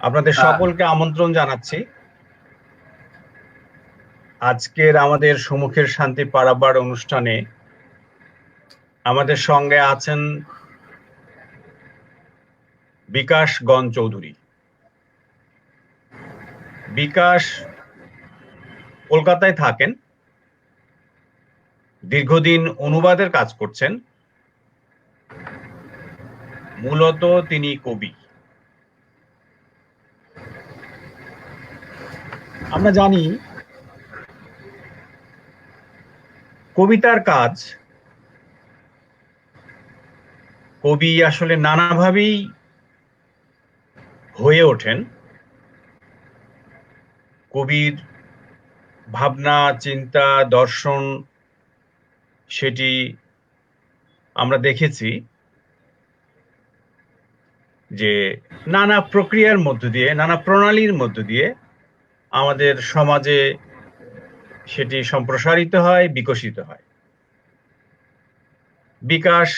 আপনাদের সকলকে আমন্ত্রণ জানাচ্ছি আজকের আমাদের সম্মুখের শান্তি পারাবার অনুষ্ঠানে। আমাদের সঙ্গে আছেন বিকাশ গণ চৌধুরী। বিকাশ কলকাতায় থাকেন, দীর্ঘদিন অনুবাদের কাজ করছেন। মূলত তিনি কবি। আমরা জানি কবিতার কাজ, কবি আসলে নানাভাবেই হয়ে ওঠেন। কবির ভাবনা, চিন্তা, দর্শন সেটি আমরা দেখেছি যে নানা প্রক্রিয়ার মধ্য দিয়ে, নানা প্রণালীর মধ্য দিয়ে আমাদের সমাজে সেটি সম্প্রসারিত হয়, বিকশিত হয়। বিকাশ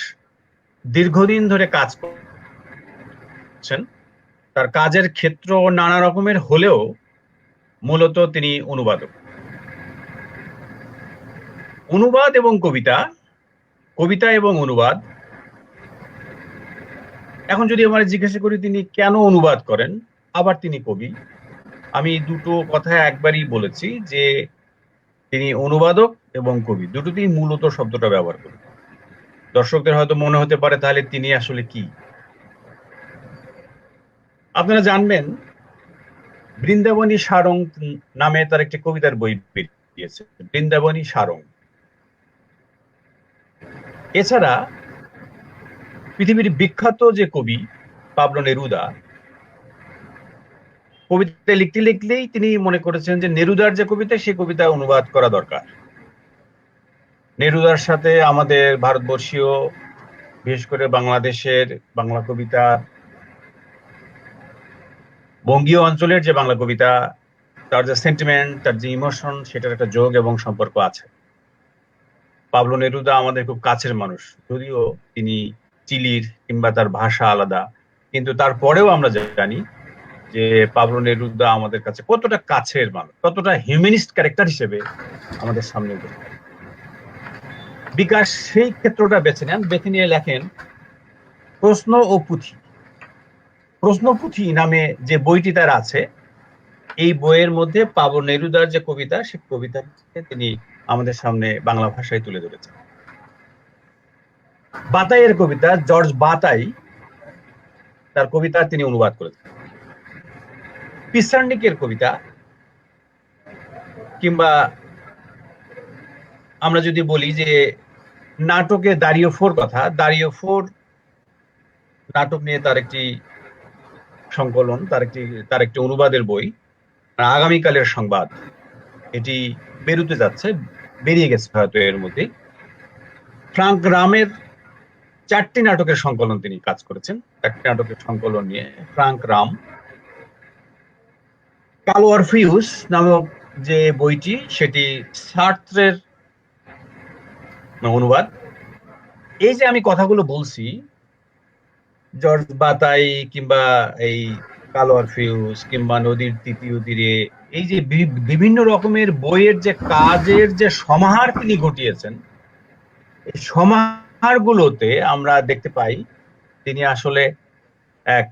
দীর্ঘদিন ধরে কাজ করছেন। তার কাজের ক্ষেত্র নানা রকমের হলেও মূলত তিনি অনুবাদক। অনুবাদ এবং কবিতা, কবিতা এবং অনুবাদ। এখন যদি আমরা জিজ্ঞাসা করি তিনি কেন অনুবাদ করেন, আবার তিনি কবি, আমি দুটো কথা একবারই বলেছি যে তিনি অনুবাদক এবং কবি দুটোতেই মূলত শব্দটা ব্যবহার করেন। দর্শকদের হয়তো মনে হতে পারে তাহলে তিনি আসলে কি। আপনারা জানবেন বৃন্দাবনী সারং নামে তার একটি কবিতার বই বেরিয়েছে, বৃন্দাবনী সারং। এছাড়া পৃথিবীর বিখ্যাত যে কবি পাবলো নেরুদা, কবিতা লিখতে লিখলেই তিনি মনে করেছেন যে নেরুদার যে কবিতা সেই কবিতা অনুবাদ করা দরকার। নেরুদার সাথে আমাদের ভারতবর্ষীয়, বিশেষ করে বাংলাদেশের বাংলা কবিতা, বঙ্গীয় অঞ্চলের যে বাংলা কবিতা, তার যে সেন্টিমেন্ট, তার যে ইমোশন, সেটার একটা যোগ এবং সম্পর্ক আছে। পাবলো নেরুদা আমাদের খুব কাছের মানুষ, যদিও তিনি চিলির কিংবা তার ভাষা আলাদা, কিন্তু তারপরেও আমরা জানি যে পাবলো নেরুদা আমাদের কাছে কতটা কাছের মানুষ, কতটা হিউম্যানিস্ট ক্যারেক্টার হিসেবে আমাদের সামনে উপস্থিত। বিকাশ সেই ক্ষেত্রটা বেছে নেন, বেছে নিয়ে লেখেন প্রশ্ন ও পুঁথি। প্রশ্ন পুঁথি নামে যে বইটি তার আছে, এই বইয়ের মধ্যে পাবলো নেরুদার যে কবিতা, সেই কবিতাকে তিনি আমাদের সামনে বাংলা ভাষায় তুলে ধরেছেন। বাতাইয়ের কবিতা, জর্জ বাতাই, তার কবিতা তিনি অনুবাদ করেছেন। পিসার্নিকের কবিতা, কিংবা আমরা যদি বলি যে নাটকে দারিও ফোর কথা, দারিও ফোর নাটক নিয়ে তার একটি সংকলন, তার একটি অনুবাদের বই, আগামীকালের সংবাদ, এটি বেরোতে যাচ্ছে, বেরিয়ে গেছে হয়তো এর মধ্যে। ফ্রাঙ্ক রামের 4টি নাটকের সংকলন তিনি কাজ করেছেন, 4টি নাটকের সংকলন নিয়ে ফ্রাঙ্ক রাম। কালো অরফিউস নামক যে বইটি, সেটি সার্ত্রের অনুবাদ। এই যে আমি কথাগুলো বলছি, জর্জ বাতাই কিংবা এই কালো অরফিউস কিংবা নদীর তৃতীয় তীরে, এই যে বিভিন্ন রকমের বইয়ের যে কাজের যে সমাহার তিনি ঘটিয়েছেন, এই সমাহারগুলোতে আমরা দেখতে পাই তিনি আসলে এক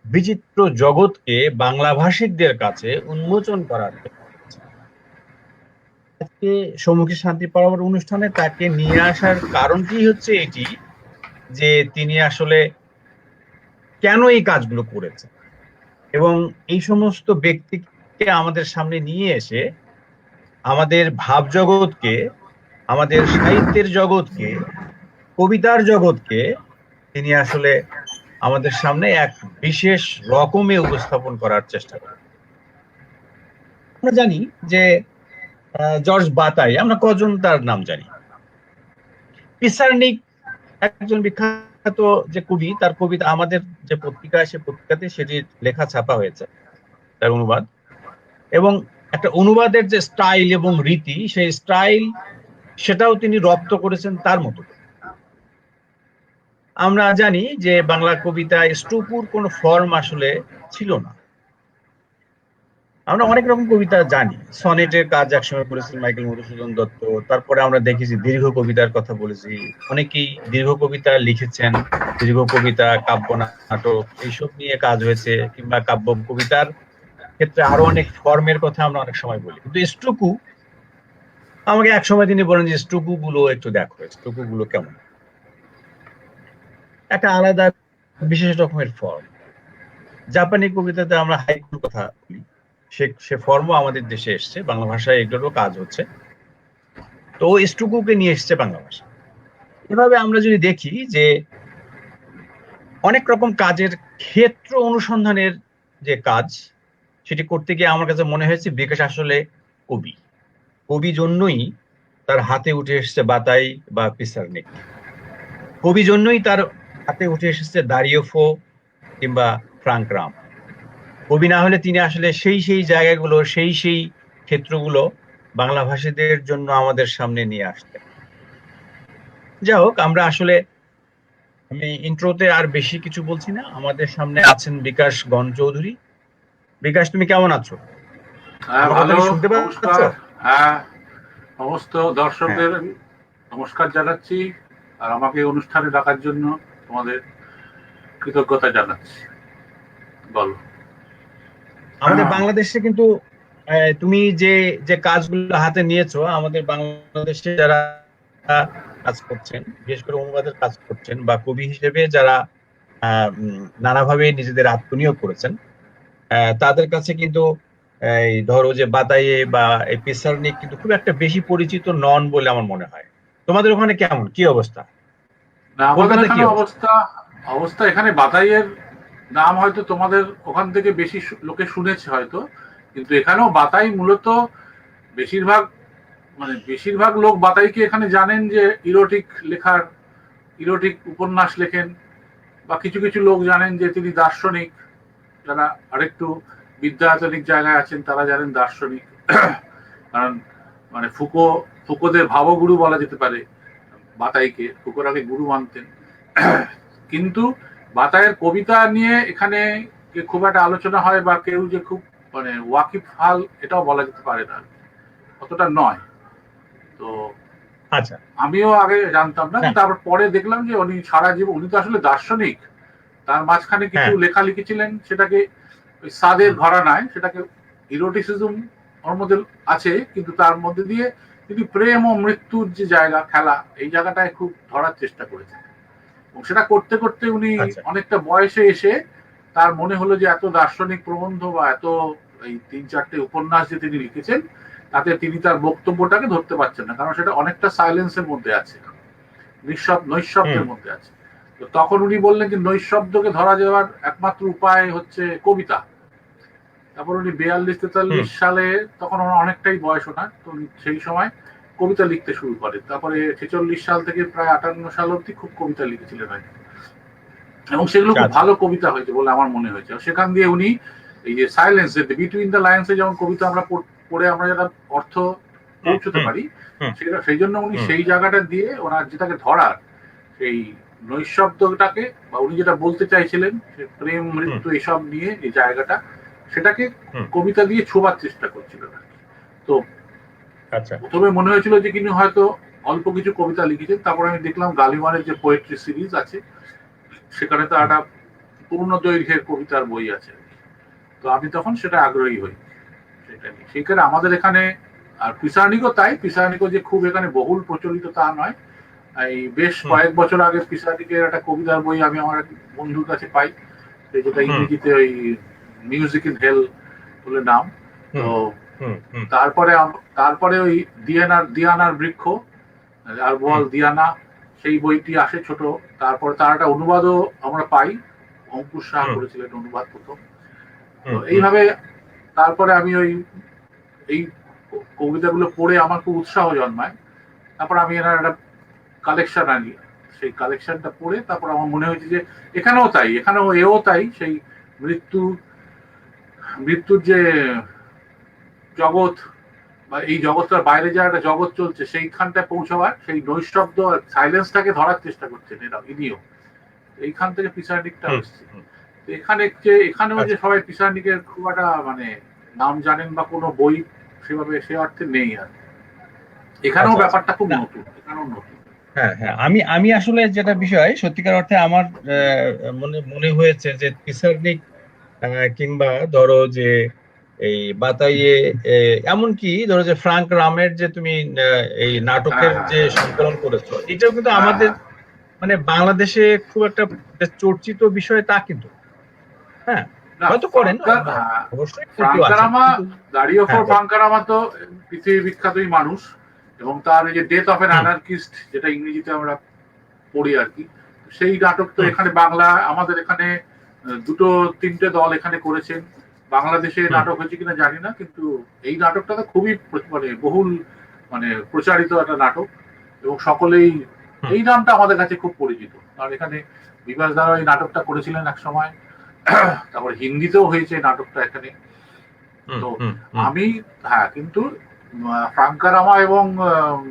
বিচিত্র জগৎকে বাংলা ভাষিকদের কাছে উন্মোচন করার। আজকে সম্মুখে শান্তি পাওয়ার অনুষ্ঠানে তাকে নিয়ে আসার কারণটি হচ্ছে এটি যে তিনি আসলে কেন এই কাজগুলো করেছেন এবং এই সমস্ত ব্যক্তিকে আমাদের সামনে নিয়ে এসে আমাদের ভাব জগৎকে, আমাদের সাহিত্যের জগৎকে, কবিতার জগৎকে তিনি আসলে আমাদের সামনে এক বিশেষ রকমে উপস্থাপন করার চেষ্টা করেন। আমরা জানি যে জর্জ বাতাই, আমরা কজন তার নাম জানি। পিসার্নিক একজন বিখ্যাত যে কবি, তার কবিতা আমাদের যে পত্রিকায়, সে পত্রিকাতে সেটি লেখা ছাপা হয়েছে, তার অনুবাদ। এবং একটা অনুবাদের যে স্টাইল এবং রীতি, সেই স্টাইল সেটাও তিনি রপ্ত করেছেন তার মতো। আমরা জানি যে বাংলা কবিতায় স্টুপুর কোনো ফর্ম আসলে ছিল না, আমরা অনেক রকম কবিতা জানি, সনেটের কাজ একসময় করেছেন মাইকেল মধুসূদন দত্ত। তারপরে আমরা দেখেছি দীর্ঘ কবিতার কথা বলেছি, অনেকেই দীর্ঘ কবিতা লিখেছেন, দীর্ঘ কবিতা, কাব্য, নাটক এইসব নিয়ে কাজ হয়েছে, কিংবা কাব্য কবিতার ক্ষেত্রে আরো অনেক ফর্মের কথা আমরা অনেক সময় বলি। কিন্তু স্টুকু, আমাকে এক সময় তিনি বলেন যে স্টুকু গুলো একটু দেখো, স্টুকু গুলো কেমন, একটা আলাদা বিশেষ রকমের ফর্ম। জাপানি কবিতাতে আমরা হাইকুর কথা বলি, সে সে ফর্মও আমাদের দেশে এসছে, বাংলা ভাষায় এগুলোরও কাজ হচ্ছে। তো ও স্টুকুকে নিয়ে এসছে বাংলা ভাষা। এভাবে আমরা যদি দেখি যে অনেক রকম কাজের ক্ষেত্র অনুসন্ধানের যে কাজ, সেটি করতে গিয়ে আমার কাছে মনে হয়েছে বিকাশ আসলে কবি। কবি জন্যই তার হাতে উঠে এসেছে বাতাই বা পিসারনিক, কবি জন্যই তার হাতে উঠে এসেছে দারিওফো কিংবা ফ্রাঙ্ক রাম। কবি না হলে তিনি আসলে সেই সেই জায়গাগুলো, সেই সেই ক্ষেত্রগুলো বাংলা ভাষীদের জন্য আমাদের সামনে নিয়ে আসতেন। যাই হোক, আমরা আসলে, আমি ইন্ট্রোতে আর বেশি কিছু বলছি না। আমাদের সামনে আছেন বিকাশ গণ চৌধুরী। বিকাশ, তুমি কেমন আছো? হ্যাঁ, আমার কথা ভালো, কি শুনতে পাচ্ছ? নমস্কার। হ্যাঁ, সমস্ত হ্যাঁ, দর্শকদের নমস্কার জানাচ্ছি, আর আমাকে অনুষ্ঠানে ডাকার জন্য তোমাদের কৃতজ্ঞতা জানাচ্ছি। বলো। আমাদের বাংলাদেশে কিন্তু তুমি যে যে কাজগুলো হাতে নিয়েছো, আমাদের বাংলাদেশে যারা কাজ করছেন, বিশেষ করে অনুবাদের কাজ করছেন, বা কবি হিসেবে যারা নানাভাবে নিজেদের আত্মনিয়োগ করেছেন, তাদের কাছে কিন্তু এই ধরো যে বাতায়ে বা এই পেসারনিক কিন্তু খুব একটা বেশি পরিচিত নন বলে আমার মনে হয়। তোমাদের ওখানে কেমন, কি অবস্থা? না, আমাদের কলকাতা কি এখানে অবস্থা? অবস্থা অবস্থা এখানে বাতাইয়ের নাম হয়তো তোমাদের ওখান থেকে বেশি লোকে শুনেছে হয়তো, কিন্তু এখানেও বাতাই মূলত বেশিরভাগ, মানে বেশিরভাগ লোক বাতাইকে এখানে জানেন যে ইরোটিক লেখার, ইরোটিক উপন্যাস লেখেন, বা কিছু কিছু লোক জানেন যে তিনি দার্শনিক। যারা আরেকটু বিদ্যায়তনিক জায়গায় আছেন তারা জানেন দার্শনিক, কারণ মানে ফুকোদের ভাবগুরু বলা যেতে পারে বাতাইকে, ফুকোর আগে গুরু মানতেন। কিন্তু বাতাইয়ের কবিতা নিয়ে এখানে খুব একটা আলোচনা হয় বা কেউ যে খুব মানে ওয়াকিফ হাল, এটাও বলা যেতে পারে না, অতটা নয়। তো আচ্ছা, আমিও আগে জানতাম না, হ্যাঁ, তারপর পরে দেখলাম যে উনি সারা জীবন, উনি তো আসলে দার্শনিক, তার মাঝখানে কিছু হ্যাঁ, লেখা লিখেছিলেন, সেটাকে ওই সাদের হুম, ঘরানায়, সেটাকে ইরোটিসিজম ওর মধ্যে আছে, কিন্তু তার মধ্যে দিয়ে তিনি প্রেম ও মৃত্যুর যে জায়গা, খেলা, এই জায়গাটায় খুব ধরার চেষ্টা করেছেন। এবং সেটা করতে করতে উনি আচ্ছা, অনেকটা বয়সে এসে তার মনে হলো যে এত দার্শনিক প্রবন্ধ বা এত এই 3-4টে উপন্যাস যে তিনি লিখেছেন, তাতে তিনি তার বক্তব্যটাকে ধরতে পারছেন না, কারণ সেটা অনেকটা সাইলেন্সের মধ্যে আছে, হুম, নৈশব্দের মধ্যে আছে। তো তখন উনি বললেন যে নৈশব্দকে ধরা যাওয়ার একমাত্র উপায় হচ্ছে কবিতা। তারপর উনি 42-43 হুম, সালে, তখন ওনার অনেকটাই বয়স ওনার, তো সেই সময় কবিতা লিখতে শুরু করেন। তারপরে 46 সাল থেকে প্রায় 58 সাল অব্দি খুব কবিতা লিখেছিলেন হয়তো, এবং সেগুলো খুব আচ্ছা, ভালো কবিতা হয়েছে বলে আমার মনে হয়েছে। সেখান দিয়ে উনি এই যে সাইলেন্স, বিটুইন দ্য লাইন্সে যেমন কবিতা আমরা পড়ে আমরা যারা অর্থ হুম, পৌঁছতে হুম, পারি, হুম, সেটা সেই জন্য উনি হুম, সেই জায়গাটা দিয়ে ওনার যেটাকে ধরার, সেই নৈশব্দটাকে, বা উনি যেটা বলতে চাইছিলেন প্রেম হুম, মৃত্যু এসব নিয়ে এই জায়গাটা, সেটাকে হুম, কবিতা দিয়ে ছোবার চেষ্টা করছিলেন আর কি। তো আচ্ছা, প্রথমে মনে হয়েছিল যে তিনি হয়তো অল্প কিছু কবিতা লিখেছেন, তারপর আমি দেখলাম গালিমানের যে পোয়েট্রি সিরিজ আছে, সেখানে তো হুম, একটা পূর্ণ দৈর্ঘ্যের কবিতার বই আছে। তো আমি তখন সেটা আগ্রহী হই সেটা নিয়ে। সেখানে আমাদের এখানে, আর পিসারনিকও তাই, পিসারনিকও যে খুব এখানে বহুল প্রচলিত তা নয়। এই বেশ হুম, কয়েক বছর আগে পিসারনিকের একটা কবিতার বই আমি আমার এক বন্ধুর কাছে পাই, যেটা হুম, ইংরেজিতে ওই মিউজিক ইন হেল বলে নাম। তো হুম, হুম, হুম, তারপরে তারপরে ওই দিয়ানার বৃক্ষ, আর বল হুম, দিয়ানা, সেই বইটি আসে ছোট। তারপর তার একটা অনুবাদও আমরা পাই, অঙ্কুশ সাহা হুম, করেছিলেন অনুবাদ প্রথম। তো হুম, হুম, এইভাবে তারপরে আমি ওই এই কবিতাগুলো পড়ে আমার খুব উৎসাহ জন্মায়। তারপর আমি এনার একটা কালেকশন আনি, সেই কালেকশনটা পড়ে তারপর আমার মনে হয়েছে যে এখানেও তাই, এখানেও এও তাই, সেই মৃত্যু, মৃত্যুর যে জগৎ, বা এই জগৎটার বাইরে যে একটা জগৎ চলছে সেইখানটায় পৌঁছাবার, সেই নৈশব্দ সাইলেন্সটাকে ধরার চেষ্টা করছেন এরা, ইনিও এইখান থেকে পিসারনিকটা হুম, এসছে। হুম, এখানেও যে আচ্ছা, সবাই পিসারনিকের খুব একটা মানে নাম জানেন বা কোনো বই সেভাবে সে অর্থে নেই। আর এখানেও আচ্ছা, আচ্ছা। ব্যাপারটা খুব না, নতুন, এখানেও নতুন। হ্যাঁ, হ্যাঁ, আমি আমি আসলে যেটা বিষয় সত্যিকার অর্থে আমার মনে মনে হয়েছে যে পিসারনিক কিংবা ধরো যে এই বাতাইয়ে এমনকি ধরো যে ফ্রাঙ্ক রামের যে তুমি এই হ্যাঁ নাটকের হ্যাঁ যে সংকলন করেছো, এটাও কিন্তু হ্যাঁ আমাদের হ্যাঁ মানে বাংলাদেশে খুব একটা যে চর্চিত বিষয় তা কিন্তু, হ্যাঁ, না, হয়তো করেন, ফ্রাঙ্কার, হ্যাঁ, অবশ্যই কেউ কেউ আছেন ফ্রাঙ্কারামা, কিন্তু। দাঁড়িয়ে হ্যাঁ, ফর বল। ফ্রাঙ্কারামা তো পৃথিবী বিখ্যাতই মানুষ, এবং তার এই যে death of N hmm, anarchist, যেটা ইংরেজিতে আমরা পড়ি আর কি, সেই নাটক তো হুম, এখানে বাংলা আমাদের এখানে দুটো তিনটে দল এখানে করেছেন। বাংলাদেশে হুম, নাটক হয়েছে কিনা জানি না, কিন্তু এই নাটকটা তো খুবই মানে বহুল মানে প্রচারিত একটা নাটক, এবং সকলেই হুম, এই নামটা আমাদের কাছে খুব পরিচিত। আর এখানে বিভাস দ্বারা এই নাটকটা করেছিলেন এক সময়, তারপর হিন্দিতেও হয়েছে নাটকটা এখানে। হুম, তো হুম, হুম, আমি, হ্যাঁ, কিন্তু ফ্রাঙ্কারামা এবং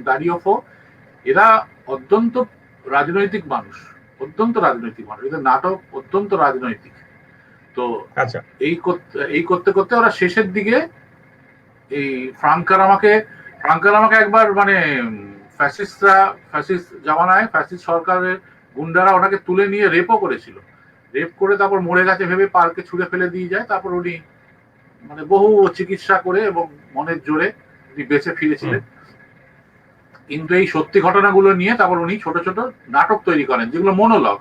দারিওফো এরা অত্যন্ত রাজনৈতিক মানুষ, অত্যন্ত রাজনৈতিক মানুষ, এদের নাটক অত্যন্ত রাজনৈতিক। তো আচ্ছা, এই করতে করতে ওরা শেষের দিকে এই ফ্রাঙ্কারামাকে একবার মানে ফ্যাসিস্টরা, ফ্যাসিস্ট জামানায় ফ্যাসিস্ট সরকারের গুন্ডারা ওনাকে তুলে নিয়ে রেপও করেছিল। রেপ করে তারপর মরে গেছে ভেবে পার্কে ছুঁড়ে ফেলে দিয়ে যায়। তারপর উনি মানে বহু চিকিৎসা করে এবং মনের জোরে উনি বেঁচে হুম, ফিরেছিলেন। কিন্তু এই সত্যি ঘটনাগুলো নিয়ে তারপর উনি ছোট ছোট নাটক তৈরি করেন, যেগুলো মনোলগ,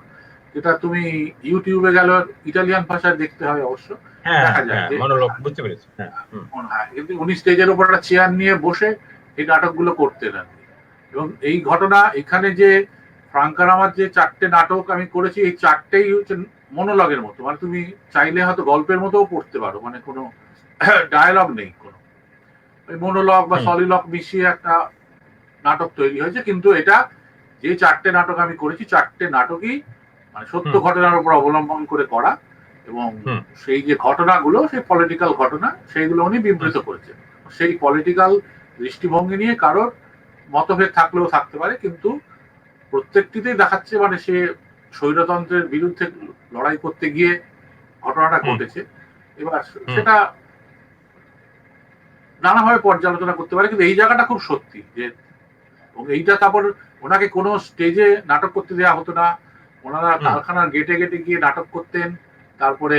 যেটা তুমি ইউটিউবে গেল, ইটালিয়ান ভাষায় দেখতে হয় অবশ্য, হ্যাঁ, দেখা যায় হ্যাঁ, যে মনোলগ বুঝতে পেরেছি, হ্যাঁ, হুম, হ্যাঁ, কিন্তু উনি স্টেজের উপর একটা চেয়ার নিয়ে বসে এই নাটকগুলো করতেন আর কি। এবং এই ঘটনা এখানে যে ফ্রাঙ্কারামার যে চারটে নাটক আমি করেছি, এই চারটেই হচ্ছে মনোলগের মতো, মানে তুমি চাইলে হয়তো গল্পের মতোও পড়তে পারো, মানে কোনো ডায়ালগ নেই কোনো, ওই মনোলগ বা হুম, সলিলগ মিশিয়ে একটা নাটক তৈরি হয়েছে। কিন্তু এটা যে চারটে নাটক আমি করেছি, চারটে নাটকই মানে সত্য হুম, ঘটনার উপর অবলম্বন করে করা, এবং হুম, সেই যে ঘটনাগুলো, সেই পলিটিক্যাল ঘটনা, সেইগুলো উনি হুম, বিবৃত করেছেন। সেই পলিটিক্যাল দৃষ্টিভঙ্গি নিয়ে কারোর মতভেদ থাকলেও থাকতে পারে, কিন্তু প্রত্যেকটিতেই দেখাচ্ছে মানে সে স্বৈরতন্ত্রের বিরুদ্ধে লড়াই করতে গিয়ে ঘটনাটা হুম, ঘটেছে। এবার হুম, সেটা নানাভাবে পর্যালোচনা করতে পারে, কিন্তু এই জায়গাটা খুব সত্যি যে, এবং এইটা তারপর ওনাকে কোনো স্টেজে নাটক করতে দেওয়া হতো না, ওনারা হুম, কারখানার গেটে গেটে গিয়ে নাটক করতেন, তারপরে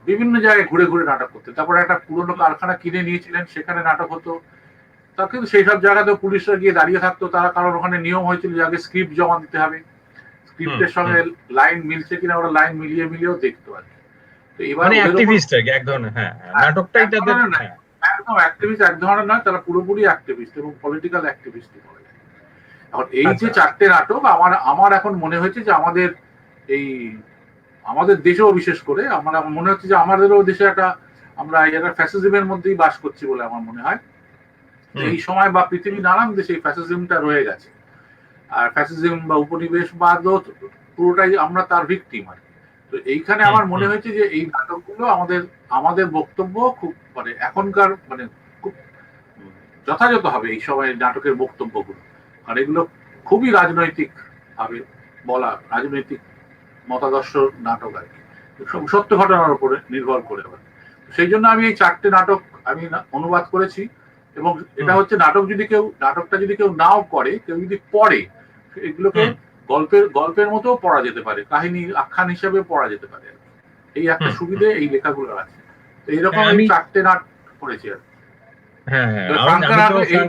বিভিন্ন জায়গায় ঘুরে ঘুরে নাটক করতেন, তারপরে একটা পুরোনো কারখানা কিনে নিয়েছিলেন, সেখানে নাটক হতো। তা কিন্তু সেই সব জায়গাতেও পুলিশরা গিয়ে দাঁড়িয়ে থাকতো, তারা, কারণ ওখানে নিয়ম হয়েছিল যে আগে স্ক্রিপ্ট জমা দিতে হবে, হুম, স্ক্রিপ্টের হুম। সঙ্গে লাইন মিলছে কিনা ওরা লাইন মিলিয়ে মিলিয়েও দেখতো আর কি। তো এবার মানে ওদের ওপর অ্যাক্টিভিস্ট আর কি, এক ধরনের, হ্যাঁ, হ্যাঁ, নাটকটাই এক তাদের, ধরনের না, হ্যাঁ, একদম অ্যাক্টিভিস্ট এক ধরনের নয়, তারা পুরোপুরি অ্যাক্টিভিস্ট এবং পলিটিক্যাল অ্যাক্টিভিস্টই বলে। এখন এই যে আচ্ছা, চারটে নাটক আমার আমার এখন মনে হয়েছে যে আমাদের এই আমাদের দেশেও বিশেষ করে আমার এখন মনে হচ্ছে যে আমাদেরও দেশে একটা আমরা একটা ফ্যাসিজমের মধ্যেই বাস করছি বলে আমার মনে হয়। হুম, এই সময় বা পৃথিবীর নানান দেশে এই ফ্যাসিজমটা রয়ে গেছে। আর ফ্যাসিজম বা উপনিবেশবাদও পুরোটাই আমরা তার ভিকটিম আর কি। তো এইখানে হুম, আমার মনে হুম, হয়েছে যে এই নাটকগুলো আমাদের আমাদের বক্তব্য খুব মানে এখনকার মানে খুব যথাযথ হবে এই সময় নাটকের বক্তব্যগুলো, কারণ এগুলো খুবই রাজনৈতিক ভাবে বলা, রাজনৈতিক মতাদর্শ নাটক আর কি, সত্য ঘটনার উপরে নির্ভর করে। সেই জন্য আমি এই চারটে নাটক আমি অনুবাদ করেছি। এবং এটা হুম, হচ্ছে নাটকটা যদি কেউ নাও করে, কেউ যদি পড়ে, এগুলোকে হুম, গল্পের মতো পড়া যেতে পারে, কাহিনী আখ্যান হিসেবে পড়া যেতে পারে। এই একটা হুম, হুম। সুবিধে এই লেখাগুলো আছে। তো এইরকম হ্যাঁ, এই আমি, চারটে নাটক করেছি আর কি। হ্যাঁ, হ্যাঁ, এবার আমি আমি তো ফ্রাঙ্ক, হুম,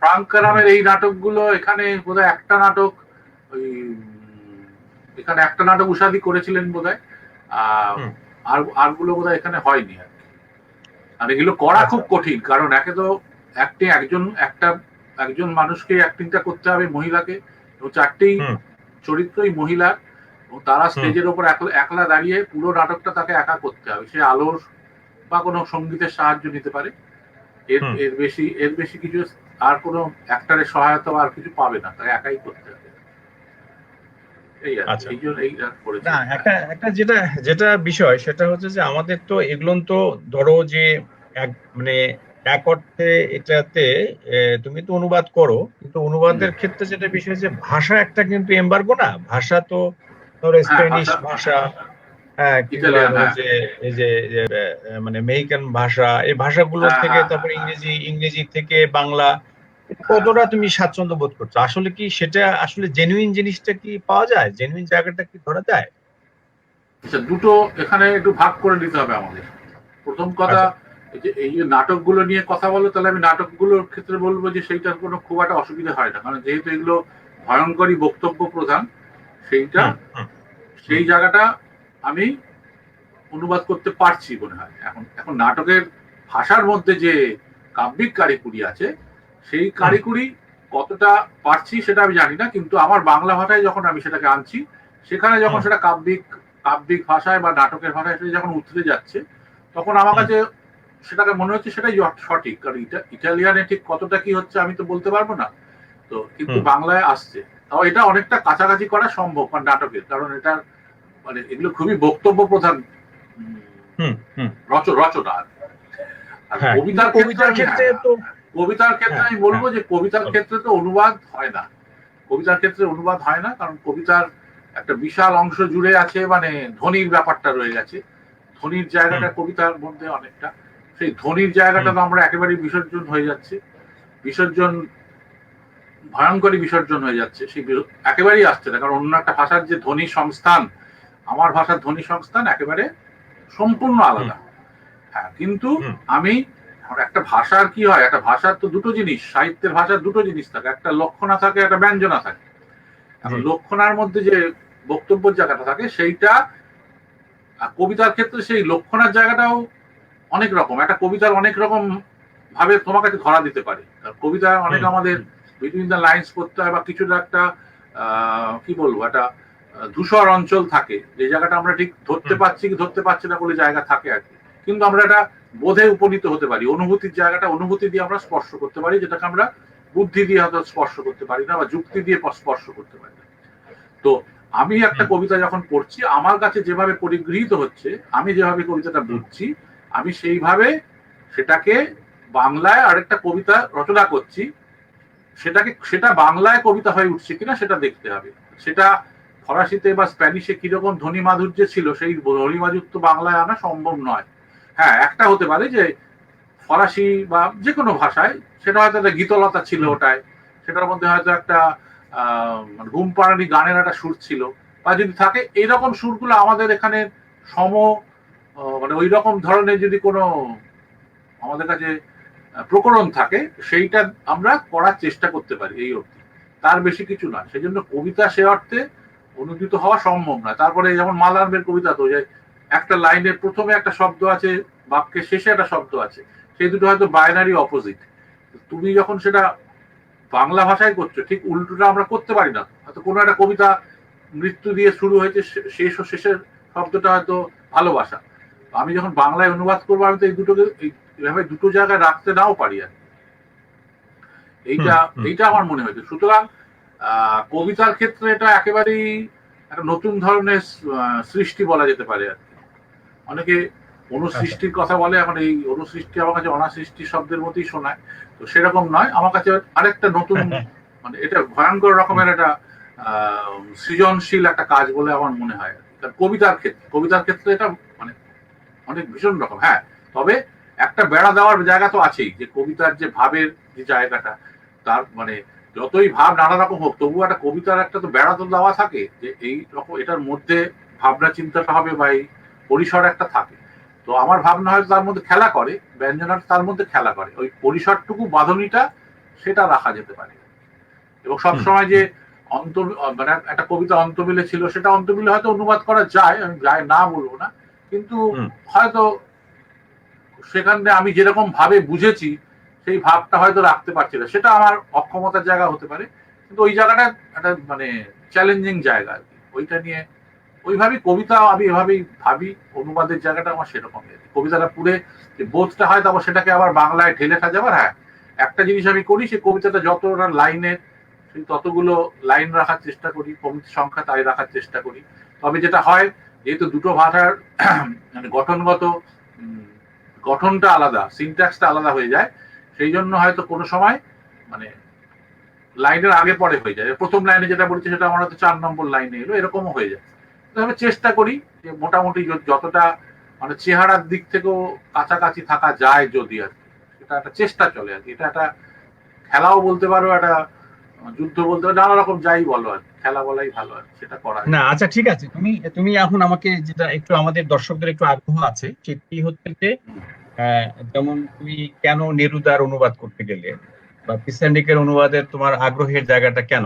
ফ্রাঙ্কারামের এই নাটকগুলো এখানে বোধহয় একটা নাটক ওই এখানে একটা নাটক উষাদি করেছিলেন বোধহয়, আহ হুম, আরগুলো বোধহয় এখানে হয়নি আর কি। আর এগুলো করা আচ্ছা, খুব কঠিন, কারণ একে তো একজন মানুষকে অ্যাক্টিংটা করতে হবে, মহিলাকে, এবং চারটেই হুম, চরিত্রই মহিলার, এবং তারা হুম, স্টেজের ওপর একলা দাঁড়িয়ে পুরো নাটকটা তাকে একা করতে হবে। সে আলোর বা কোনো সঙ্গীতের সাহায্য নিতে পারে, এর হুম, এর বেশি কিছু আর কোনো অ্যাক্টারের সহায়তা আর কিছু পাবে না, তাকে একাই করতে হবে। এই আর কি, আচ্ছা। এই জন্য এই করেছি না, আমি। হ্যাঁ একটা একটা যেটা যেটা বিষয় সেটা হচ্ছে যে আমাদের তো এগুলো তো ধরো যে এক মানে এক অর্থে এটাতে তুমি তো অনুবাদ করো, কিন্তু হুম। অনুবাদের ক্ষেত্রে যেটা বিষয় যে ভাষা একটা কিন্তু এম্বার্গো না, ভাষা তো ধরো হ্যাঁ, স্প্যানিশ ভাষা, ভাষা, কিংবা ইটালিয়ান, ধরো হ্যাঁ যে এই যে মানে আমেরিকান ভাষা, এই ভাষাগুলোর হ্যাঁ থেকে, হ্যাঁ হ্যাঁ তারপরে হ্যাঁ ইংরেজি থেকে বাংলা, হ্যাঁ কতটা হ্যাঁ। তুমি স্বাচ্ছন্দ্য বোধ করছো? আসলে কি সেটা আসলে জেনুইন জিনিসটা কি পাওয়া যায়, জেনুইন জায়গাটা কি ধরা যায়? আচ্ছা, দুটো এখানে একটু ভাগ করে নিতে হবে আমাদের। প্রথম কথা, আচ্ছা। এই যে নাটকগুলো নিয়ে কথা বলো, তাহলে আমি নাটকগুলোর ক্ষেত্রে বলবো যে সেইটার কোনো খুব একটা অসুবিধা হয় না, কারণ যেহেতু এগুলো ভয়ঙ্করী বক্তব্য প্রধান, সেইটা হুম হুম হুম সেই জায়গাটা আমি অনুবাদ করতে পারছি মনে হয়। এখন এখন নাটকের ভাষার মধ্যে যে কাব্যিক কারিকুরি আছে, সেই হুম কারিকুরি কতটা পারছি সেটা আমি জানি না, কিন্তু আমার বাংলা ভাষায় যখন আমি সেটাকে আনছি, সেখানে যখন হুম সেটা কাব্যিক কাব্যিক ভাষায় বা নাটকের ভাষায় সেটা যখন উতরে যাচ্ছে, তখন আমার হুম কাছে সেটাকে মনে হচ্ছে সেটাই সঠিক। কারণ ইটালিয়ানে ঠিক কতটা কি হচ্ছে আমি তো বলতে পারবো না, তো কিন্তু হুম বাংলায় আসছে। তাও এটা অনেকটা কাছাকাছি করা সম্ভব কারণ নাটকের, কারণ এটা মানে এগুলো খুবই বক্তব্য প্রধান উম, হুম হুম রচনা। আর হ্যাঁ, কিন্তু কবিতার ক্ষেত্রে কবিতার আমি, হ্যাঁ ক্ষেত্রে হ্যাঁ, তো কবিতার ক্ষেত্রে হ্যাঁ আমি বলবো হ্যাঁ যে কবিতার বলো। ক্ষেত্রে তো অনুবাদ হয় না। কবিতার ক্ষেত্রে অনুবাদ হয় না, কারণ কবিতার একটা বিশাল অংশ জুড়ে আছে, মানে ধ্বনির ব্যাপারটা রয়ে গেছে। ধ্বনির হুম জায়গাটা কবিতার মধ্যে অনেকটা, সেই ধ্বনির হুম জায়গাটা তো আমরা একেবারেই বিসর্জন হয়ে যাচ্ছে। বিসর্জন, ভয়ঙ্করী বিসর্জন হয়ে যাচ্ছে, সেই একেবারেই আসছে না, কারণ অন্য একটা ভাষার যে ধ্বনি সংস্থান, আমার ভাষার ধ্বনি সংস্থান একেবারে সম্পূর্ণ হুম আলাদা। হ্যাঁ, কিন্তু হুম আমি, একটা ভাষার কি হয়, একটা ভাষার তো দুটো জিনিস, সাহিত্যের ভাষার দুটো জিনিস থাকে, একটা লক্ষণা থাকে, একটা ব্যঞ্জনা থাকে। জি এখন লক্ষণার মধ্যে যে বক্তব্যের জায়গাটা থাকে সেইটা, কবিতার ক্ষেত্রে সেই লক্ষণার জায়গাটাও অনেক রকম, একটা কবিতার অনেক রকম ভাবে তোমার কাছে ধরা দিতে পারে। কবিতায় অনেক হুম আমাদের হুম বিটুইন দ্য লাইন্স করতে হয়, বা কিছুটা একটা কি বলবো, একটা ধূসর অঞ্চল থাকে, যে জায়গাটা আমরা ঠিক ধরতে হুম পারছি কি ধরতে পারছি না বলে জায়গা থাকে আর কি। কিন্তু আমরা এটা বোধে উপনীত হতে পারি, অনুভূতির জায়গাটা অনুভূতি দিয়ে আমরা স্পর্শ করতে পারি, যেটাকে আমরা বুদ্ধি দিয়ে হয়তো স্পর্শ করতে পারি না, বা যুক্তি দিয়ে স্পর্শ করতে পারি না। তো আমি একটা হুম কবিতা যখন পড়ছি, আমার কাছে যেভাবে পরিগৃহীত হচ্ছে, আমি যেভাবে কবিতাটা হুম বুঝছি, আমি সেইভাবে সেটাকে বাংলায় আরেকটা কবিতা রচনা করছি, সেটা বাংলায় কবিতা হয়ে উঠছে কিনা সেটা দেখতে হবে। সেটা ফরাসিতে বা স্প্যানিশে কিরকম ধ্বনি মাধুর্য ছিল, সেই ধ্বনি মাধুর্য বাংলায় আনা সম্ভব নয়। হ্যাঁ, একটা হতে পারে যে ফরাসি বা যে কোনো ভাষায় সেটা হয়তো একটা গীতলতা ছিল হুম ওটায়, সেটার মধ্যে হয়তো একটা ঘুম পাড়ানি গানের একটা সুর ছিল, বা যদি থাকে এইরকম সুরগুলো আমাদের এখানে সম, মানে ওই রকম ধরনের যদি কোনো আমাদের কাছে প্রকরণ থাকে, সেইটা আমরা করার চেষ্টা করতে পারি, এই অবধি, তার বেশি কিছু নয়। সেই জন্য কবিতা সে অর্থে অনুদিত হওয়া সম্ভব নয়। তারপরে যেমন মালার্মের কবিতা, তো যে একটা লাইনের প্রথমে একটা শব্দ আছে, বাক্যের শেষে একটা শব্দ আছে, সেই দুটো হয়তো বাইনারি অপোজিট। তুমি যখন সেটা বাংলা ভাষায় করছো, ঠিক উল্টোটা আমরা করতে পারি না। হয়তো কোনো একটা কবিতা মৃত্যু দিয়ে শুরু হয়েছে, শেষ ও শেষের শব্দটা হয়তো ভালোবাসা, আমি যখন বাংলায় অনুবাদ করবো, আমি তো এই দুটোকে এইভাবে দুটো জায়গায় রাখতে নাও পারি আর কি। হুম এইটা হুম এইটা আমার মনে হয়েছে। সুতরাং কবিতার ক্ষেত্রে এটা একেবারেই একটা নতুন ধরনের সৃষ্টি বলা যেতে পারে আর কি। অনেকে আচ্ছা অনুসৃষ্টির কথা বলে, এখন এই অনুসৃষ্টি আমার কাছে অনাসৃষ্টি শব্দের মতোই শোনায়। তো সেরকম নয়, আমার কাছে আরেকটা নতুন, মানে এটা ভয়ঙ্কর হুম রকমের একটা সৃজনশীল একটা কাজ বলে আমার মনে হয়। কবিতার ক্ষেত্রে এটা মানে অনেক ভীষণ রকম। হ্যাঁ, তবে একটা বেড়া দেওয়ার জায়গা তো আছেই, যে কবিতার যে ভাবের যে জায়গাটা, তার মানে যতই ভাব নানা রকম হোক, তবুও একটা কবিতার একটা তো বেড়া তো দেওয়া থাকে, যে এই রকম এটার মধ্যে ভাবনা চিন্তাটা হবে, বা এই পরিসর একটা থাকে। তো আমার ভাবনা হয়তো তার মধ্যে খেলা করে, ব্যঞ্জনাটা তার মধ্যে খেলা করে, ওই পরিসরটুকু বাঁধনিটা সেটা রাখা যেতে পারে। এবং হুম সবসময় যে হুম অন্ত, মানে একটা কবিতা অন্তমিলে ছিল, সেটা অন্তমিলে হয়তো অনুবাদ করা যায়, আমি যায় না বলবো না, কিন্তু হুম হয়তো সেখানে আমি যেরকম ভাবে বুঝেছি, সেই ভাবটা হয়তো রাখতে পারছি না, সেটা আমার অক্ষমতার জায়গা হতে পারে। কিন্তু ওই জায়গাটা একটা মানে চ্যালেঞ্জিং জায়গা আর কি, ওইটা নিয়ে ওইভাবেই কবিতা আমি এভাবেই ভাবি। অনুবাদের জায়গাটা আমার সেরকম, কবিতাটা পুরে যে বোধটা হয়, তারপর সেটাকে আবার বাংলায় ঢেলে সাজাবার। হ্যাঁ, একটা জিনিস আমি করি, সেই কবিতাটা যতটা লাইনের, সেই ততগুলো লাইন রাখার চেষ্টা করি, কবিতা সংখ্যা তাই রাখার চেষ্টা করি। তবে যেটা হয়, যেহেতু দুটো ভাষার মানে গঠনগত উম, গঠনটা আলাদা, সিনট্যাক্সটা আলাদা হয়ে যায়, সেই জন্য হয়তো কোনো সময় মানে লাইনের আগে পরে হয়ে যায়, প্রথম লাইনে যেটা বলছে সেটা আমার হয়তো 4 নম্বর লাইনে এলো, এরকমও হয়ে যায়। তবে চেষ্টা করি যে মোটামুটি যতটা মানে চেহারার দিক থেকেও কাছাকাছি থাকা যায় যদি আর কি, সেটা একটা চেষ্টা চলে আর কি। এটা একটা খেলাও বলতে পারো, একটা যুদ্ধ বলতে পারো, নানা রকম যাই বলো আর কি, খেলা বলাই ভালো আর কি, সেটা করা না, যায়। আচ্ছা, ঠিক আছে। তুমি তুমি এখন আমাকে যেটা একটু, আমাদের দর্শকদের একটু আগ্রহ আছে সেটি হচ্ছে যে আহ, যেমন তুমি কেন নেরুদার অনুবাদ করতে গেলে বা পিসান্ডিকের অনুবাদের তোমার আগ্রহের জায়গাটা কেন,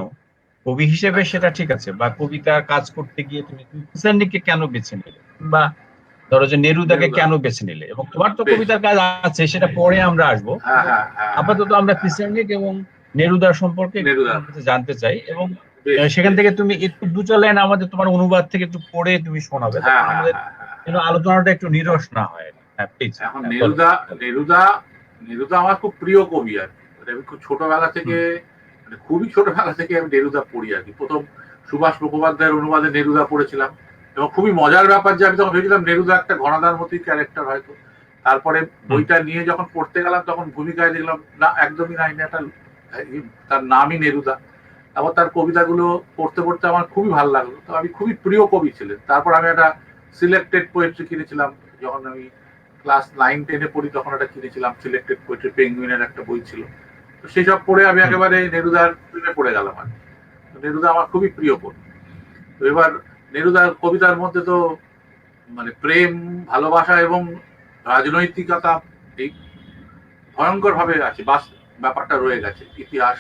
কবি হিসেবে আচ্ছা। সেটা ঠিক আছে, বা কবিতার কাজ করতে গিয়ে তুমি তুমি পিসান্ডিককে কেন বেছে নিলে, বা ধরো যে নেরুদাকে নেরুদা, কেন বেছে নিলে, এবং তোমার তো বেশ। কবিতার কাজ আছে সেটা পরে আমরা আসবো, হ্যাঁ কিন্তু হ্যাঁ হ্যাঁ হ্যাঁ আপাতত আমরা হ্যাঁ। পিসান্ডিক এবং নেরুদার সম্পর্কে একটু নেরুদা, তোমার কাছে জানতে চাই। এবং বেশ সেখান বেশ থেকে তুমি বেশ। একটু দু চার লাইন আমাদের তোমার অনুবাদ থেকে একটু পড়ে তুমি শোনাবে, হ্যাঁ তখন হ্যাঁ আমাদের হ্যাঁ হ্যাঁ যেন হ্যাঁ। আলোচনাটা একটু নিরস না হয়। হ্যাঁ, প্লিজ। এখন হ্যাঁ, বলো নেরুদা, বলো। নেরুদা, নেরুদা আমার খুব প্রিয় কবি আর কি। মানে আমি খুব ছোটবেলা থেকে, হুম মানে খুবই ছোটবেলা থেকে আমি নেরুদা পড়ি আর কি। প্রথম সুভাষ মুখোপাধ্যায়ের অনুবাদে নেরুদা পড়েছিলাম, এবং খুবই মজার ব্যাপার যে আমি তখন ভেবেছিলাম নেরুদা একটা ঘনাদার মতোই ক্যারেক্টার হয়তো। তারপরে হুম বইটা নিয়ে যখন পড়তে গেলাম তখন ভূমিকায় দেখলাম না, একদমই না, একটা তার নামই নেরুদা। তারপর তার কবিতাগুলো পড়তে পড়তে আমার খুবই ভালো লাগলো, তো আমি খুবই প্রিয় কবি ছিলেন। তারপর আমি একটা সিলেক্টেড পোয়েট্রি কিনেছিলাম যখন আমি ক্লাস 9-10-এ পড়ি, তখন একটা কিনেছিলাম সিলেক্টেড পোয়েট্রি, পেঙ্গুইনের একটা বই ছিল। তো সেসব পড়ে আমি হুম একেবারে নেরুদার প্রেমে পড়ে গেলাম আর কি। তো নেরুদা আমার খুবই প্রিয় কবি। তো এবার নেরুদার কবিতার মধ্যে তো মানে প্রেম, ভালোবাসা এবং রাজনৈতিকতা এই ভয়ঙ্কর ভাবে আছে, বাস ব্যাপারটা রয়ে গেছে, ইতিহাস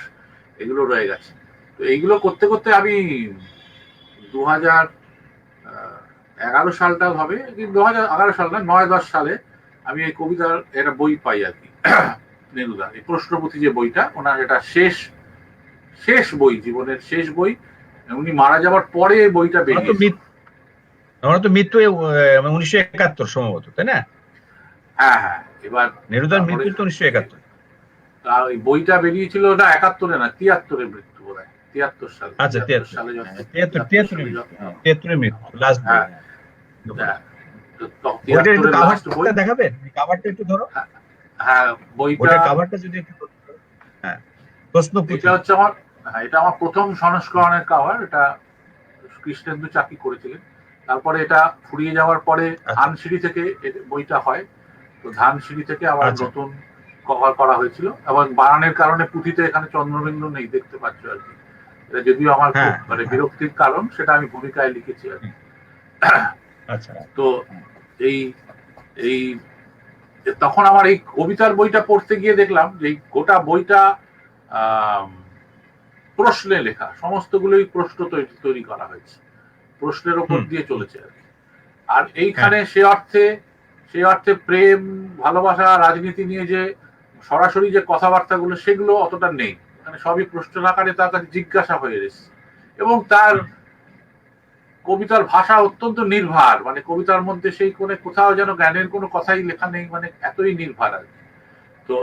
এগুলো রয়ে গেছে। তো এইগুলো করতে করতে আমি 2011 সালটা হবে, 2011 সাল না, 9-10 সালে আমি এই কবিতার একটা বই পাই আর কি। নেরুদা এই প্রশ্নপুথি যে বইটা, ওনার এটা শেষ শেষ বই, জীবনের শেষ বই। উনি মারা যাওয়ার পরে এই বইটা ওরা তো বেরিয়েছে। ওরা তো মৃত্যু 1971 সম্ভবত, তাই না? হ্যাঁ হ্যাঁ। এবার নেরুদার তারপরে মৃত্যু তো 1971। ওই বইটা বেরিয়েছিল না 71-এ না 73-এ মৃত্যু বোধ হয়, 73 সালে, আচ্ছা, 73 তিয়াত্তর। সালে হ্যাঁ, যখন, তিয়াত্তর 73 তিয়াত্তরের সালে মৃত্যু, যখন, হ্যাঁ, তিয়াত্তরের মৃত্যু, লাস্ট বই। হ্যাঁ হ্যাঁ, হ্যাঁ, তো বইটার একটু 73-এর লাস্ট বই। কাভারটা দেখাবেন, কাভারটা একটু ধরো। হ্যাঁ বইটা, বইটার কাভারটা যদি একটু ধরো। হ্যাঁ, এটা প্রশ্নপুঁথি। হচ্ছে আমার, হ্যাঁ এটা আমার প্রথম সংস্করণের কাভার। এটা কৃষ্ণেন্দু চাকি করেছিলেন। তারপরে এটা ফুরিয়ে যাওয়ার পরে আচ্ছা ধানসিঁড়ি থেকে বইটা হয়। তো ধানসিঁড়ি থেকে আবার আচ্ছা। নতুন কভার করা হয়েছিল, এবং বানানের কারণে পুঁথিতে এখানে চন্দ্রবিন্দু নেই, দেখতে পাচ্ছ আর কি। এটা যদিও আমার খুব হ্যাঁ মানে হ্যাঁ। বিরক্তির কারণ, সেটা আমি ভূমিকায় লিখেছি আর কি। হুম, আচ্ছা। তো এই এই তখন আমার এই কবিতার বইটা পড়তে গিয়ে দেখলাম যে এই গোটা বইটা আহ প্রশ্নে লেখা, সমস্তগুলোই প্রশ্ন তৈরি করা হয়েছে, প্রশ্নের ওপর হুম দিয়ে হুম, চলেছে আর কি। আর হ্যাঁ এইখানে সে অর্থে প্রেম, ভালোবাসা, রাজনীতি নিয়ে যে সরাসরি যে কথাবার্তাগুলো সেগুলো অতটা নেই। মানে সবই প্রশ্ন আকারে তার কাছে জিজ্ঞাসা হয়ে এসেছে। এবং তার হুম কবিতার ভাষা অত্যন্ত নির্ভার, মানে কবিতার মধ্যে সেই কোথাও যেন জ্ঞানের কোনো কথাই লেখা নেই, মানে এতই নির্ভার আর কি। তো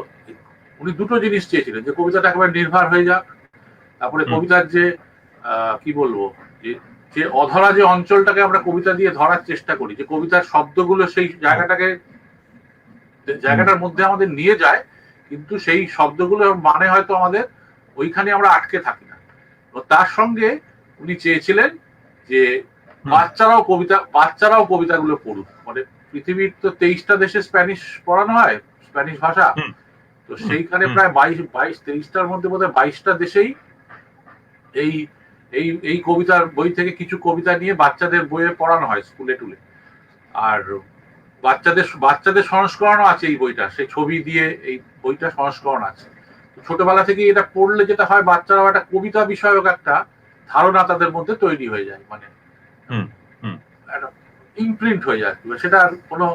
উনি দুটো জিনিস চেয়েছিলেন, যে কবিতাটা একেবারে নির্ভার হয়ে যাক, তারপরে হুম কবিতার যে কি বলবো, যে যে অধরা যে অঞ্চলটাকে আমরা কবিতা দিয়ে ধরার চেষ্টা করি, যে কবিতার শব্দগুলো সেই হ্যাঁ জায়গাটাকে, হুম জায়গাটার মধ্যে আমাদের নিয়ে যায়, কিন্তু সেই শব্দগুলোর মানে হয়তো আমাদের ওইখানে আমরা আটকে থাকি না। তো তার সঙ্গে উনি চেয়েছিলেন যে হুম বাচ্চারাও কবিতাগুলো পড়ুক। মানে পৃথিবীর তো 23টা দেশে স্প্যানিশ পড়ানো হয়, স্প্যানিশ ভাষা। হুম তো হুম সেইখানে হুম, প্রায় 23টার মধ্যে বোধহয় 22টা দেশেই এই এই এই কবিতার বই থেকে কিছু কবিতা নিয়ে বাচ্চাদের বইয়ে পড়ানো হয় স্কুলে টুলে। আর বাচ্চাদের সংস্করণও আছে এই বইটা, সেই ছবি দিয়ে এই বইটা সংস্করণ আছে। ছোটবেলা থেকে এটা পড়লে যেটা হয়, বাচ্চারাও একটা কবিতা বিষয়ক একটা ধারণা তাদের মধ্যে তৈরি হয়ে যায়, মানে হুম হুম, একটা ইমপ্রিন্ট হয়ে যায়। সেটা আর কোনো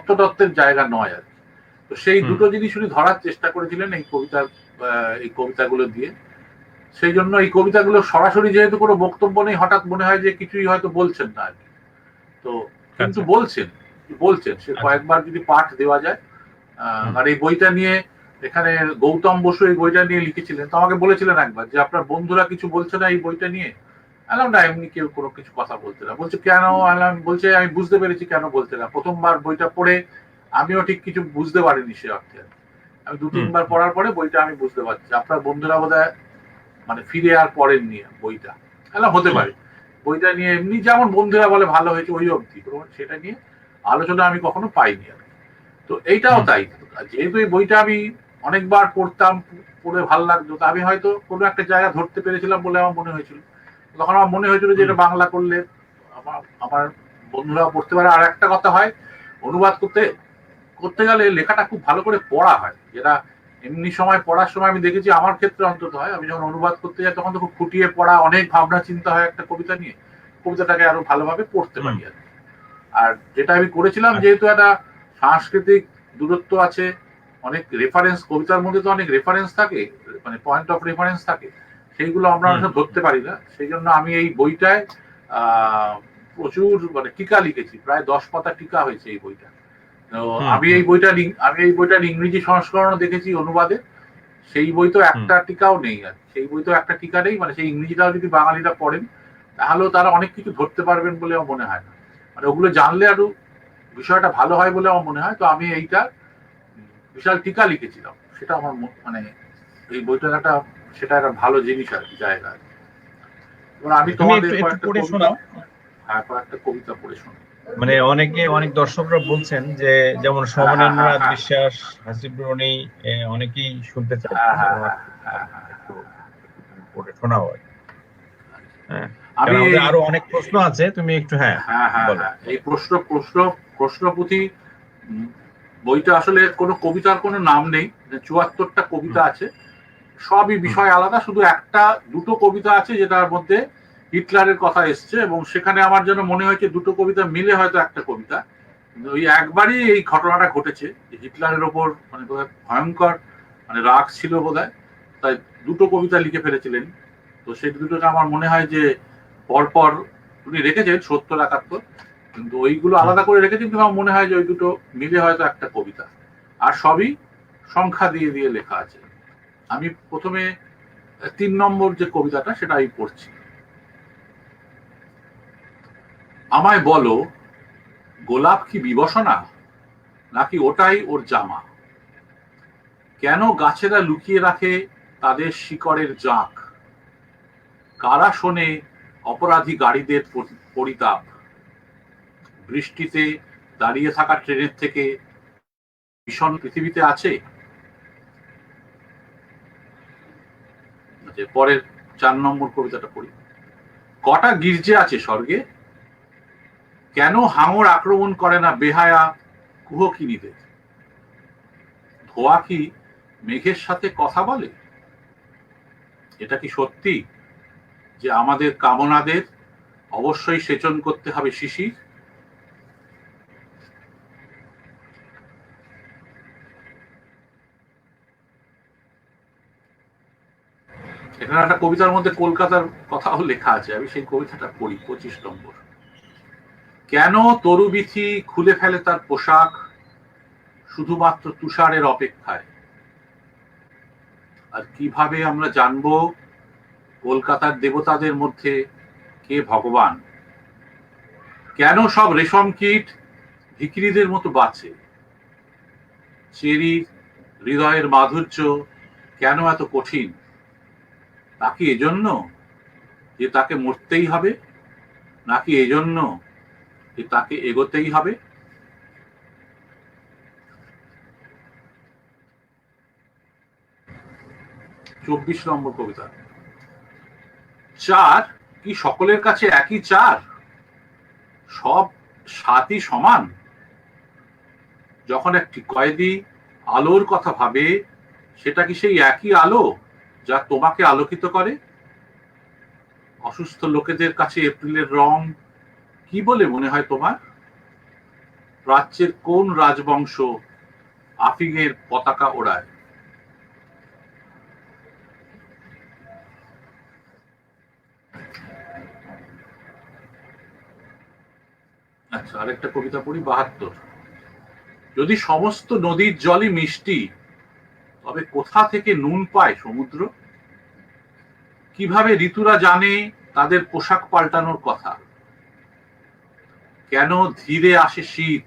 তত্ত্বের জায়গা নয় আর কি। তো সেই হুম, দুটো জিনিস উনি ধরার চেষ্টা করেছিলেন এই কবিতাগুলো দিয়ে। সেই জন্য এই কবিতাগুলো সরাসরি যেহেতু কোনো বক্তব্য নেই, হঠাৎ মনে হয় যে কিছুই হয়তো বলছেন না আর কি। তো কিন্তু আচ্ছা বলছেন সে আচ্ছা। কয়েকবার যদি পাঠ দেওয়া যায়। হুম আর এই বইটা নিয়ে এখানে গৌতম বসু এই বইটা নিয়ে লিখেছিলেন, তো আমাকে বলেছিলেন একবার যে আপনার বন্ধুরা কিছু বলছে না এই বইটা নিয়ে। আলাম না, এমনি কেউ কোনো কিছু কথা বলতে না। বলছে কেন? আলাম বলছে আমি বুঝতে পেরেছি কেন বলতে না, প্রথমবার বইটা পড়ে আমিও ঠিক কিছু বুঝতে পারিনি সে অর্থে। আমি দু হুম তিনবার হুম, পড়ার পরে বইটা আমি বুঝতে পারছি। আপনার বন্ধুরা বোধহয় মানে ফিরে আর পড়েননি বইটা। হতে হুম, পারে। বইটা নিয়ে এমনি যেমন বন্ধুরা বলে ভালো হয়েছে ওই অবধি, সেটা নিয়ে আলোচনা আমি কখনো পাইনি আর কি। তো এইটাও তাই, যেহেতু এই বইটা আমি অনেকবার পড়তাম, পড়ে ভালো লাগতো, আমি হয়তো কোনো একটা জায়গা ধরতে পেরেছিলাম বলে আমার মনে হয়েছিল, তখন আমার মনে হয়েছিল যে এটা বাংলা করলে আমার বন্ধুরা পড়তে পারে। আর একটা কথা হয়, অনুবাদ করতে গেলে লেখাটা খুব ভালো করে পড়া হয়, যেটা এমনি সময় পড়ার সময় আমি দেখেছি, আমার ক্ষেত্রে অন্তত হয়, আমি যখন অনুবাদ করতে যাই তখন তো খুব ফুটিয়ে পড়া, অনেক ভাবনা চিন্তা হয় একটা কবিতা নিয়ে, কবিতাটাকে আরো ভালোভাবে পড়তে পারি আর কি। আর যেটা আমি করেছিলাম, যেহেতু একটা সাংস্কৃতিক দূরত্ব আছে, অনেক রেফারেন্স, কবিতার মধ্যে তো অনেক রেফারেন্স থাকে, মানে পয়েন্ট অফ রেফারেন্স থাকে, সেইগুলো আমরা অনেক ধরতে পারি না। সেই জন্য আমি এই বইটায় প্রচুর মানে টিকা লিখেছি, প্রায় 10 পাতা টিকা হয়েছে এই বইটা। তো আমি এই বইটার ইংরেজি সংস্করণ দেখেছি অনুবাদে, সেই বই তো একটা টিকাও নেই, আর সেই বই তো একটা টিকা নেই, মানে সেই ইংরেজিটাও যদি বাঙালিরা পড়েন তাহলেও তারা অনেক কিছু ধরতে পারবেন বলে আমার মনে হয় না, মানে ওগুলো জানলে আরো বিষয়টা ভালো হয় বলে আমার মনে হয়। তো আমি এইটা বিশাল টিকা লিখেছিলাম, সেটা আমার মানে এই বইটার একটা, সেটা একটা ভালো জিনিস আর কি, জায়গা। এবার আমি তোমাদের কয়েকটা কবিতা পড়ে শোনাই। মানে অনেক দর্শকরা বলছেন যে, যেমন শোভনেন্দ্রনাথ বিশ্বাস, হাসিবুরনি, অনেকেই শুনতে চাচ্ছেন একটু পড়ে শোনাও। আমি আরো অনেক প্রশ্ন আছে, তুমি একটু এই প্রশ্নপুঁথি বইটা আসলে কোনো কবিতার কোনো নাম নেই, 74টা কবিতা আছে, সবই বিষয় আলাদা, শুধু দুটো কবিতা আছে যেটার মধ্যে হিটলারের কথা এসছে, এবং সেখানে আমার যেন মনে হয়েছে দুটো কবিতা মিলে হয়তো একটা কবিতা। ওই একবারই এই ঘটনাটা ঘটেছে, হিটলারের ওপর মানে ভয়ঙ্কর মানে রাগ ছিল বোধহয়, তাই দুটো কবিতা লিখে ফেলেছিলেন। তো সেই দুটোকে আমার মনে হয় যে পরপর উনি রেখেছেন 70-71, কিন্তু ওইগুলো আলাদা করে রেখেছেন, কিন্তু আমার মনে হয় যে ওই দুটো মিলে হয়তো একটা কবিতা, আর সবই সংখ্যা দিয়ে দিয়ে লেখা আছে। আমি প্রথমে 3 নম্বর যে কবিতাটা সেটা আমি পড়ছি। আমায় বলো, গোলাপ কি বিবসনা, নাকি ওটাই ওর জামা? কেন গাছেরা লুকিয়ে রাখে তাদের শিকড়ের জাঁক? কারা শোনে অপরাধী গাড়িদের পরিতাপ? বৃষ্টিতে দাঁড়িয়ে থাকা ট্রেনের থেকে ভীষণ পৃথিবীতে আছে? পরের 4 নম্বর কবিতাটা পড়ি। কটা গির্জে আছে স্বর্গে? কেন হাঙর আক্রমণ করে না বেহায়া কুহকিনীদের? ধোয়া কি মেঘের সাথে কথা বলে? এটা কি সত্যি যে আমাদের কামনাদের অবশ্যই সেচন করতে হবে শিশির? এখানে একটা কবিতার মধ্যে কলকাতার কথাও লেখা আছে, আমি সেই কবিতাটা পড়ি। 25 নম্বর। কেন তরুবিথি খুলে ফেলে তার পোশাক শুধুমাত্র তুষারের অপেক্ষায়? আর কিভাবে আমরা জানবো কলকাতার দেবতাদের মধ্যে কে ভগবান? কেন সব রেশম কীট ভিখিরিদের মতো বাঁচে? চেরি হৃদয়ের মাধুর্য কেন এত কঠিন? তাকে এজন্য যে তাকে মরতেই হবে, নাকি এজন্য যে তাকে এগোতেই হবে? চব্বিশ নম্বর কবিতা। চার কি সকলের কাছে একই চার? সব সাতই সমান? যখন একটি কয়েদি আলোর কথা ভাবে, সেটা কি সেই একই আলো যা তোমাকে আলোকিত করে? অসুস্থ লোকেদের কাছে এপ্রিলের রং কি বলে মনে হয় তোমার? প্রাচ্যের কোন রাজবংশ আফিংয়ের পতাকা ওড়ায়? আচ্ছা, আরেকটা কবিতা পড়ি। 72। যদি সমস্ত নদীর জলই মিষ্টি, তবে কোথা থেকে নুন পায় সমুদ্র? কিভাবে ঋতুরা জানে তাদের পোশাক পাল্টানোর কথা? কেন ধীরে আসে শীত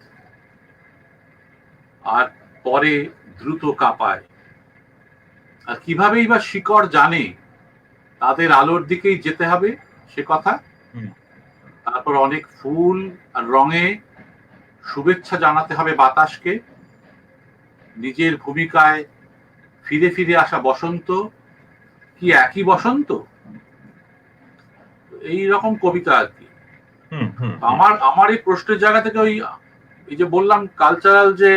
আর পরে দ্রুত কাঁপায়? আর কিভাবেই বা শিকড় জানে তাদের আলোর দিকেই যেতে হবে সে কথা? তারপর অনেক ফুল আর রঙে শুভেচ্ছা জানাতে হবে বাতাসকে, নিজের ভূমিকায় ফিরে ফিরে আসা বসন্ত, কি একই বসন্ত, এই রকম কবিতা আর কি। আমার আমার এই প্রশ্নের জায়গা থেকে ওই এই যে বললাম কালচারাল যে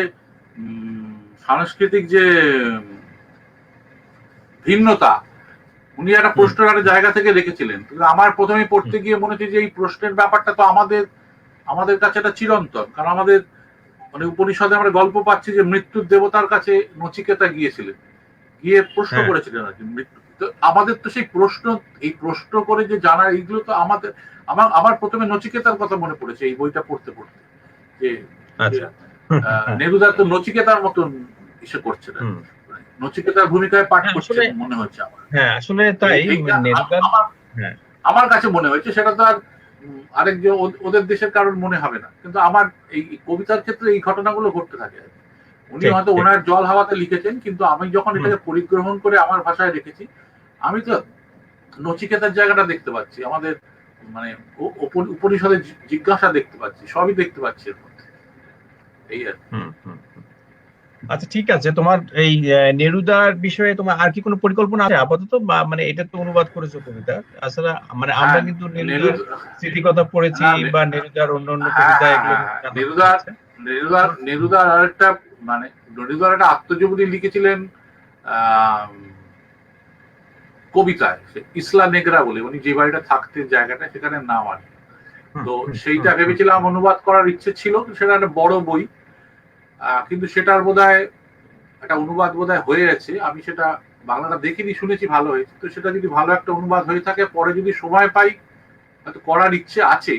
সাংস্কৃতিক যে ভিন্নতা, উনি একটা প্রশ্নের একটা জায়গা থেকে রেখেছিলেন। আমার প্রথমে পড়তে গিয়ে মনে হচ্ছে যে এই প্রশ্নের ব্যাপারটা তো আমাদের কাছে একটা চিরন্তন, কারণ আমাদের মানে উপনিষদে আমরা গল্প পাচ্ছি যে মৃত্যুর দেবতার কাছে নচিকেতা গিয়েছিলেন, গিয়ে প্রশ্ন করেছিলেন আর কি মৃত্যু। তো আমাদের তো সেই প্রশ্ন করে যে জানার এইগুলো তো আমার প্রথমে নচিকেতার কথা মনে পড়েছে এই বইটা পড়তে পড়তে, যে নেরুদা তো নচিকেতার মতন ইসে করছে না, নচিকেতার ভূমিকায় পাঠ করছে মনে হচ্ছে আমার। হ্যাঁ আসলে তাই আমার কাছে মনে হয়েছে, সেটা তো আর আরেকজন ওদের দেশের কারণ মনে হবে না, কিন্তু আমার এই কবিতার ক্ষেত্রে এই ঘটনাগুলো ঘটতে থাকে। উনি হয়তো ওনার জল হাওয়াতে লিখেছেন, কিন্তু আমি যখন এটাকে পরিগ্রহণ করে আমার ভাষায় রেখেছি, আমি তো নচিকেতার জায়গাটা দেখতে পাচ্ছি, আমাদের মানে উপনিষদের জিজ্ঞাসা দেখতে পাচ্ছি, সবই দেখতে পাচ্ছি এর মধ্যে, এই আর। আচ্ছা ঠিক আছে, তোমার এই নেরুদার বিষয়ে তোমার আর কি কোনো পরিকল্পনা আছে আপাতত, বা মানে এটা তো অনুবাদ করেছো কবিতা, আসলে মানে আমরা কিন্তু নেরুদার স্মৃতিকথা পড়েছি বা নেরুদার অন্যান্য কবিতা, এগুলো নেরুদার আরেকটা মানে নেরুদার একটা আত্মজীবনী লিখেছিলেন কবিতায়, ইসলা নেগরা বলে, উনি যে বাড়িটা থাকতেন জায়গাটা সেখানে নাম আর। তো সেইটা ভেবেছিলাম অনুবাদ করার ইচ্ছে ছিল, সেটা একটা বড় বই, কিন্তু সেটার বোধহয় একটা অনুবাদ বোধহয় হয়ে গেছে, আমি সেটা বাংলাটা দেখিনি, শুনেছি ভালো হয়েছে। তো সেটা যদি ভালো একটা অনুবাদ হয়ে থাকে, পরে যদি সময় পাই হয়তো করার ইচ্ছে আছে,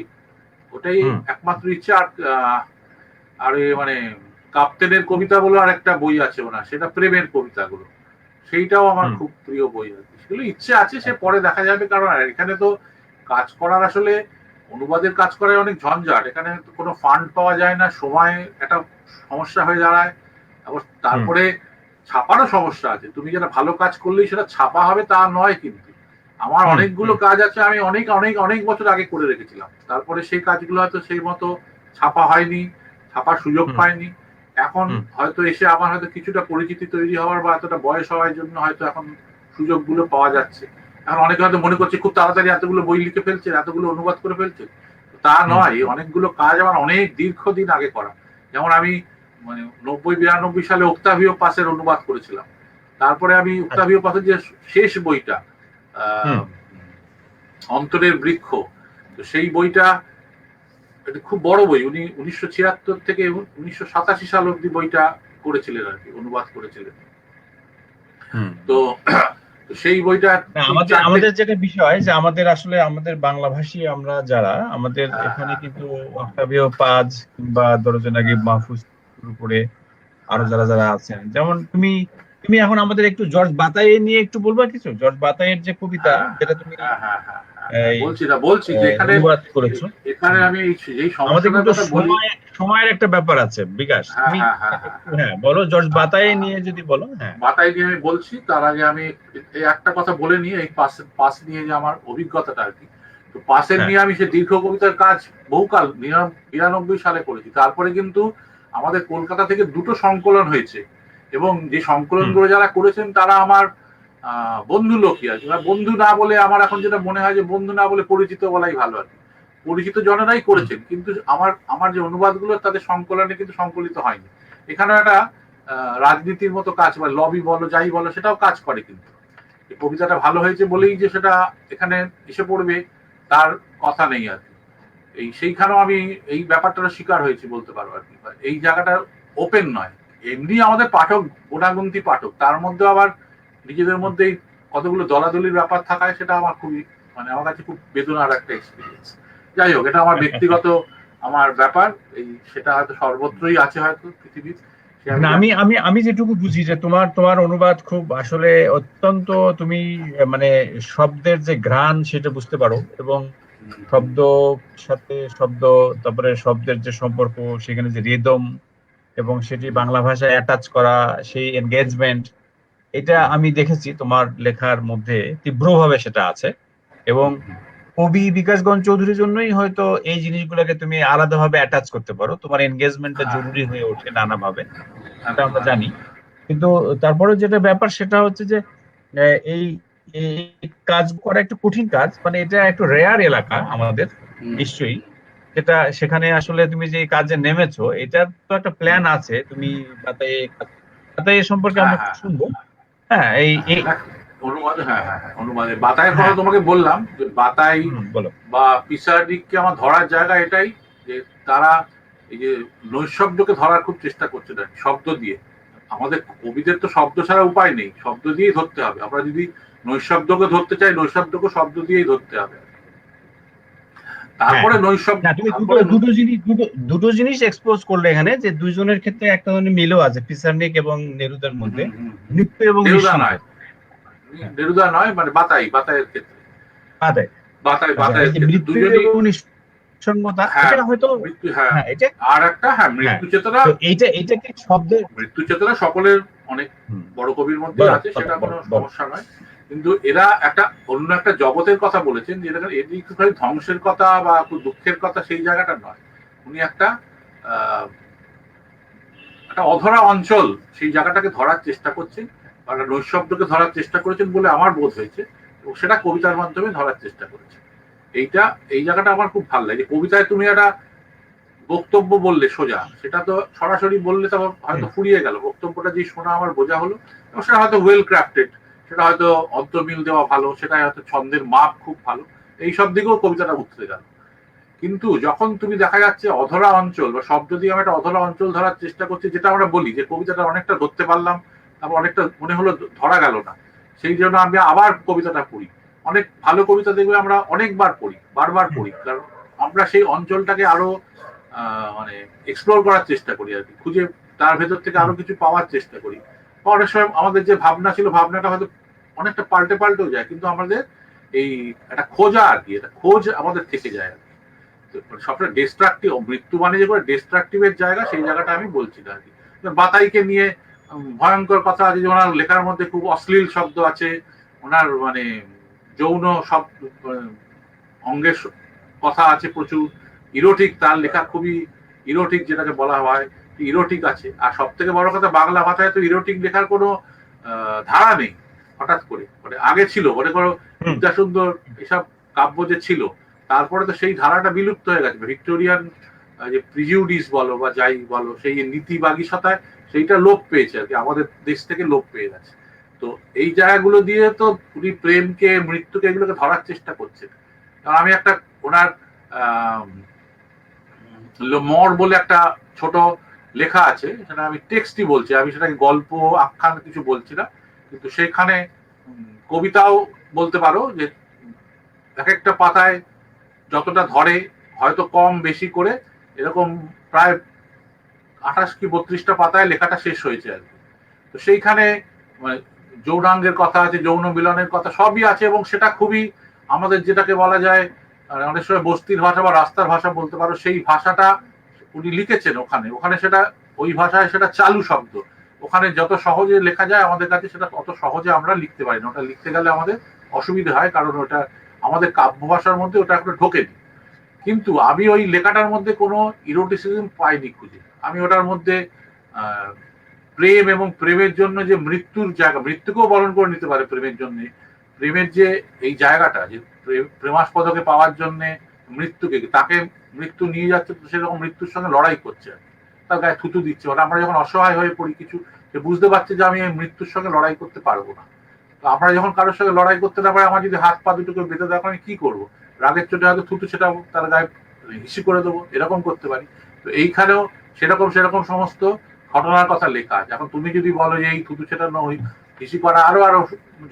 ওটাই একমাত্র ইচ্ছে। আর মানে কাপ্তেনের কবিতা বলে আর একটা বই আছে ওনার, সেটা প্রেমের কবিতাগুলো, সেইটাও আমার খুব প্রিয় বই আর কি। সেগুলো ইচ্ছে আছে, সে পরে দেখা যাবে, কারণ এখানে তো কাজ করার আসলে অনুবাদের কাজ করার অনেক ঝঞ্ঝাট, এখানে কোনো ফান্ড পাওয়া যায় না, সময় একটা সমস্যা হয়ে দাঁড়ায়, তারপরে ছাপারও সমস্যা আছে। তুমি যেটা ভালো কাজ করলেই সেটা ছাপা হবে তা নয়, কিন্তু আমার অনেকগুলো কাজ আছে আমি অনেক অনেক অনেক বছর আগে করে রেখেছিলাম, তারপরে সেই কাজগুলো হয়তো সেই মতো ছাপা হয়নি, ছাপার সুযোগ পাইনি। এখন হয়তো এসে আমার হয়তো কিছুটা পরিচিতি তৈরি হওয়ার বা এতটা বয়স হওয়ার জন্য হয়তো এখন সুযোগগুলো পাওয়া যাচ্ছে। এখন অনেকে হয়তো মনে করছে খুব তাড়াতাড়ি এতগুলো বই লিখে ফেলছে, এতগুলো অনুবাদ করে ফেলছে, তা নয়। অনেকগুলো কাজ আমার অনেক দীর্ঘদিন আগে করা। যেমন আমি মানে 90-92 সালে ওক্তাভিও পাসের অনুবাদ করেছিলাম, তারপরে আমি ওক্তাভিও পাসের যে শেষ বইটা অন্তরের বৃক্ষ, তো সেই বইটা খুব বড় বই, উনি 1976 থেকে 1987 সাল অব্দি বইটা করেছিলেন আর কি, অনুবাদ করেছিলেন। তো সেই বইটা আমাদের যেটা বিষয় যে আমাদের আসলে আমাদের বাংলাভাষী আমরা যারা, আমাদের এখানে কিন্তু অক্টাভিও পাজ কিংবা দরজনাগি মাহফুজ শুরু করে আরো যারা যারা আছেন, যেমন তুমি এখন আমাদের একটু জর্জ বাতাই নিয়ে একটু বলবা কিছু? জর্জ বাতাইয়ের যে কবিতা, যেটা তুমি বলছি যে অনুবাদ করেছো, এখানে আমি যেই আমাদের কিন্তু সময়ের একটা ব্যাপার আছে বিকাশ, তুমি বলো জর্জ বাতাই নিয়ে যদি বলো। বাতাই নিয়ে আমি বলছি, তার আগে আমি এই একটা কথা বলে নিয়ে এই পাস নিয়ে যে আমার অভিজ্ঞতাটা আর কি। তো পাসের নিয়ে আমি সে দীর্ঘ কবিতার কাজ বহুকাল 92 সালে করেছি। তারপরে কিন্তু আমাদের কলকাতা থেকে দুটো সংকলন হয়েছে, এবং যে সংকলনগুলো যারা করেছেন তারা আমার বন্ধু লোকই আর কি। বন্ধু না বলে আমার এখন যেটা মনে হয় যে বন্ধু না বলে পরিচিত বলাই ভালো আর কি। পরিচিত জনেরাই করেছেন, কিন্তু আমার যে অনুবাদগুলো তাদের সংকলনে কিন্তু সংকলিত হয়নি। এখানে একটা রাজনীতির মতো কাজ, বা লবি বলো যাই বলো, সেটাও কাজ করে। কিন্তু এই কবিতাটা ভালো হয়েছে বলেই যে সেটা এখানে এসে পড়বে তার কথা নেই আর কি। সেইখানেও আমি এই ব্যাপারটার শিকার হয়েছি বলতে পারবো আর কি। এই জায়গাটা ওপেন নয়, এমনি আমাদের পাঠক গোনাগুন্তি পাঠক, তার মধ্যে আবার নিজেদের মধ্যেই কতগুলো দলাদলির ব্যাপার থাকায় সেটা আমার খুবই মানে আমার কাছে খুব বেদনার একটা এক্সপিরিয়েন্স। যাই হোক, এটা আমার ব্যক্তিগত আমার ব্যাপার, এই সেটা হয়তো সর্বত্রই আছে হয়তো পৃথিবীর। আমি যেটুকু বুঝি যে তোমার অনুবাদ খুব আসলে অত্যন্ত, তুমি মানে শব্দের যে ঘ্রাণ সেটা বুঝতে পারো, এবং শব্দ সাথে শব্দ, তারপরে শব্দের যে সম্পর্ক, সেখানে যে রিদম, এবং সেটি বাংলা ভাষায় অ্যাটাচ করা, সেই এনগেজমেন্ট, এটা আমি দেখেছি তোমার লেখার মধ্যে তীব্রভাবে সেটা আছে। এবং কবি বিকাশগঞ্জ চৌধুরীর জন্যই হয়তো এই জিনিসগুলোকে তুমি আলাদাভাবে অ্যাটাচ করতে পারো, তোমার এনগেজমেন্টটা হ্যাঁ, জরুরি হয়ে ওঠে নানাভাবে, এটা একদম আমরা হ্যাঁ। জানি। কিন্তু তারপরে যেটা ব্যাপার সেটা হচ্ছে যে এই এই কাজ করা একটু কঠিন কাজ, মানে এটা একটু রেয়ার এলাকা আমাদের হুম, নিশ্চয়ই, যেটা সেখানে আসলে তুমি যে কাজে নেমেছো এটার তো একটা হুম। প্ল্যান আছে, তুমি বাতায়ে বাতায়ে সম্পর্কে হ্যাঁ, আমরা একটু হ্যাঁ, শুনবো। হ্যাঁ এই হ্যাঁ, এই দেখ, অনুবাদে, হ্যাঁ, হ্যাঁ, হ্যাঁ, অনুবাদে বাতাইয়ের কথা হ্যাঁ, তোমাকে বললাম যে বাতাই বলো। বা পিসারডিককে আমার ধরার জায়গা এটাই যে তারা এই যে নৈশব্দকে ধরার খুব চেষ্টা করছে না শব্দ দিয়ে। আমাদের কবিদের তো শব্দ ছাড়া উপায় নেই, শব্দ দিয়েই ধরতে হবে। আমরা যদি নৈশব্দকে ধরতে চাই, নৈশব্দকে শব্দ দিয়েই ধরতে হবে। হ্যাঁ তারপরে নৈশব্দ, না, তুমি দুটো তারপরে দুটো জিনিস দুটো জিনিস এক্সপোজ করলে এখানে, যে দুইজনের ক্ষেত্রে একটা ধরনের মিলও আছে পিসারনিক এবং নেরুদার মধ্যে, নৃত্য এবং নেরুদা নয়, নিঃসঙ্গতা। হ্যাঁ, নেরুদা নয়, মানে বাতাইয়ের ক্ষেত্রে, বাদে। আচ্ছা, এই বাতাইয়ের যে ক্ষেত্রে মৃত্যু দুজনই। এবং নিঃসঙ্গতা হ্যাঁ, এটা হয়তো, মৃত্যু, হ্যাঁ। হ্যাঁ এটা, আর একটা, হ্যাঁ, হ্যাঁ, মৃত্যু চেতনা। তো এইটা কি শব্দের, মৃত্যু চেতনা সকলের, অনেক হুম, বড় কবির মধ্যে বলো আছে, বলো সেটা কোনো বলো বলো। সমস্যা নয়। কিন্তু এরা একটা অন্য একটা জগতের কথা বলেছেন, যেটা এটি একটু খালি ধ্বংসের কথা বা খুব দুঃখের কথা সেই জায়গাটা নয়। উনি আহ, একটা অধরা অঞ্চল, সেই জায়গাটাকে ধরার চেষ্টা করছেন, বা একটা নৈশব্দকে ধরার চেষ্টা করেছেন বলে আমার বোধ হয়েছে, এবং সেটা কবিতার মাধ্যমে ধরার চেষ্টা করেছেন। এইটা, এই জায়গাটা আমার খুব ভালো লাগে। কবিতায় তুমি একটা বক্তব্য বললে সোজা, সেটা তো সরাসরি বললে তো হয়তো হুম, ফুরিয়ে গেল। বক্তব্যটা যে শোনা আমার বোঝা হলো, এবং সেটা হয়তো ওয়েল ক্রাফটেড, সেটা হয়তো অন্তর্মিল দেওয়া ভালো, সেটা হয়তো ছন্দের মাপ খুব ভালো, এইসব দিকেও কবিতাটা উঠতে গেল। কিন্তু যখন তুমি দেখা যাচ্ছে অধরা অঞ্চল বা শব্দ দিয়ে আমরা একটা অধরা অঞ্চল ধরার চেষ্টা করছি, যেটা আমরা বলি যে কবিতাটা অনেকটা ধরতে পারলাম, তারপর অনেকটা মনে হলো ধরা গেল না, সেই জন্য আমি আবার কবিতাটা পড়ি। অনেক ভালো কবিতা দেখবে আমরা অনেকবার পড়ি, বারবার হুম, পড়ি, কারণ আমরা সেই অঞ্চলটাকে আরো মানে এক্সপ্লোর করার চেষ্টা করি আর কি, খুঁজে তার ভেতর থেকে হুম, আরো কিছু পাওয়ার চেষ্টা করি। অনেক সময় আমাদের যে ভাবনা ছিল, ভাবনাটা হয়তো অনেকটা পাল্টে পাল্টেও যায়, কিন্তু আমাদের এই একটা খোঁজা আর কি, একটা খোঁজ আমাদের থেকে যায় আর কি। সবসময় ডিস্ট্রাকটিভ, মৃত্যু মানে যে করে ডিস্ট্রাকটিভের জায়গা, সেই জায়গাটা আমি বলছি না আর কি। বাতাইকে নিয়ে ভয়ঙ্কর কথা আছে, যে ওনার লেখার মধ্যে খুব অশ্লীল শব্দ আছে, ওনার মানে যৌন সব অঙ্গের কথা আছে প্রচুর, ইরোটিক, তার লেখা খুবই ইরোটিক, যেটাকে বলা হয় ইরোটিক আছে। আর সব থেকে বড় কথা, বাংলা ভাষায় তো ইরোটিক লেখার কোনো ধারা নেই। হঠাৎ করে, মানে আগে ছিল, মনে করো হুম, বিদ্যাসুন্দর এসব কাব্য যে ছিল, তারপরে তো সেই ধারাটা বিলুপ্ত হয়ে গেছে। ভিক্টোরিয়ান যে প্রিজিউডিস বলো বা যাই বলো, সেই নীতিবাগীশতায় সেইটা লোপ পেয়েছে আর কি, আমাদের দেশ থেকে লোপ পেয়ে গেছে। তো এই জায়গাগুলো দিয়ে তো উনি প্রেমকে, মৃত্যুকে, এগুলোকে ধরার চেষ্টা করছেন। কারণ আমি একটা ওনার মর বলে একটা ছোট লেখা আছে, সেটা আমি টেক্সটই বলছি, আমি সেটাকে গল্প আখ্যান কিছু বলছি না, কিন্তু সেখানে কবিতাও বলতে পারো, যে এক একটা পাতায় যতটা ধরে, হয়তো কম বেশি করে, এরকম প্রায় 28 কি 32টা পাতায় লেখাটা শেষ হয়েছে আর কি। তো সেইখানে মানে যৌনাঙ্গের কথা আছে, যৌন মিলনের কথা সবই আছে, এবং সেটা খুবই আমাদের যেটাকে বলা যায় অনেক সময় বস্তির ভাষা বা রাস্তার ভাষা বলতে পারো, সেই ভাষাটা উনি লিখেছেন ওখানে। ওখানে সেটা ওই ভাষায় সেটা চালু শব্দ, ওখানে যত সহজে লেখা যায় আমাদের কাছে সেটা অত সহজে আমরা লিখতে পারি না। ওটা লিখতে গেলে আমাদের অসুবিধা হয়, কারণ ওটা আমাদের কাব্য ভাষার মধ্যে ওটা একটা ঢোকেনি। কিন্তু আমি ওই লেখাটার মধ্যে কোনো ইরোটিসিজম পাইনি খুঁজে। আমি ওটার মধ্যে আহ, প্রেম এবং প্রেমের জন্য যে মৃত্যুর জায়গা, মৃত্যুকেও বরণ করে নিতে পারে প্রেমের জন্য, প্রেমের যে এই জায়গাটা, যে প্রেমাস্পদকে পাওয়ার জন্য মৃত্যুকে, তাকে মৃত্যু নিয়ে যাচ্ছে, তো সেরকম মৃত্যুর সঙ্গে লড়াই করছে, তার গায়ে থুতু দিচ্ছে। ওটা আমরা যখন অসহায় হয়ে পড়ি কিছু, সে বুঝতে পারছে যে আমি এই মৃত্যুর সঙ্গে লড়াই করতে পারবো না। তো আমরা যখন কারোর সঙ্গে লড়াই করতে না পারি, আমার যদি হাত পা দুটোকে বেঁধে দেওয়া, আমি কি করবো? রাগের চোটে হয়তো থুতু ছেটাবো, তার গায়ে হিসি করে দেবো, এরকম করতে পারি। তো এইখানেও সেরকম সেরকম সমস্ত ঘটনার কথা লেখা আছে। এখন তুমি যদি বলো যে এই থুতু ছেটানো, ওই হিসি করা, আরো আরো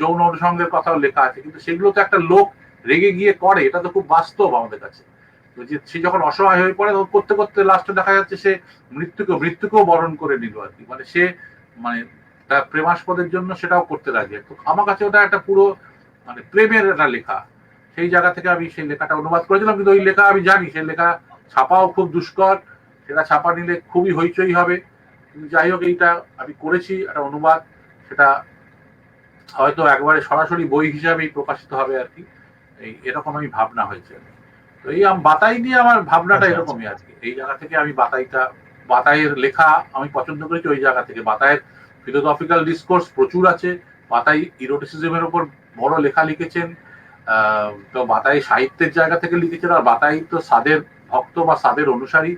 যৌন অনুষঙ্গের কথাও লেখা আছে, কিন্তু সেগুলো তো একটা লোক রেগে গিয়ে করে, এটা তো খুব বাস্তব আমাদের কাছে। তো যে সে যখন অসহায় হয়ে পড়ে, তখন করতে করতে লাস্টে দেখা যাচ্ছে সে মৃত্যুকেও বরণ করে নিল আর কি। মানে সে মানে তার প্রেমাস্পদের জন্য সেটাও করতে লাগে। তো আমার কাছে ওটা একটা পুরো মানে প্রেমের একটা লেখা। সেই জায়গা থেকে আমি সেই লেখাটা অনুবাদ করেছিলাম, কিন্তু ওই লেখা আমি জানি সেই লেখা ছাপাও খুব দুষ্কর, সেটা ছাপা নিলে খুবই হইচই হবে। কিন্তু যাই হোক, এইটা আমি করেছি একটা অনুবাদ, সেটা হয়তো একবারে সরাসরি বই হিসাবেই প্রকাশিত হবে আর কি। এরকম আমি ভাবনা হয়েছে। তো এই বাতাই নিয়ে আমার ভাবনাটা আচ্ছা, এরকমই আর কি। এই জায়গা থেকে আমি বাতাইয়ের লেখা আমি পছন্দ করেছি ওই জায়গা থেকে। বাতাইয়ের ফিলোসফিক্যাল ডিসকোর্স প্রচুর আছে। বাতাই ইরোটিসিজমের উপর বড় লেখা লিখেছেন। তো বাতাই সাহিত্যের জায়গা থেকে লিখেছেন, আর বাতাই তো সাদের ভক্ত বা সাদের অনুসারী।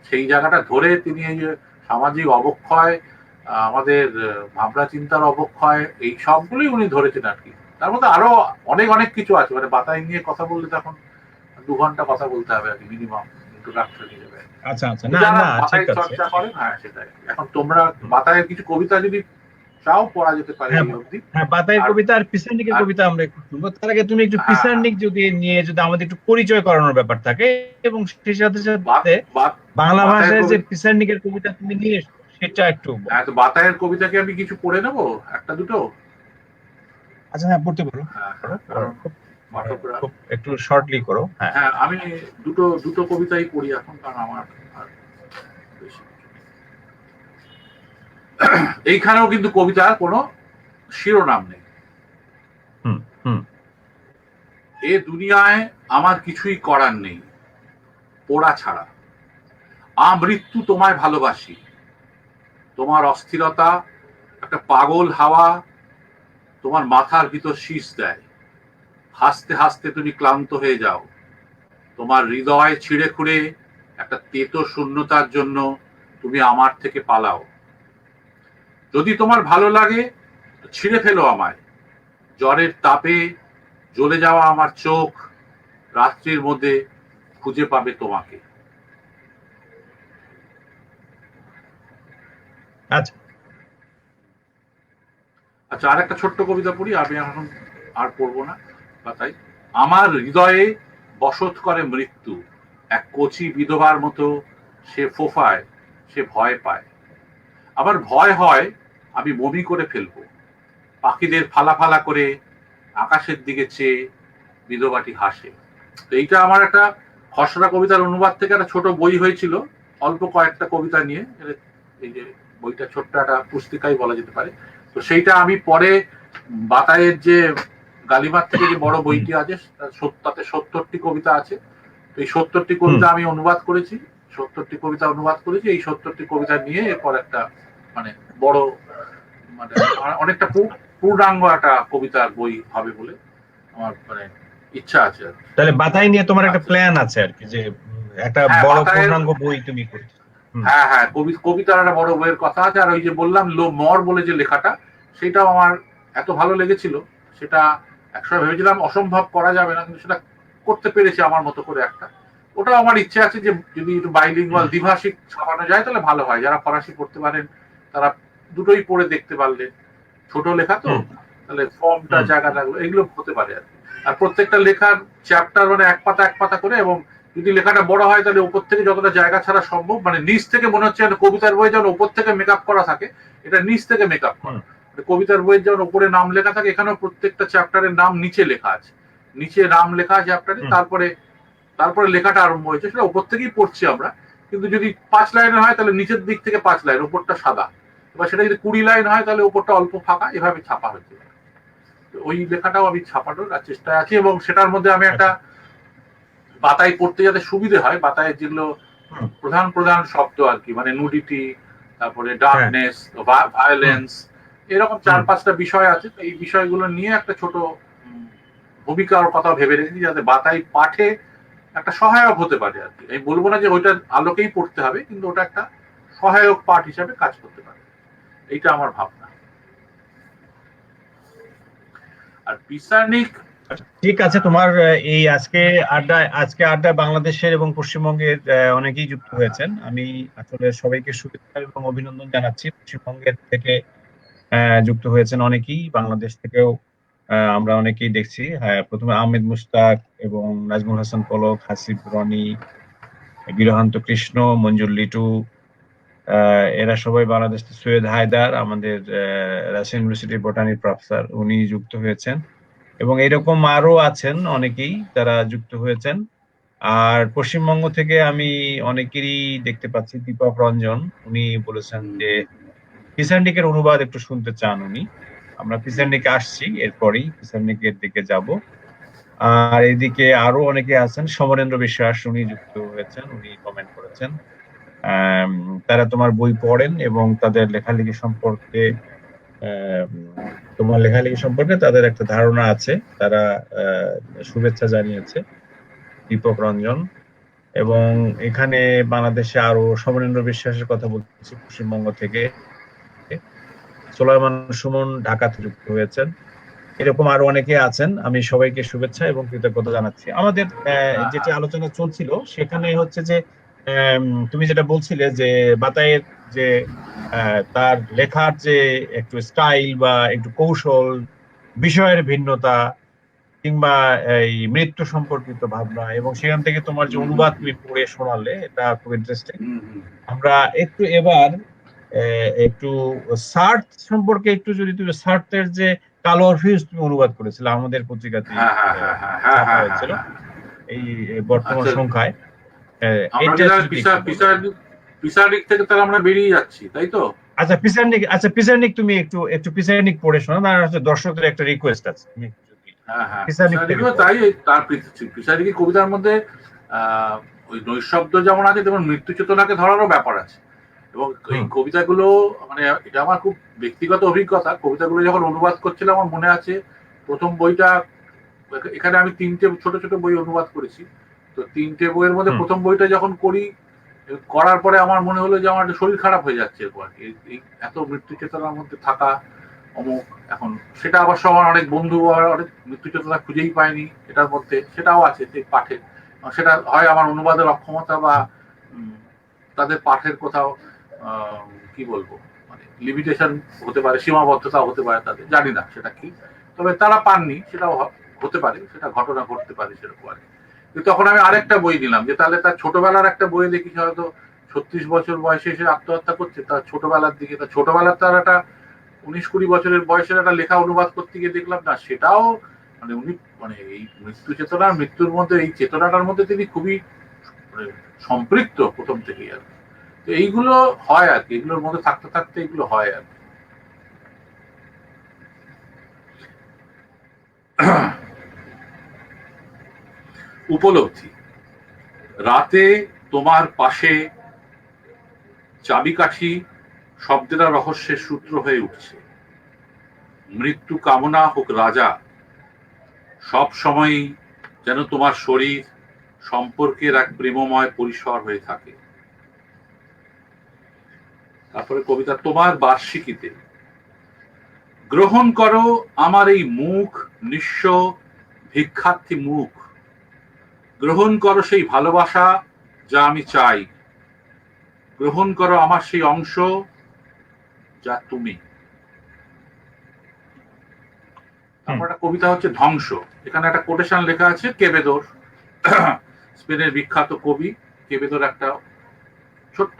সেই জায়গাটা ধরে তিনি এই যে সামাজিক অবক্ষয়, আমাদের ভাবনা চিন্তার অবক্ষয়, এই সবগুলোই উনি ধরেছেন আর কি। তার মধ্যে আরো অনেক অনেক কিছু আছে, মানে বাতাই নিয়ে কথা বললে তখন 2 ঘন্টা কথা বলতে হবে আর কি মিনিমাম, ইন্ট্রোডাকশন হিসেবে। আচ্ছা, না যারা না বাতাই ঠিক আছে। চর্চা করেন, হ্যাঁ সেটাই। এখন তোমরা বাতাইয়ের কিছু কবিতা যদি চাও পড়া যেতে পারে হ্যাঁ, এই অবধি। হ্যাঁ, বাতাইয়ের আর কবিতা আর পিছান্ডিকের আর কবিতা আমরা একটু শুনবো। তার আগে তুমি একটু হ্যাঁ হ্যাঁ পিছান্ডিক যদি নিয়ে যদি আমাদের একটু পরিচয় করানোর ব্যাপার থাকে, এবং সেই সাথে বাত সাথে বাত বাংলা বাতায়ের ভাষায় যে কবিতা। পিছান্ডিকের কবিতা তুমি নিয়ে এসো সেটা একটু বলো। হ্যাঁ, তো বাতায়ের কবিতাকে আমি কিছু পড়ে নেবো, একটা দুটো। আচ্ছা, হ্যাঁ, পড়তে পারো। হ্যাঁ করো, কারণ খুব পাঠকরা, খুব একটু শর্টলি করো। হ্যাঁ, হ্যাঁ আমি দুটো দুটো কবিতাই পড়ি এখন, কারণ আমার আর বেশি এইখানেও কিন্তু কবিতার কোনো শিরোনাম নেই। হুম, হুম, এ দুনিয়ায় আমার কিছুই করার নেই পোড়া ছাড়া। মৃত্যু তোমায় ভালোবাসি। তোমার অস্থিরতা একটা পাগল হাওয়া তোমার মাথার ভিতর শীষ দেয়। হাসতে হাসতে তুমি ক্লান্ত হয়ে যাও। তোমার হৃদয় ছিঁড়ে খুঁড়ে একটা তেতো শূন্যতার জন্য তুমি আমার থেকে পালাও। যদি তোমার ভালো লাগে ছিঁড়ে ফেলো আমায়। জ্বরের তাপে জ্বলে যাওয়া আমার চোখ রাত্রির মধ্যে খুঁজে পাবে তোমাকে। আচ্ছা, আচ্ছা, আর একটা ছোট্ট কবিতা পড়ি, আমি এখন আর পড়বো না। তাই আমার হৃদয়ে বসত করে মৃত্যু। এক কচি বিধবার মতো সে ফোফায়, সে ভয় পায়। আবার ভয় হয় আমি বমি করে ফেলবো। পাখিদের ফালা ফালা করে আকাশের দিকে চেয়ে বিধবাটি হাসে। তো এইটা আমার একটা খসড়া কবিতার অনুবাদ থেকে একটা ছোট বই হয়েছিল, অল্প কয়েকটা কবিতা নিয়ে। এই যে বইটা ছোট্ট একটা পুস্তিকাই বলা যেতে পারে। তো সেইটা আমি পরে বাতায়ের যে গালিমার থেকে যে বড় বইটি আছে তাতে 70টি কবিতা আছে। তো এই 70টি কবিতা আমি অনুবাদ করেছি। 70টি কবিতা অনুবাদ করেছি। এই 70টি কবিতা নিয়ে এরপর একটা মানে বড়, মানে অনেকটা পূর্ণাঙ্গ একটা কবিতার বই হবে বলে আমার মানে ইচ্ছা আছে। তাহলে বাতাই নিয়ে তোমার একটা আচ্ছা, প্ল্যান আছে আর কি, যে একটা হ্যাঁ বড় বাতায়ের, পূর্ণাঙ্গ বই তুমি করছো। হ্যাঁ হ্যাঁ কবিতার একটা বড় বইয়ের কথা আছে। আর ওই যে বললাম মর বলে যে লেখাটা, সেটাও আমার এত ভালো লেগেছিল। সেটা একসময় ভেবেছিলাম অসম্ভব করা যাবে না, কিন্তু সেটা করতে পেরেছি আমার মতো করে একটা। ওটাও আমার ইচ্ছে আছে যে যদি একটু বাইলিঙ্গুয়াল দ্বিভাষিক ছাপানো যায় তাহলে ভালো হয়। যারা ফরাসি পড়তে পারেন তারা দুটোই পড়ে দেখতে পারলে, ছোট লেখা তো, তাহলে ফর্মটা জায়গা লাগলো, এগুলো হতে পারে আর কি। আর প্রত্যেকটা লেখার চ্যাপ্টার মানে এক পাতা এক পাতা করে, এবং যদি লেখাটা বড় হয় তাহলে উপর থেকে যতটা জায়গা ছাড়া সম্ভব, মানে নিচ থেকে মনে হচ্ছে কবিতার বই যেমন উপর থেকে মেকআপ করা থাকে, এটা নিচ থেকে মেকআপ করা। কবিতার বইয়ের যেমন উপরে নাম লেখা থাকে, এখানেও প্রত্যেকটা চ্যাপ্টারের নাম নিচে লেখা আছে, নিচে নাম লেখা চ্যাপ্টারে, তারপরে লেখাটা আরম্ভ হয়েছে। সেটা উপর থেকেই পড়ছি আমরা। কিন্তু যদি 5 লাইনের হয় তাহলে নিচের দিক থেকে 5 লাইন, উপরটা সাদা। এবার সেটা যদি 20 লাইন হয় তাহলে উপরটা অল্প ফাঁকা, এভাবে ছাপা হয়েছে। ওই লেখাটাও আমি ছাপানোর চেষ্টায় আছি, এবং সেটার মধ্যে আমি একটা বাতাই পড়তে যাতে সুবিধে হয়, বাতায়ের যেগুলো প্রধান প্রধান শব্দ আর কি, মানে নুডিটি, তারপরে ডার্কনেস, ভায়োলেন্স, এরকম 4-5টা বিষয় আছে। এই বিষয়গুলো নিয়ে একটা ছোট ভূমিকার কথা ভেবে রেখেছি, যাতে বাতাই পাঠে একটা সহায়ক হতে পারে আর কি। আমি বলবো না যে ওইটার আলোকেই পড়তে হবে, কিন্তু ওটা একটা সহায়ক পাঠ হিসাবে কাজ করতে পারে। এইটা আমার ভাবনা। আর পিসানিক, ঠিক আছে, তোমার এই আজকে আড্ডা বাংলাদেশের এবং পশ্চিমবঙ্গের অনেকেই যুক্ত হয়েছেন। আমি আসলে সবাইকে শুভেচ্ছা এবং অভিনন্দন জানাচ্ছি। পশ্চিমবঙ্গের থেকে যুক্ত হয়েছেন অনেকেই, বাংলাদেশ থেকেও আমরা অনেকেই দেখছি। হ্যাঁ, প্রথমে আহমেদ মুশতাক এবং নাজমুল হাসান পলক, হাসিব রনি, বিরহান্ত কৃষ্ণ, মঞ্জুর লিটু, এরা সবাই বাংলাদেশ থেকে। সৈয়দ হায়দার, আমাদের রাজশাহী ইউনিভার্সিটির বটানির প্রফেসর, উনি যুক্ত হয়েছেন, এবং এরকম আরো আছেন অনেকেই তারা যুক্ত হয়েছেন। আর পশ্চিমবঙ্গ থেকে আমি অনেকেরই দেখতে পাচ্ছি, দীপক রঞ্জন, উনি বলেছেন যে পিসান্ডিকের অনুবাদ একটু শুনতে চান উনি। আমরা পিসান্ডিকে আসছি, এরপরেই পিসান্ডিকের দিকে যাব। আর এদিকে আরো অনেকে আছেন, সমরেন্দ্র বিশ্বাস উনি যুক্ত হয়েছেন, উনি কমেন্ট করেছেন। আম, তারা তোমার বই পড়েন এবং তাদের লেখালেখি সম্পর্কে আম, তোমার লেখালেখি সম্পর্কে তাদের একটা ধারণা আছে। তারা আহ, শুভেচ্ছা জানিয়েছে, দীপক রঞ্জন। এবং এখানে বাংলাদেশে আরো সমরেন্দ্র বিশ্বাসের কথা বলছি পশ্চিমবঙ্গ থেকে, সোলাইমান সুমন ঢাকা থেকে যুক্ত হয়েছেন। এরকম আরো অনেকে আছেন, আমি সবাইকে শুভেচ্ছা এবং কৃতজ্ঞতা জানাচ্ছি। আমাদের যেটি আলোচনা চলছিল সেখানে হচ্ছে যে তুমি যেটা বলছিলে যে বাতায়ের যে তার লেখার যে একটু স্টাইল বা একটু কৌশল, বিষয়ের ভিন্নতা, কিংবা এই মৃত্যু সম্পর্কিত ভাবনা, এবং সেখান থেকে তোমার যে অনুবাদ তুমি পড়ে শোনালে, এটা খুব ইন্টারেস্টিং। আমরা একটু এবার একটু সার্থ সম্পর্কে একটু, যদি তুমি সার্থের যে কালো অরফিউজ তুমি অনুবাদ করেছিলে আমাদের পত্রিকাতে ছাপা হয়েছিল এই বর্তমান আচ্ছা, সংখ্যায়, আমরা এটা যেটা যদি একটু বলো। পিসার থেকে তাহলে আমরা বেরিয়ে যাচ্ছি, তাই তো? আচ্ছা পিসারনিক তুমি একটু একটু পিসারনিক পড়ে শোনো না, হচ্ছে দর্শকদের একটা রিকোয়েস্ট আছে, তুমি একটু যদি হ্যাঁ হ্যাঁ, পিসারনিক থেকে পিসারিকও পড়ো। তাই। তার পিসারিকি কবিতার মধ্যে ওই নৈশব্দ যেমন আছে, তেমন মৃত্যু চেতনাকে ধরারও ব্যাপার আছে। এবং এই হুম কবিতাগুলো, মানে এটা আমার খুব ব্যক্তিগত অভিজ্ঞতা, কবিতাগুলো যখন অনুবাদ করছিলাম আমার মনে আছে প্রথম বইটা, এখানে আমি 3টে ছোট ছোট বই অনুবাদ করেছি। তো 3টে বইয়ের মধ্যে হুম প্রথম বইটা যখন করার পরে আমার মনে হলো যে আমার একটা শরীর খারাপ হয়ে যাচ্ছে এরপর আর কি। এই এত মৃত্যু চেতনার মধ্যে থাকা অমুক, এখন সেটা আবার সবার অনেক বন্ধু অনেক মৃত্যু চেতনা খুঁজেই পায়নি এটার মধ্যে, সেটাও আছে সেই পাঠে। সেটা হয় আমার অনুবাদের অক্ষমতা বা তাদের পাঠের কোথাও কি বলবো, মানে লিমিটেশন হতে পারে, সীমাবদ্ধতা হতে পারে তাদের, জানি না সেটা কি। তবে তারা পাননি, সেটাও হতে পারে, সেটা ঘটনা ঘটতে পারে সেরকম আর কি। কিন্তু তখন আমি আরেকটা বই দিলাম, যে তাহলে তার ছোটবেলার একটা বইয়ে দেখি হয়তো 36 বছর বয়সে এসে আত্মহত্যা করছে, তার ছোটবেলার দিকে, তার ছোটবেলার তার একটা 19-20 বছরের বয়সের একটা লেখা অনুবাদ করতে গিয়ে দেখলাম না সেটাও, মানে উনি, মানে এই মৃত্যু চেতনা, মৃত্যুর মধ্যে এই চেতনাটার মধ্যে তিনি খুবই মানে সম্পৃক্ত প্রথম থেকেই আর কি। তো এইগুলো হয় আর কি, এগুলোর মধ্যে থাকতে থাকতে এগুলো হয় আর কি। উপলব্ধি। রাতে তোমার পাশে চাবিকাঠি শব্দেরা রহস্যের সূত্র হয়ে উঠছে। মৃত্যু কামনা হোক রাজা, সব সময়ই যেন তোমার শরীর সম্পর্কের এক প্রেমময় পরিসর হয়ে থাকে। তারপরে কবিতা, তোমার বার্ষিকীতে গ্রহণ করো আমার এই মুখ, নিঃস্ব ভিক্ষার্থী মুখ। গ্রহণ করো সেই ভালোবাসা যা আমি চাই। গ্রহণ করো আমার সেই অংশ যা তুমি। তারপর একটা কবিতা হচ্ছে ধ্বংস। এখানে একটা কোটেশন লেখা আছে কেবেদোর, স্পেনের বিখ্যাত কবি কেবেদোর একটা ছোট্ট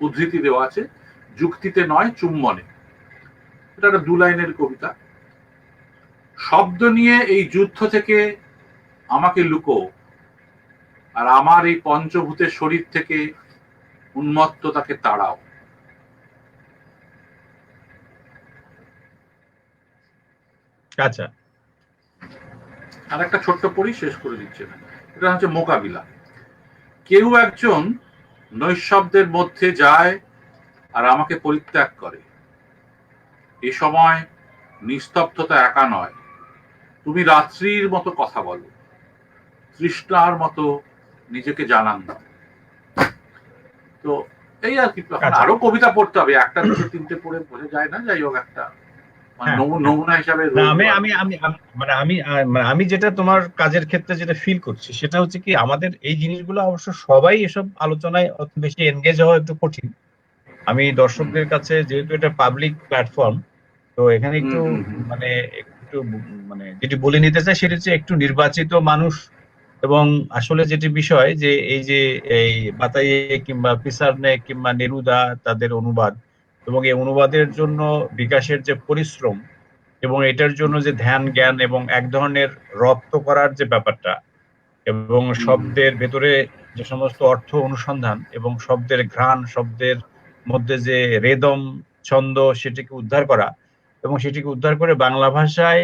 উদ্ধৃতি দেওয়া আছে, যুক্তিতে নয় চুম্বনে। এটা একটা 2 লাইনের কবিতা। শব্দ নিয়ে এই যুদ্ধ থেকে আমাকে লুকো, আর আমার এই পঞ্চভূতের শরীর থেকে উন্মত্ততাকে তাড়াও। আচ্ছা আর একটা ছোট্ট পড়ি, শেষ করে দিচ্ছে না। এটা হচ্ছে মোকাবিলা। কেউ একজন নৈশব্দের মধ্যে যায় আর আমাকে পরিত্যাগ করে। এ সময় নিস্তব্ধতা একা নয়, তুমি রাত্রির মতো কথা বলো, তৃষ্ণার মতো নিজেকে জানান দাও। তো এই আর কি। এখন আচ্ছা, আরো কবিতা পড়তে হবে, একটা দুটো তিনটে পড়ে বোঝা যায় না, যাই হোক একটা মানে হ্যাঁ হ্যাঁ। নমুনা হিসাবে না রইলো আমি আর আমি কি। আমি আমি- মানে আমি মানে আমি যেটা তোমার কাজের ক্ষেত্রে যেটা ফিল করছি সেটা হচ্ছে কি, আমাদের এই জিনিসগুলো অবশ্য সবাই এসব আলোচনায় অত বেশি এনগেজ হওয়া একটু কঠিন। আমি দর্শকদের কাছে, যেহেতু এটা পাবলিক প্ল্যাটফর্ম, তো এখানে একটু মানে একটু মানে যেটি বলে নিতে চাই সেটা হচ্ছে একটু নির্বাচিত মানুষ। এবং আসলে যেটি বিষয় যে এই যে এই বাতাইয়ে কিংবা পিসারনে কিংবা নেরুদা, তাদের অনুবাদ এবং এই অনুবাদের জন্য বিকাশের যে পরিশ্রম এবং এটার জন্য যে ধ্যান জ্ঞান এবং এক ধরনের রপ্ত করার যে ব্যাপারটা, এবং শব্দের ভেতরে যে সমস্ত অর্থ অনুসন্ধান এবং শব্দের ঘ্রাণ, শব্দের মধ্যে যে রেদম ছন্দ, সেটিকে উদ্ধার করা এবং সেটিকে উদ্ধার করে বাংলা ভাষায়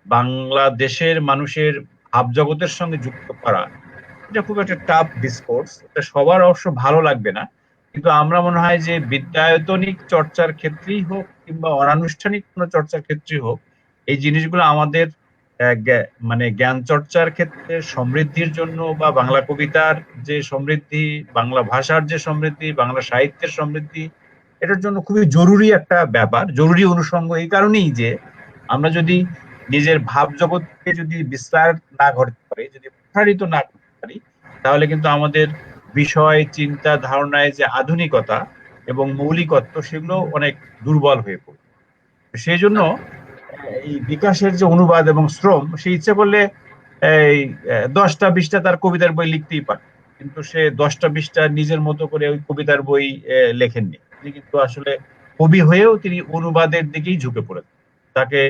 বাংলাদেশের মানুষের ভাব জগতের সঙ্গে যুক্ত করা, এটা খুব একটা টাফ ডিসকোর্স। এটা সবার অবশ্য ভালো লাগবে না, কিন্তু আমরা মনে হয় যে বিদ্যায়তনিক চর্চার ক্ষেত্রেই হোক কিংবা অনানুষ্ঠানিক কোনো চর্চার ক্ষেত্রেই হোক, এই জিনিসগুলো আমাদের মানে জ্ঞান চর্চার ক্ষেত্রে সমৃদ্ধির জন্য, বা বাংলা কবিতার যে সমৃদ্ধি, বাংলা ভাষার যে সমৃদ্ধি, বাংলা সাহিত্যের সমৃদ্ধি, এটার জন্য খুবই জরুরি একটা ব্যাপার, জরুরি অনুষঙ্গ। এই কারণেই যে আমরা যদি নিজের ভাব জগৎকে যদি বিস্তার না ঘটাতে পারি, যদি প্রসারিত না করতে পারি, তাহলে কিন্তু আমাদের বিষয়, চিন্তা, ধারণায় যে আধুনিকতা এবং মৌলিকত্ব, সেগুলো অনেক দুর্বল হয়ে পড়ে। সেই জন্য এই বিকাশের যে অনুবাদ এবং শ্রম, সে ইচ্ছে করলে এই 10টা 20টা তার কবিতার বই লিখতেই পারে, কিন্তু সে 10টা 20টা নিজের মতো করে ওই কবিতার বই লেখেননি। তিনি কিন্তু আসলে কবি হয়েও তিনি অনুবাদের দিকেই ঝুঁকে পড়েছেন। তাকে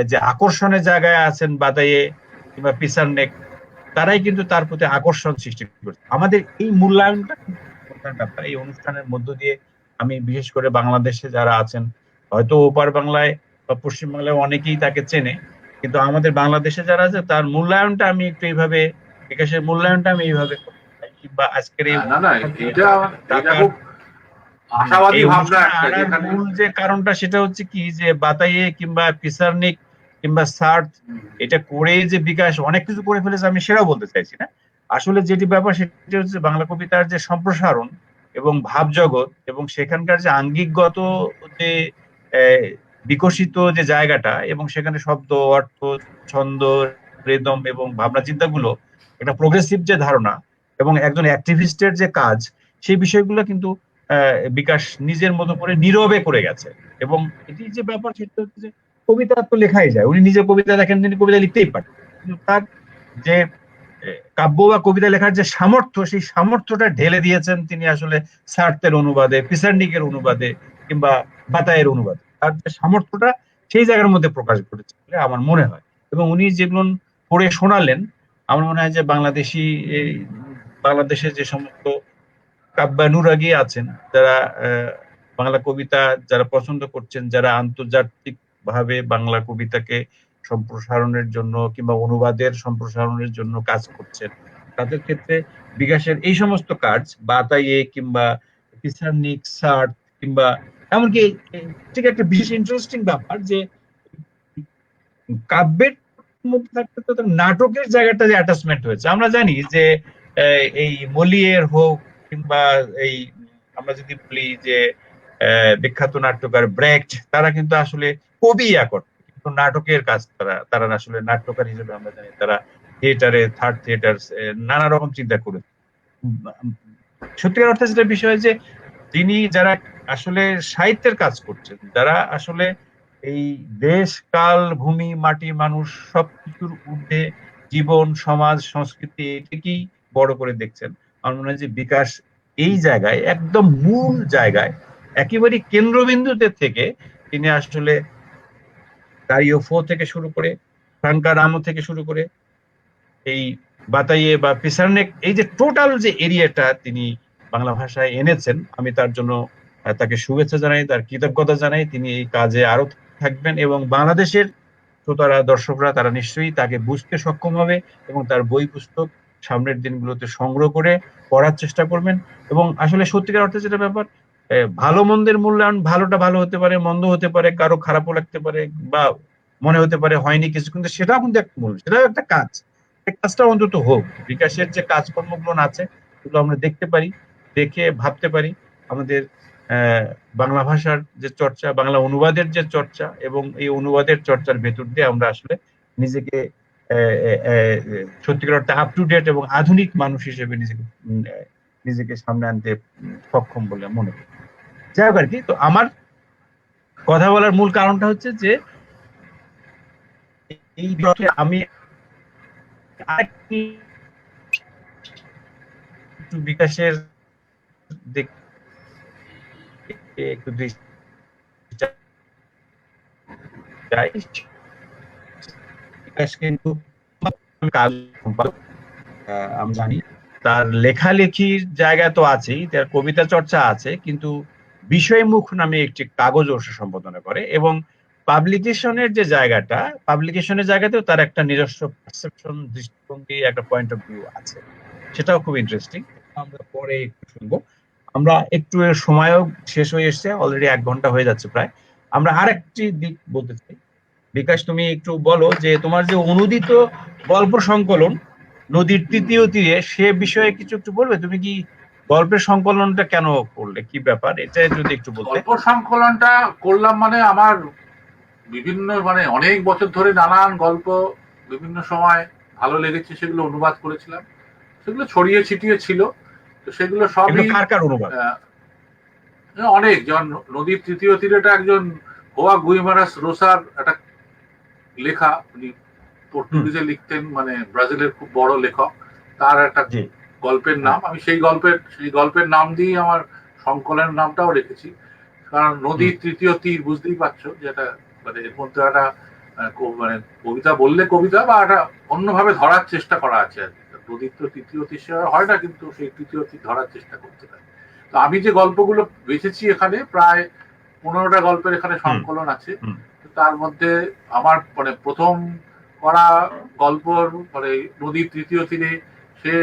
যে আকর্ষণের জায়গায় আছেন বাতাইয়ে কিংবা পিসারনেক, তারাই কিন্তু তার প্রতি আকর্ষণ সৃষ্টি করেছে। আমাদের এই মূল্যায়নটা কিন্তু important ব্যাপার। এই অনুষ্ঠানের মধ্য দিয়ে আমি বিশেষ করে বাংলাদেশে যারা আছেন, হয়তো ওপার বাংলায় বা পশ্চিম বাংলায় অনেকেই তাকে চেনে, কিন্তু আমাদের বাংলাদেশে যারা আছে তার মূল্যায়নটা আমি একটু এইভাবে, বিকাশের মূল্যায়নটা আমি এইভাবে করতে চাই। কিংবা আজকের এই না না, এটা এটা খুব আশাবাদী এই ভাবনা অনুষ্ঠানে একটা, আনার যেখানে মূল যে কারণটা সেটা হচ্ছে কি, যে বাতাইয়ে কিংবা পিসারনিক কিংবা সার্চ, এটা করে যে বিকাশ অনেক কিছু করে ফেলেছে আমি সেটাও বলতে চাইছি না। আসলে যেটি ব্যাপার সেটি হচ্ছে বাংলা কবিতার যে সম্প্রসারণ এবং ভাব জগৎ, এবং সেখানকার যে আঙ্গিকগত যে আহ, বিকশিত যে জায়গাটা, এবং সেখানে শব্দ, অর্থ, ছন্দ, রিদম এবং ভাবনা চিন্তাগুলো, এটা প্রোগ্রেসিভ যে ধারণা এবং একজন অ্যাক্টিভিস্টের যে কাজ, সেই বিষয়গুলো কিন্তু বিকাশ নিজের মতো করে নীরবে করে গেছে। এবং এটি যে ব্যাপার সেটা হচ্ছে যে কবিতা তো লেখাই যায়, উনি নিজে কবিতা লেখেন, তিনি কবিতা লিখতেই পারেন, কিন্তু তার যে কাব্য বা কবিতা লেখার যে সামর্থ্য, সেই সামর্থ্যটা ঢেলে দিয়েছেন তিনি আসলে সার্তের অনুবাদে, পিসার্নিকের অনুবাদে কিংবা বাতায়ের অনুবাদে। তার যে সামর্থ্যটা সেই জায়গার মধ্যে প্রকাশ ঘটেছে বলে আমার মনে হয়। এবং উনি যেগুলো পড়ে শোনালেন, আমার মনে হয় যে বাংলাদেশি বাংলাদেশে যে সমস্ত কাব্যানুরাগী আছেন, যারা বাংলা কবিতা যারা পছন্দ করছেন, যারা আন্তর্জাতিক ভাবে বাংলা কবিতাকে সম্প্রসারণের জন্য কিংবা অনুবাদের সম্প্রসারণের জন্য কাজ করছেন, তাদের ক্ষেত্রে বিকাশের এই সমস্ত কাজ, বাতাইয়ে কিংবা পিসারনিক, সার্ট কিংবা এমনকি ঠিক একটা বিশেষ ইন্টারেস্টিং ব্যাপার যে কাব্যের মধ্যে থাকতে তো তার নাটকের জায়গাটা যে অ্যাটাচমেন্ট হয়েছে। আমরা জানি যে এই মলিয়ের হোক কিংবা এই আমরা যদি বলি যে বিখ্যাত নাট্যকার ব্রেক্ট, তারা কিন্তু আসলে কবি করত, কিন্তু নাটকের কাজ তারা তারা আসলে নাট্যকার হিসেবে আমরা জানি তারা থিয়েটারে, থার্ড থিয়েটার, নানা রকম চিন্তা করেছে। সত্যিকার অর্থে যেটা বিষয় যে তিনি যারা আসলে সাহিত্যের কাজ করছেন, যারা আসলে এই দেশ, কাল, ভূমি, মাটি, মানুষ সবকিছুর ঊর্ধ্বে জীবন, সমাজ, সংস্কৃতি এটাকেই বড় করে দেখছেন, আমার মনে হয় যে বিকাশ এই জায়গায় একদম মূল জায়গায় একেবারে কেন্দ্রবিন্দুতে থেকে তিনি আসলে দারিও ফো থেকে শুরু করে, ফ্রাঙ্কা রামো থেকে শুরু করে এই বাতাইয়ে বা পিসারনেক, এই যে টোটাল যে এরিয়াটা তিনি বাংলা ভাষায় এনেছেন, আমি তার জন্য তাকে শুভেচ্ছা জানাই, তার কৃতজ্ঞতা জানাই। তিনি এই কাজে আরো থাকবেন এবং বাংলাদেশের শ্রোতারা, দর্শকরা তারা নিশ্চয়ই তাকে বুঝতে সক্ষম হবে এবং তার বই পুস্তক সামনের দিনগুলোতে সংগ্রহ করে পড়ার চেষ্টা করবেন। এবং আসলে সত্যিকার অর্থে যেটা ব্যাপার, ভালো মন্দের মূল্যায়ন, ভালোটা ভালো হতে পারে, মন্দ হতে পারে, কারো খারাপও লাগতে পারে বা মনে হতে পারে হয়নি কিছু, কিন্তু সেটাও কিন্তু একটা মূল, সেটাও একটা কাজ। এই কাজটা অন্তত হোক। বিকাশের যে কাজকর্মগুলো আছে সেগুলো আমরা দেখতে পারি, দেখে ভাবতে পারি আমাদের বাংলা ভাষার যে চর্চা, বাংলা অনুবাদের যে চর্চা, এবং এই অনুবাদের চর্চার ভেতর দিয়ে আমরা আসলে নিজেকে সত্যিকার অর্থে আপ টু ডেট এবং আধুনিক মানুষ হিসেবে নিজেকে নিজেকে সামনে আনতে সক্ষম বলে মনে করি। যাই হোক আর কি, তো আমার কথা বলার মূল কারণটা হচ্ছে যে এই বিষয়ে আমি একটু বিকাশের দিকে একটু দৃষ্টি চাই। বিকাশ কিন্তু কাজ সম্পাদক, আমি জানি তার লেখালেখির জায়গা তো আছেই, তার কবিতা চর্চা আছে, কিন্তু বিষয়মুখ নামে একটি কাগজ অবশ্য সম্পাদনা করে। এবং পাবলিকেশনের যে জায়গাটা, পাবলিকেশনের জায়গাতেও তার একটা নিজস্ব পারসেপশন, দৃষ্টিভঙ্গি, একটা পয়েন্ট অফ ভিউ আছে, সেটাও খুব ইন্টারেস্টিং। আমরা পরে একটু শুনবো। আমরা একটু এর সময়ও শেষ হয়ে এসেছে, অলরেডি 1 ঘন্টা হয়ে যাচ্ছে প্রায়। আমরা আরেকটি দিক বলতে চাই। বিকাশ, তুমি একটু বলো যে তোমার যে অনুদিত গল্প সংকলন নদীর তৃতীয় তীরে, সে বিষয়ে কিছু একটু বলবে? তুমি কি গল্পের সংকলনটা কেন করলে, কি ব্যাপার, এটা যদি একটু বলতে। গল্প সংকলনটা করলাম মানে আমার বিভিন্ন মানে অনেক বছর ধরে নানান গল্প বিভিন্ন সময় ভালো লেগেছে, সেগুলো অনুবাদ করেছিলাম, সেগুলো ছড়িয়ে ছিটিয়ে ছিল। তো সেগুলো এগুলো সবই কার কার অনুবাদ? অনেক, যেমন নদীর তৃতীয় তীরেটা একজন হোয়া গুইমারাস রোসার একটা লেখা, উনি হুম, পর্তুগিজে লিখতেন, মানে ব্রাজিলের খুব বড় লেখক, তার একটা জি, গল্পের হ্যাঁ, নাম। আমি সেই গল্পের নাম দিয়ে আমার সংকলনের নামটাও রেখেছি, কারণ হুম, নদীর তৃতীয় তীর, বুঝতেই পারছো যেটা মানে এর মধ্যে একটা মানে কবিতা বললে কবিতা বা একটা অন্যভাবে ধরার চেষ্টা করা আছে আর কি। নদীর তো তৃতীয় তীর সেভাবে হয় না, কিন্তু সেই তৃতীয় তীর ধরার চেষ্টা করতে পারে। তো আমি যে গল্পগুলো বেঁচেছি এখানে প্রায় 15টা গল্পের এখানে হুম, সংকলন আছে। হুম, তার মধ্যে আমার মানে প্রথম করা গল্প মানে নদীর তৃতীয় তীরে, সে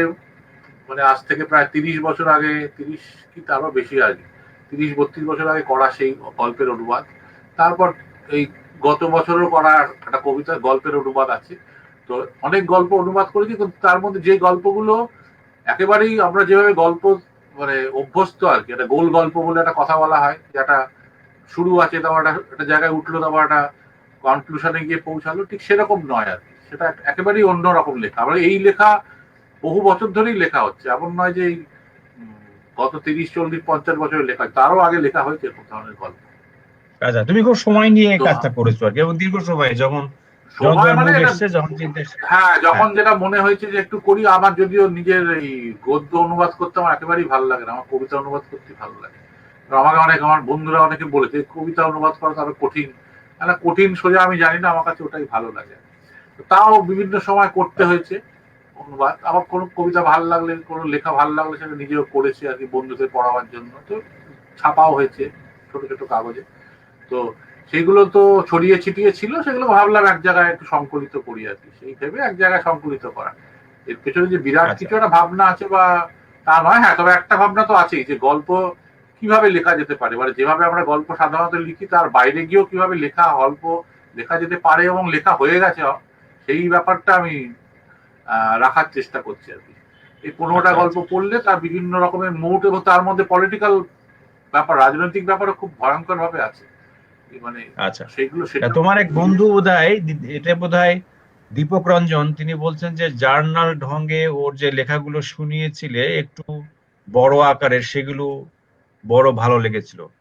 মানে আজ থেকে প্রায় 30 বছর আগে, 30 কি তারও বেশি আগে, 30-32 বছর আগে করা সেই গল্পের অনুবাদ। তারপর এই গত বছরও করা একটা কবিতা গল্পের অনুবাদ আছে। তো অনেক গল্প অনুবাদ করেছি, কিন্তু তার মধ্যে যে গল্পগুলো একেবারেই আমরা যেভাবে গল্প মানে অভ্যস্ত আর কি, একটা গোল গল্প বলে একটা কথা বলা হয়, যেটা শুরু আছে, তারপর একটা জায়গায় উঠলো, তারপর একটা কনক্লুশনে গিয়ে পৌঁছালো, ঠিক সেরকম নয় আর কি। সেটা একেবারেই অন্যরকম লেখা। আমরা এই লেখা বহু বছর ধরেই লেখা হচ্ছে, এমন নয় যে উম, গত 30-40-50 বছরের লেখা, তারও আগে লেখা হয়েছে এরকম ধরনের গল্প। আচ্ছা, তুমি খুব সময় নিয়ে এই তো কাজটা করেছো আর কি, এবং দীর্ঘ সময়, যখন যখন সময় তোমার মানে মুড এটা, এসছে, যখন চিন্তা এসছে। হ্যাঁ, হ্যাঁ, যখন যেটা মনে হয়েছে যে একটু করি। আমার যদিও নিজের এই গদ্য অনুবাদ করতে আমার একেবারেই ভালো লাগে না, আমার কবিতা অনুবাদ করতে ভালো লাগে। আমাকে অনেক আমার বন্ধুরা অনেকে বলেছে কবিতা অনুবাদ করা তো আরো কঠিন। কঠিন সোজা আমি জানি না, আমার কাছে ওটাই ভালো লাগে। তাও বিভিন্ন সময় করতে হয়েছে অনুবাদ। আমার কোনো কবিতা ভালো লাগলে, কোনো লেখা ভালো লাগলে সেটা নিজেও করেছি আর কি, বন্ধুদের পড়াবার জন্য। তো ছাপাও হয়েছে ছোট ছোট কাগজে। তো সেগুলো তো ছড়িয়ে ছিটিয়ে ছিল, সেগুলো ভাবলাম এক জায়গায় একটু সংকলিত করি আর কি, সেই ভেবে এক জায়গায় সংকলিত করা। এর পেছনে যে বিরাট আচ্ছা, কিছু একটা ভাবনা আছে বা তা নয়, হ্যাঁ, তবে একটা ভাবনা তো আছেই যে গল্প কিভাবে লেখা যেতে পারে, মানে যেভাবে আমরা গল্প সাধারণত লিখি তার বাইরে গিয়েও কিভাবে গল্প লেখা যেতে পারে এবং লেখা হয়ে গেছে, সেই ব্যাপারটা আমি রাখার চেষ্টা করছি আর কি। এই 15টা আচ্ছা, গল্প আচ্ছা, পড়লে তার বিভিন্ন রকমের মুড, এবং তার মধ্যে পলিটিক্যাল ব্যাপার, রাজনৈতিক ব্যাপারও খুব ভয়ঙ্কর ভাবে আছে, মানে আচ্ছা। সেগুলো তা সেটা। তোমার এক বন্ধু বোধহয়, এটা বোধহয় দীপক রঞ্জন, তিনি বলছেন যে জার্নাল ঢঙ্গে ওর যে লেখাগুলো শুনিয়েছিলে একটু বড় আকারের, সেগুলো বড় ভালো লেগেছিল। হুম,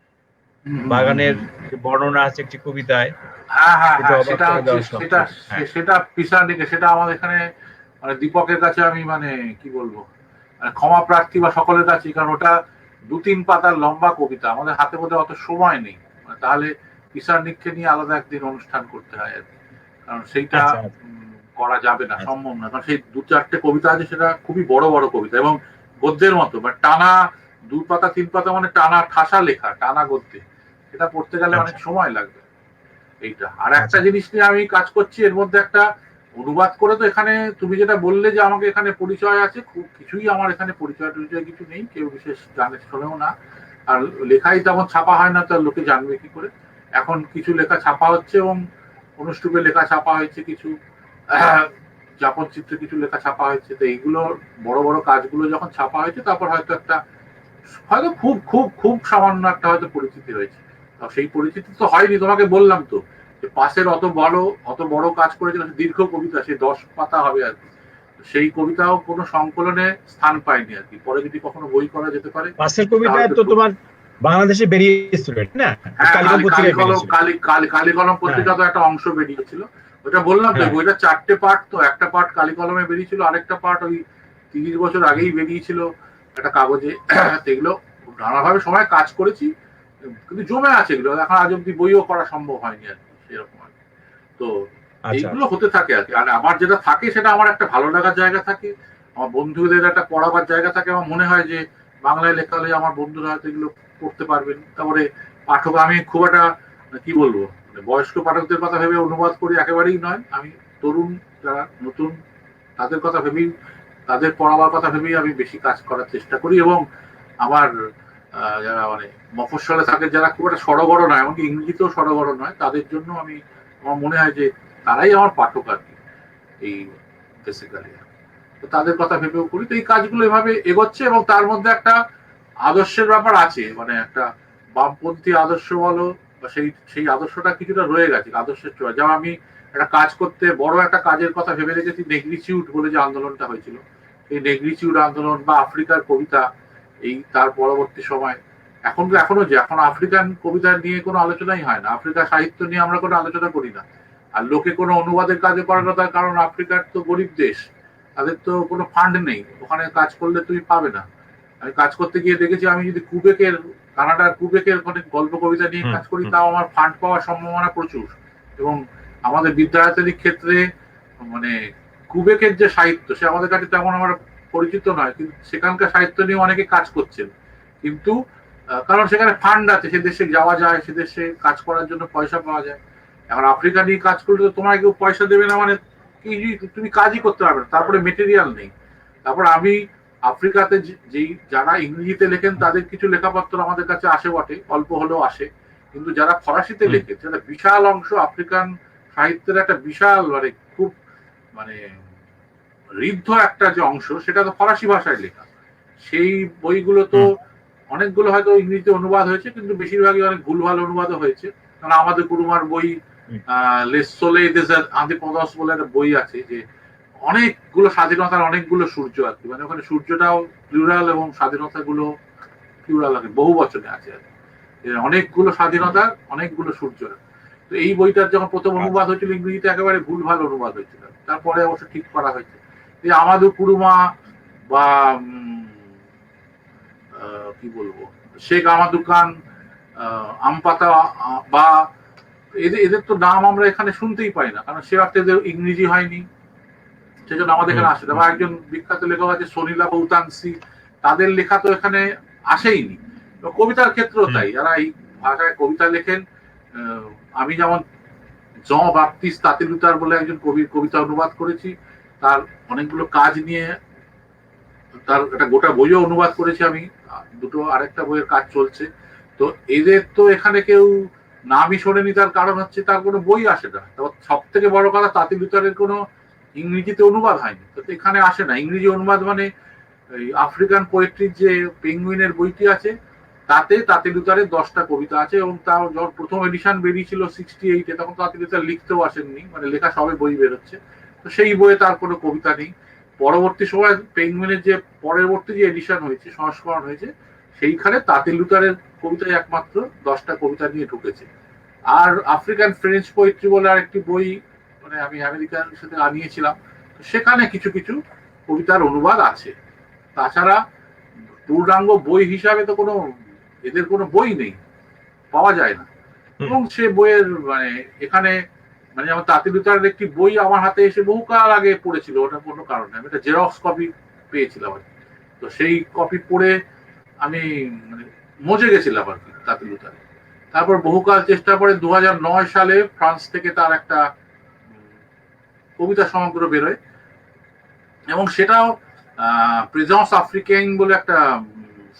হুম, হুম, বাগানের হুম। যে বর্ণনা আছে একটি কবিতায়, হ্যাঁ, হ্যাঁ, সেটা হ্যাঁ, অবাক সেটা করে হচ্ছে, দেওয়ার সব সেটা ছিল। হ্যাঁ, সেটা পিসার দিকে, সেটা আমাদের এখানে মানে দীপকের কাছে আমি মানে কি বলবো, মানে ক্ষমা প্রার্থী বা সকলের কাছে, কারণ ওটা 2-3 পাতার লম্বা কবিতা, আমাদের হাতে মধ্যে অত সময় নেই। মানে তাহলে পিসার নিককে নিয়ে আলাদা একদিন অনুষ্ঠান করতে হয় আর কি, কারণ সেইটা আচ্ছা, আচ্ছা, করা যাবে না, আচ্ছা, সম্ভব না, কারণ সেই 2-4টে কবিতা আছে, সেটা খুবই বড় বড় কবিতা এবং গদ্যের মতো, মানে টানা 2 পাতা 3 পাতা, মানে টানা ঠাসা লেখা, টানা গদ্যে, সেটা পড়তে গেলে অনেক আচ্ছা, সময় লাগবে। এইটা আর একটা আচ্ছা, জিনিস নিয়ে আমি কাজ করছি, এর মধ্যে একটা অনুবাদ করে। তো এখানে তুমি যেটা বললে যে আমাকে এখানে পরিচয় আছে, খুব কিছুই আমার এখানে পরিচয় টরিচয় কিছু নেই, কেউ বিশেষ জানে শোনেও না। আর লেখাই তেমন ছাপা হয় না, তো লোকে জানবে কি করে। এখন কিছু লেখা ছাপা হচ্ছে এবং অনুষ্টুপে লেখা ছাপা হয়েছে কিছু, যাপন চিত্রে কিছু লেখা ছাপা হয়েছে। তো এইগুলো বড় বড় কাজগুলো যখন ছাপা হয়েছে, তারপর হয়তো একটা, হয়তো খুব খুব খুব সামান্য একটা হয়তো পরিচিতি হয়েছে। সেই পরিচিতি তো হয়নি, তোমাকে বললাম তো যে পাশের অত বড় কাজ করেছিল, দীর্ঘ কবিতা, সেই 10 পাতা হবে আর কি। সেই কবিতাও কোনো সংকলনে স্থান পায়নি আর কি, পরে যদি কখনো বই করা যেতে পারে পাশের সেটা কবিতায় হয়তো তো একটু। তোমার বাংলাদেশে বেরিয়েছিল এটা, না? হ্যাঁ, কালিকম পত্রিকায় বেরিয়েছিল। কালি কলম হ্যাঁ, পত্রিকা তো একটা অংশ বেরিয়েছিল। ওটা বললাম তো, হ্যাঁ, বইটা 4টে পার্ট, তো একটা পার্ট কালি কলমে বেরিয়েছিল, আরেকটা পার্ট ওই 30 বছর আগেই বেরিয়েছিল একটা কাগজে। এগুলো নানাভাবে সময় কাজ করেছি, কিন্তু জমে আছে এগুলো, এখন আজ অব্দি বইও করা সম্ভব হয়নি আর কি, সেরকম আর কি। তো আচ্ছা, এইগুলো আচ্ছা, হতে থাকে আর কি। আর আমার যেটা থাকে সেটা আমার একটা ভালো লাগার জায়গা থাকে, আমার বন্ধুদের একটা পড়াবার জায়গা থাকে। আমার মনে হয় যে বাংলায় লেখা হলে আমার বন্ধুরা হয়তো এগুলো পড়তে পারবেন। তারপরে পাঠক, আমি খুব একটা কি বলবো, বয়স্ক পাঠকদের কথা ভেবে অনুবাদ করি একেবারেই নয়। আমি তরুণ যারা নতুন তাদের কথা ভেবেই, তাদের পড়াবার কথা ভেবেই আমি বেশি কাজ করার চেষ্টা করি। এবং আমার যারা মানে মফস্বলে থাকে, যারা খুব একটা সড়গড় নয়, এমনকি ইংরেজিতেও সড়গড় নয়, তাদের জন্য আমি, আমার মনে হয় যে তারাই আমার পাঠক আর কি, এই বেসিক্যালি। তো তাদের কথা ভেবেও করি। তো এই কাজগুলো এভাবে এগোচ্ছে এবং তার মধ্যে একটা আদর্শের ব্যাপার আছে, মানে একটা বামপন্থী আদর্শ বলো বা সেই আদর্শটা কিছুটা রয়ে গেছে, আদর্শের ছোঁয়া। যেমন আমি একটা কাজ করতে, বড় একটা কাজের কথা ভেবে রেখেছি, নেগ্রিচিউড বলে যে আন্দোলনটা হয়েছিল, এই নেগ্রিচিউড আন্দোলন বা আফ্রিকার কবিতা, এই তার পরবর্তী সময় এখনো এখন আফ্রিকান কবিতা নিয়ে কোনো আলোচনাই হয় না, আফ্রিকা সাহিত্য নিয়ে আমরা কোনো আলোচনা করি না। আর লোকে কোনো অনুবাদের কাজে করে না, তার কারণ আফ্রিকার তো গরিব দেশ, তাদের তো কোনো ফান্ড নেই, ওখানে কাজ করলে তুমি পাবে না। আমি কাজ করতে গিয়ে দেখেছি, আমি যদি কানাডার কুবেকের অনেক গল্প কবিতা নিয়ে কাজ করি, তাও আমার ফান্ড পাওয়ার সম্ভাবনা প্রচুর। এবং আমাদের বিদ্যায়তনিক ক্ষেত্রে মানে কুবেকের যে সাহিত্য, সে আমাদের কাছে তেমন আমার পরিচিত নয়, কিন্তু সেখানকার সাহিত্য নিয়ে অনেকে কাজ করছেন। কিন্তু কারণ সেখানে ফান্ড আছে, সে দেশে যাওয়া যায়, সে দেশে কাজ করার জন্য পয়সা পাওয়া যায়। এখন আফ্রিকা নিয়ে কাজ করলে তো তোমার কেউ পয়সা দেবে না, মানে কি, তুমি কাজই করতে পারবে না, তারপরে মেটেরিয়াল নেই। তারপর আমি আফ্রিকাতে যেই যারা ইংরেজিতে লেখেন তাদের কিছু লেখাপত্র আমাদের কাছে আসে বটে, অল্প হলেও আসে, কিন্তু যারা ফরাসিতে লেখে, সেটা বিশাল অংশ আফ্রিকান সাহিত্যের একটা বিশাল মানে খুব মানে ঋদ্ধ একটা যে অংশ, সেটা তো ফরাসি ভাষায় লেখা। সেই বইগুলো তো অনেকগুলো হয়তো ইংরেজিতে অনুবাদ হয়েছে, কিন্তু বেশিরভাগই অনেক ভুলভাল অনুবাদও হয়েছে। কারণ আমাদের কুরুমার বই লেস সোলে দেস আন্দিপদস বলে একটা বই আছে, যে অনেকগুলো স্বাধীনতার অনেকগুলো সূর্য আর কি, মানে ওখানে সূর্যটাও প্লুরাল এবং স্বাধীনতা গুলো প্লুরাল আর বহু বচনে আছে আর কি, অনেকগুলো স্বাধীনতার অনেকগুলো সূর্য। তো এই বইটার যখন প্রথম অনুবাদ হয়েছিল ইংরেজিতে, একেবারে ভুলভাল অনুবাদ হয়েছিল, তারপরে অবশ্য ঠিক করা হয়েছে। এই আমাদের কুরুমা বা কি বলবো, শেখ আমাদু খান, আমপাতা বা এদের তো নাম আমরা এখানে শুনতেই পাই না, কারণ সে অর্থে এদের ইংরেজি হয়নি, সেজন্য আমাদের এখানে আসে না। বা একজন বিখ্যাত লেখক আছে সনিলা বৌতানসি, তাদের লেখা তো এখানে আসেইনি। কবিতার ক্ষেত্রেও তাই, যারা এই ভাষায় কবিতা লেখেন, আমি যেমন জন বাপ্তিস তাতিলুতার বলে একজন কবির কবিতা অনুবাদ করেছি, তার অনেকগুলো কাজ নিয়ে তার একটা গোটা বইও অনুবাদ করেছি আমি, দুটো আরেকটা বইয়ের কাজ চলছে। তো এদের তো এখানে কেউ নামই শোনেনি, তার কারণ হচ্ছে তার কোনো বই আসে না। সব থেকে বড় কথা, তাতিলুতারের কোনো ইংরেজিতে অনুবাদ হয়নি, তো এখানে আসে না ইংরেজি অনুবাদ। মানে আফ্রিকান পোয়েট্রির যে পেঙ্গুইনের বইটি আছে, তাতে তাতিলুতারের 10টা কবিতা আছে, এবং তার যখন প্রথম এডিশন বেরিয়েছিল 68-এ, তখন তাতিলুতার লিখতেও আসেননি, মানে লেখা সবে বই বেরোচ্ছে। তো সেই বইয়ে তার কোনো কবিতা নেই। পরবর্তী সময় পেঙ্গুইনের যে পরবর্তী যে এডিশন হয়েছে, সংস্করণ হয়েছে, সেইখানে তাতিলুতারের কবিতায় একমাত্র 10টা কবিতা নিয়ে ঢুকেছে। আর আফ্রিকান ফ্রেঞ্চ পোয়েট্রি বলে আরেকটি বই, মানে আমি আমেরিকার সাথে আনিয়েছিলাম, সেখানে কিছু কিছু কবিতার অনুবাদ আছে। তাছাড়া পূর্ণাঙ্গ বই হিসাবে তো কোনো এদের কোনো বই নেই, পাওয়া যায় না। এবং সে বইয়ের মানে এখানে মানে যেমন তাতিলুতারের একটি বই আমার হাতে এসে বহুকাল আগে পড়েছিল, ওটা কোনো কারণে আমি একটা জেরক্স কপি পেয়েছিলাম আর কি। তো সেই কপি পড়ে আমি মানে মজে গেছিলাম আর কি তাতিলুতারে। তারপর বহুকাল চেষ্টা করে 2009 সালে ফ্রান্স থেকে তার একটা কবিতা সমগ্র বেরোয়, এবং সেটাও প্রেজেন্স আফ্রিকান বলে একটা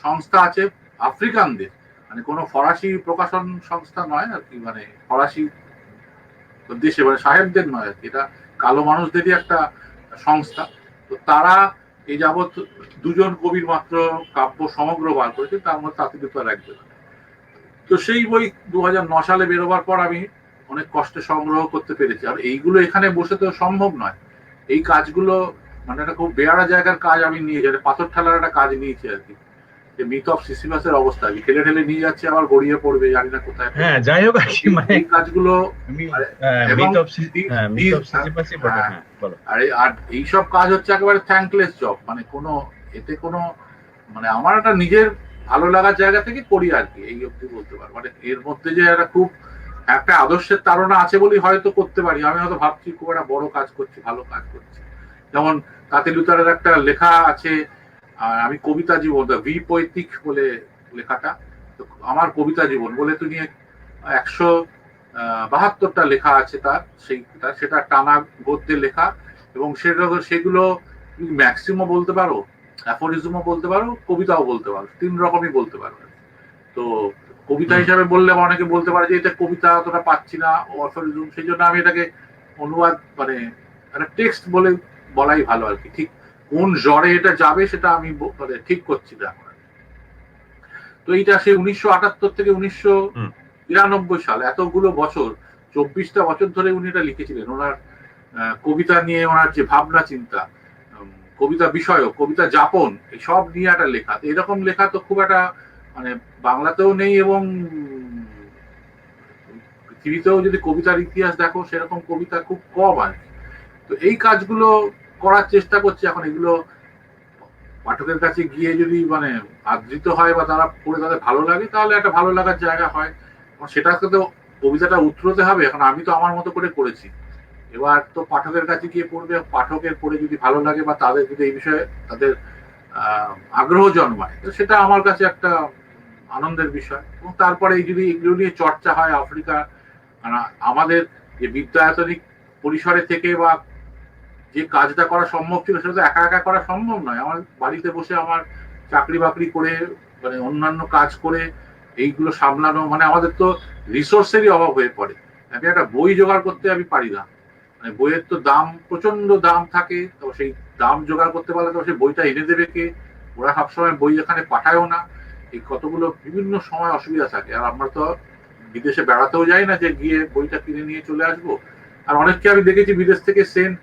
সংস্থা আছে আফ্রিকানদের, মানে কোনো ফরাসি প্রকাশন সংস্থা নয় আর কি, মানে ফরাসি দেশে মানে সাহেবদের নয় আর কি, এটা কালো মানুষদেরই একটা সংস্থা। তো তারা এই যাবৎ 2জন কবির মাত্র কাব্য সমগ্র বার করেছে, তার মধ্যে তাতিলুতার একজন। তো সেই বই 2009 সালে বেরোবার পর আমি অনেক কষ্টে সংগ্রহ করতে পেরেছি। আর এইগুলো এখানে বসে তো সম্ভব নয়, এই কাজগুলো মানে একটা খুব বেয়ারা জায়গার কাজ আমি নিয়েছি, পাথর ঠেলার একটা কাজ নিয়েছি আর কি। মিথ অফ সিসিফাসের অবস্থা, আমি ঠেলে ঠেলে নিয়ে যাচ্ছি, আবার গড়িয়ে পড়বে, জানি না কোথায়। হ্যাঁ, যাই হোক, মানে এই কাজগুলো আর এইসব কাজ হচ্ছে একেবারে থ্যাঙ্কলেস জব, মানে কোনো এতে কোনো মানে আমার একটা নিজের ভালো লাগার জায়গা থেকে করি আর কি, এই অবধি বলতে পারবো। মানে এর মধ্যে যে একটা খুব একটা আদর্শের তাড়না আছে বলেই হয়তো করতে পারি, আমি হয়তো ভাবছি খুব একটা বড় কাজ করছি, ভালো কাজ করছি। যেমন তাতিলুতারের একটা লেখা আছে, আমি কবিতা জীবন ভি পৈতৃক বলে লেখাটা, তো আমার কবিতা জীবন বলে তুমি 72টা লেখা আছে তার, সেটা টানা গদ্যে লেখা, এবং সেগুলো ম্যাক্সিমও বলতে পারো, অ্যাফোরিজমও বলতে পারো, কবিতাও বলতে পারো, 3 রকমই বলতে পারো। তো কবিতা হিসাবে বললে অনেকে বলতে পারে যে এটা কবিতা অতটা পাচ্ছি না, অ্যাফোরিজম, সেই জন্য আমি এটাকে অনুবাদ মানে একটা টেক্সট বলে বলাই ভালো আর কি। ঠিক কোন জ্বরে এটা যাবে সেটা আমি মানে ঠিক করছি না। তো এইটা সেই 1978 থেকে 1993 সাল, এতগুলো বছর, 24টা বছর ধরে উনি এটা লিখেছিলেন। ওনার কবিতা নিয়ে ওনার যে ভাবনা চিন্তা, কবিতা বিষয়, কবিতা যাপন, এই সব নিয়ে একটা লেখা। এরকম লেখা তো খুব একটা মানে বাংলাতেও নেই, এবং পৃথিবীতেও যদি কবিতার ইতিহাস দেখো সেরকম কবিতা খুব কম আর কি। তো এই কাজগুলো করার চেষ্টা করছি এখন। এগুলো পাঠকের কাছে গিয়ে যদি মানে আদৃত হয় বা তারা পড়ে তাদের ভালো লাগে, তাহলে একটা ভালো লাগার জায়গা হয়। সেটাকে তো কবিতাটা উতরোতে হবে। এখন আমি তো আমার মতো করে করেছি, এবার তো পাঠকের কাছে গিয়ে পড়বে, পাঠকের পড়ে যদি ভালো লাগে বা তাদের যদি এই বিষয়ে তাদের আগ্রহ জন্মায়, তো সেটা আমার কাছে একটা আনন্দের বিষয়। এবং তারপরে এই যদি এগুলো নিয়ে চর্চা হয় আফ্রিকা, আমাদের যে বিদ্যায়তনিক পরিসরে থেকে বা যে কাজটা করা সম্ভব ছিল সেটা তো একা একা করা সম্ভব নয়। আমার বাড়িতে বসে আমার চাকরি বাকরি করে মানে অন্যান্য কাজ করে এইগুলো সামলানো, মানে আমাদের তো রিসোর্সেরই অভাব হয়ে পড়ে। আমি একটা বই জোগাড় করতে আমি পারি না, মানে বইয়ের তো দাম, প্রচন্ড দাম থাকে। তো সেই দাম জোগাড় করতে পারলে তো সেই বইটা এনে দেবে কে? ওরা সবসময় বই এখানে পাঠায়ও না। এই কতগুলো বিভিন্ন সময় অসুবিধা থাকে। আর আমরা তো বিদেশে বেড়াতেও যাই না যে গিয়ে বইটা কিনে নিয়ে চলে আসবো। আর অনেককে আমি দেখেছি বিদেশ থেকে সেন্ট,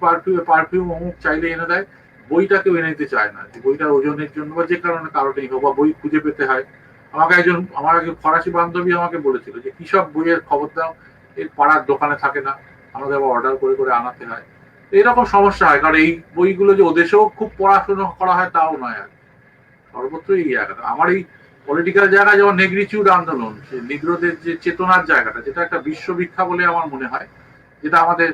পারফিউম অমুক চাইলে এনে দেয়, বইটা কেউ এনে দিতে চায় না। বইটার ওজনের জন্য বা যে কারণেই হোক, বা বই খুঁজে পেতে হয়। আমার একজন ফরাসি বান্ধবী আমাকে বলেছিল যে কি সব বইয়ের খবর দাও, এই পাড়ার দোকানে থাকে না, আমাদের আবার অর্ডার করে করে আনাতে হয়। এরকম সমস্যা হয়, কারণ এই বইগুলো যে ওদেশেও খুব পড়াশোনা করা হয় তাও নয় আর সর্বত্রই এই জায়গাটা। আমার এই পলিটিক্যাল জায়গা যেমন নেগ্রিটিউড আন্দোলন, নিগ্রোদের যে চেতনার জায়গাটা, যেটা একটা বিশ্ববিখ্যাত বলে আমার মনে হয়, যেটা আমাদের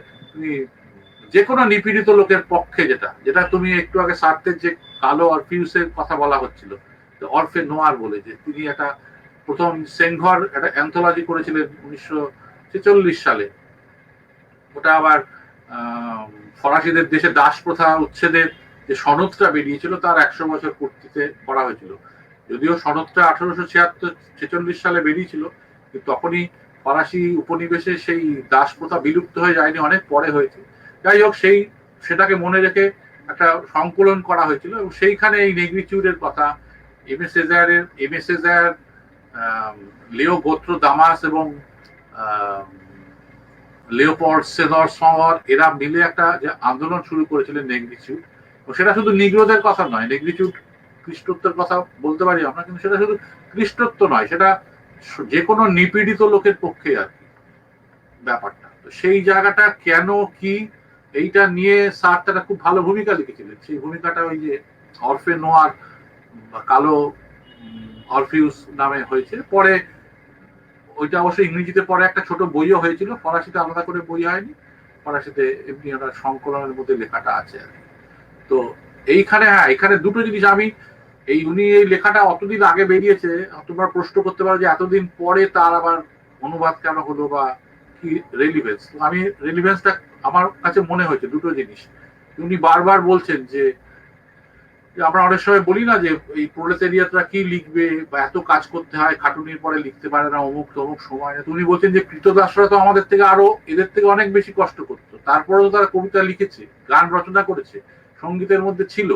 যে কোনো নিপীড়িত লোকের পক্ষে, যেটা যেটা তুমি একটু আগে সার্থের যে কালো অরফিউসের কথা বলা হচ্ছিল, অরফে নোয়ার বলে, যে তিনি একটা প্রথম সেঙ্ঘর একটা অ্যান্থোলজি করেছিলেন 1946 সালে। ওটা আবার ফরাসিদের দেশে দাস প্রথা উচ্ছেদের যে সনদটা বেরিয়েছিল তার 100 বছর পূর্তিতে করা হয়েছিল। যদিও সনদটা 1876 সালে বেরিয়েছিল, কিন্তু তখনই ফরাসি উপনিবেশে সেই দাস প্রথা বিলুপ্ত হয়ে যায়নি, অনেক পরে হয়েছে। যাই হোক, সেটাকে মনে রেখে একটা সংকলন করা হয়েছিল, এবং সেইখানে এই নেগ্রিটিউডের কথা, এম এস এজায়ার, লিও গোত্র দামাস এবং লিওপোল্ড সেদর সওয়ার, এরা মিলে একটা যে আন্দোলন শুরু করেছিলেন নেগ্রিটিউড। সেটা শুধু নিগ্রোদের কথা নয়, নেগ্রিটিউড খ্রিস্টত্বের কথা বলতে পারি আমরা, কিন্তু সেটা শুধু খ্রিস্টত্ব নয়, সেটা যে কোনো নিপীড়িত লোকের পক্ষে আর কি ব্যাপারটা। তো সেই জায়গাটা কেন কি, এইটা নিয়ে সার্ত্রে খুব ভালো ভূমিকা লিখেছিলেন। সেই ভূমিকাটা ওই যে অরফে নোয়ার, কালো অরফিউস নামে হয়েছে। পরে ওইটা অবশ্যই ইংরেজিতে পরে একটা ছোট বইও হয়েছিল, ফরাসিতে আলাদা করে বই হয়নি, ফরাসিতে এমনি একটা সংকলনের মধ্যে লেখাটা আছে। তো এইখানে এখানে দুটো জিনিস আমি উনি এই লেখাটা অতদিন আগে বেরিয়েছে, তোমরা প্রশ্ন করতে পারো যে এতদিন পরে তার আবার অনুবাদ কেন হলো বা কি রেলিভেন্স। আমি রেলিভেন্সটা আমার কাছে মনে হয়েছে দুটো জিনিস। উনি বারবার বলছেন যে আমরা অনেক সময় বলি না যে এই প্রোলেতারিয়াতরা কি লিখবে বা এত কাজ করতে হয়, খাটুনির পরে লিখতে পারে না, অমুক তমুক সময় না। উনি বলছেন যে কৃতদাসরা তো আমাদের থেকে আরো, এদের থেকে অনেক বেশি কষ্ট করতো, তারপরেও তারা কবিতা লিখেছে, গান রচনা করেছে, সঙ্গীতের মধ্যে ছিল।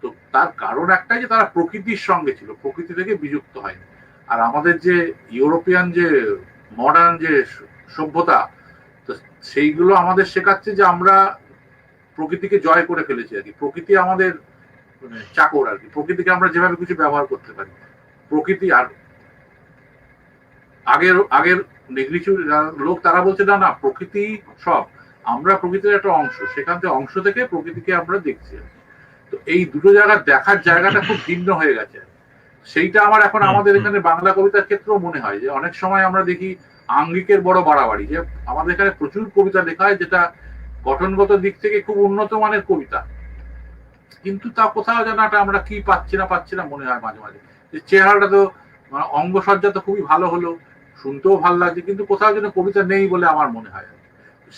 তো তার কারণ একটাই যে তারা প্রকৃতির সঙ্গে ছিল, প্রকৃতি থেকে বিযুক্ত হয়নি। আর আমাদের যে ইউরোপিয়ান যে মডার্ন যে সভ্যতা, তো সেইগুলো আমাদের শেখাচ্ছে যে আমরা প্রকৃতিকে জয় করে ফেলেছি আর কি। প্রকৃতি আমাদের মানে চাকর আর কি, প্রকৃতিকে আমরা যেভাবে কিছু ব্যবহার করতে পারি। প্রকৃতি আর আগের নেগ্রিটিউড লোক তারা বলছে না না, প্রকৃতি সব, আমরা প্রকৃতির একটা অংশ, সেখান থেকে অংশ থেকে প্রকৃতিকে আমরা দেখছি। তো এই দুটো জায়গা দেখার জায়গাটা খুব ভিন্ন হয়ে গেছে। সেইটা আমার এখন আমাদের এখানে বাংলা কবিতার ক্ষেত্রেও মনে হয় যে অনেক সময় আমরা দেখি আঙ্গিকের বড় বাড়াবাড়ি, যে আমাদের এখানে প্রচুর কবিতা লেখা হয় যেটা গঠনগত দিক থেকে খুব উন্নত মানের কবিতা, কিন্তু তা কোথাও যেন আমরা কি পাচ্ছি না মনে হয় মাঝে মাঝে। যে চেহারাটা তো অঙ্গসজ্জা তো খুবই ভালো হলো, শুনতেও ভালো লাগছে, কিন্তু কোথাও যেন কবিতা নেই বলে আমার মনে হয়।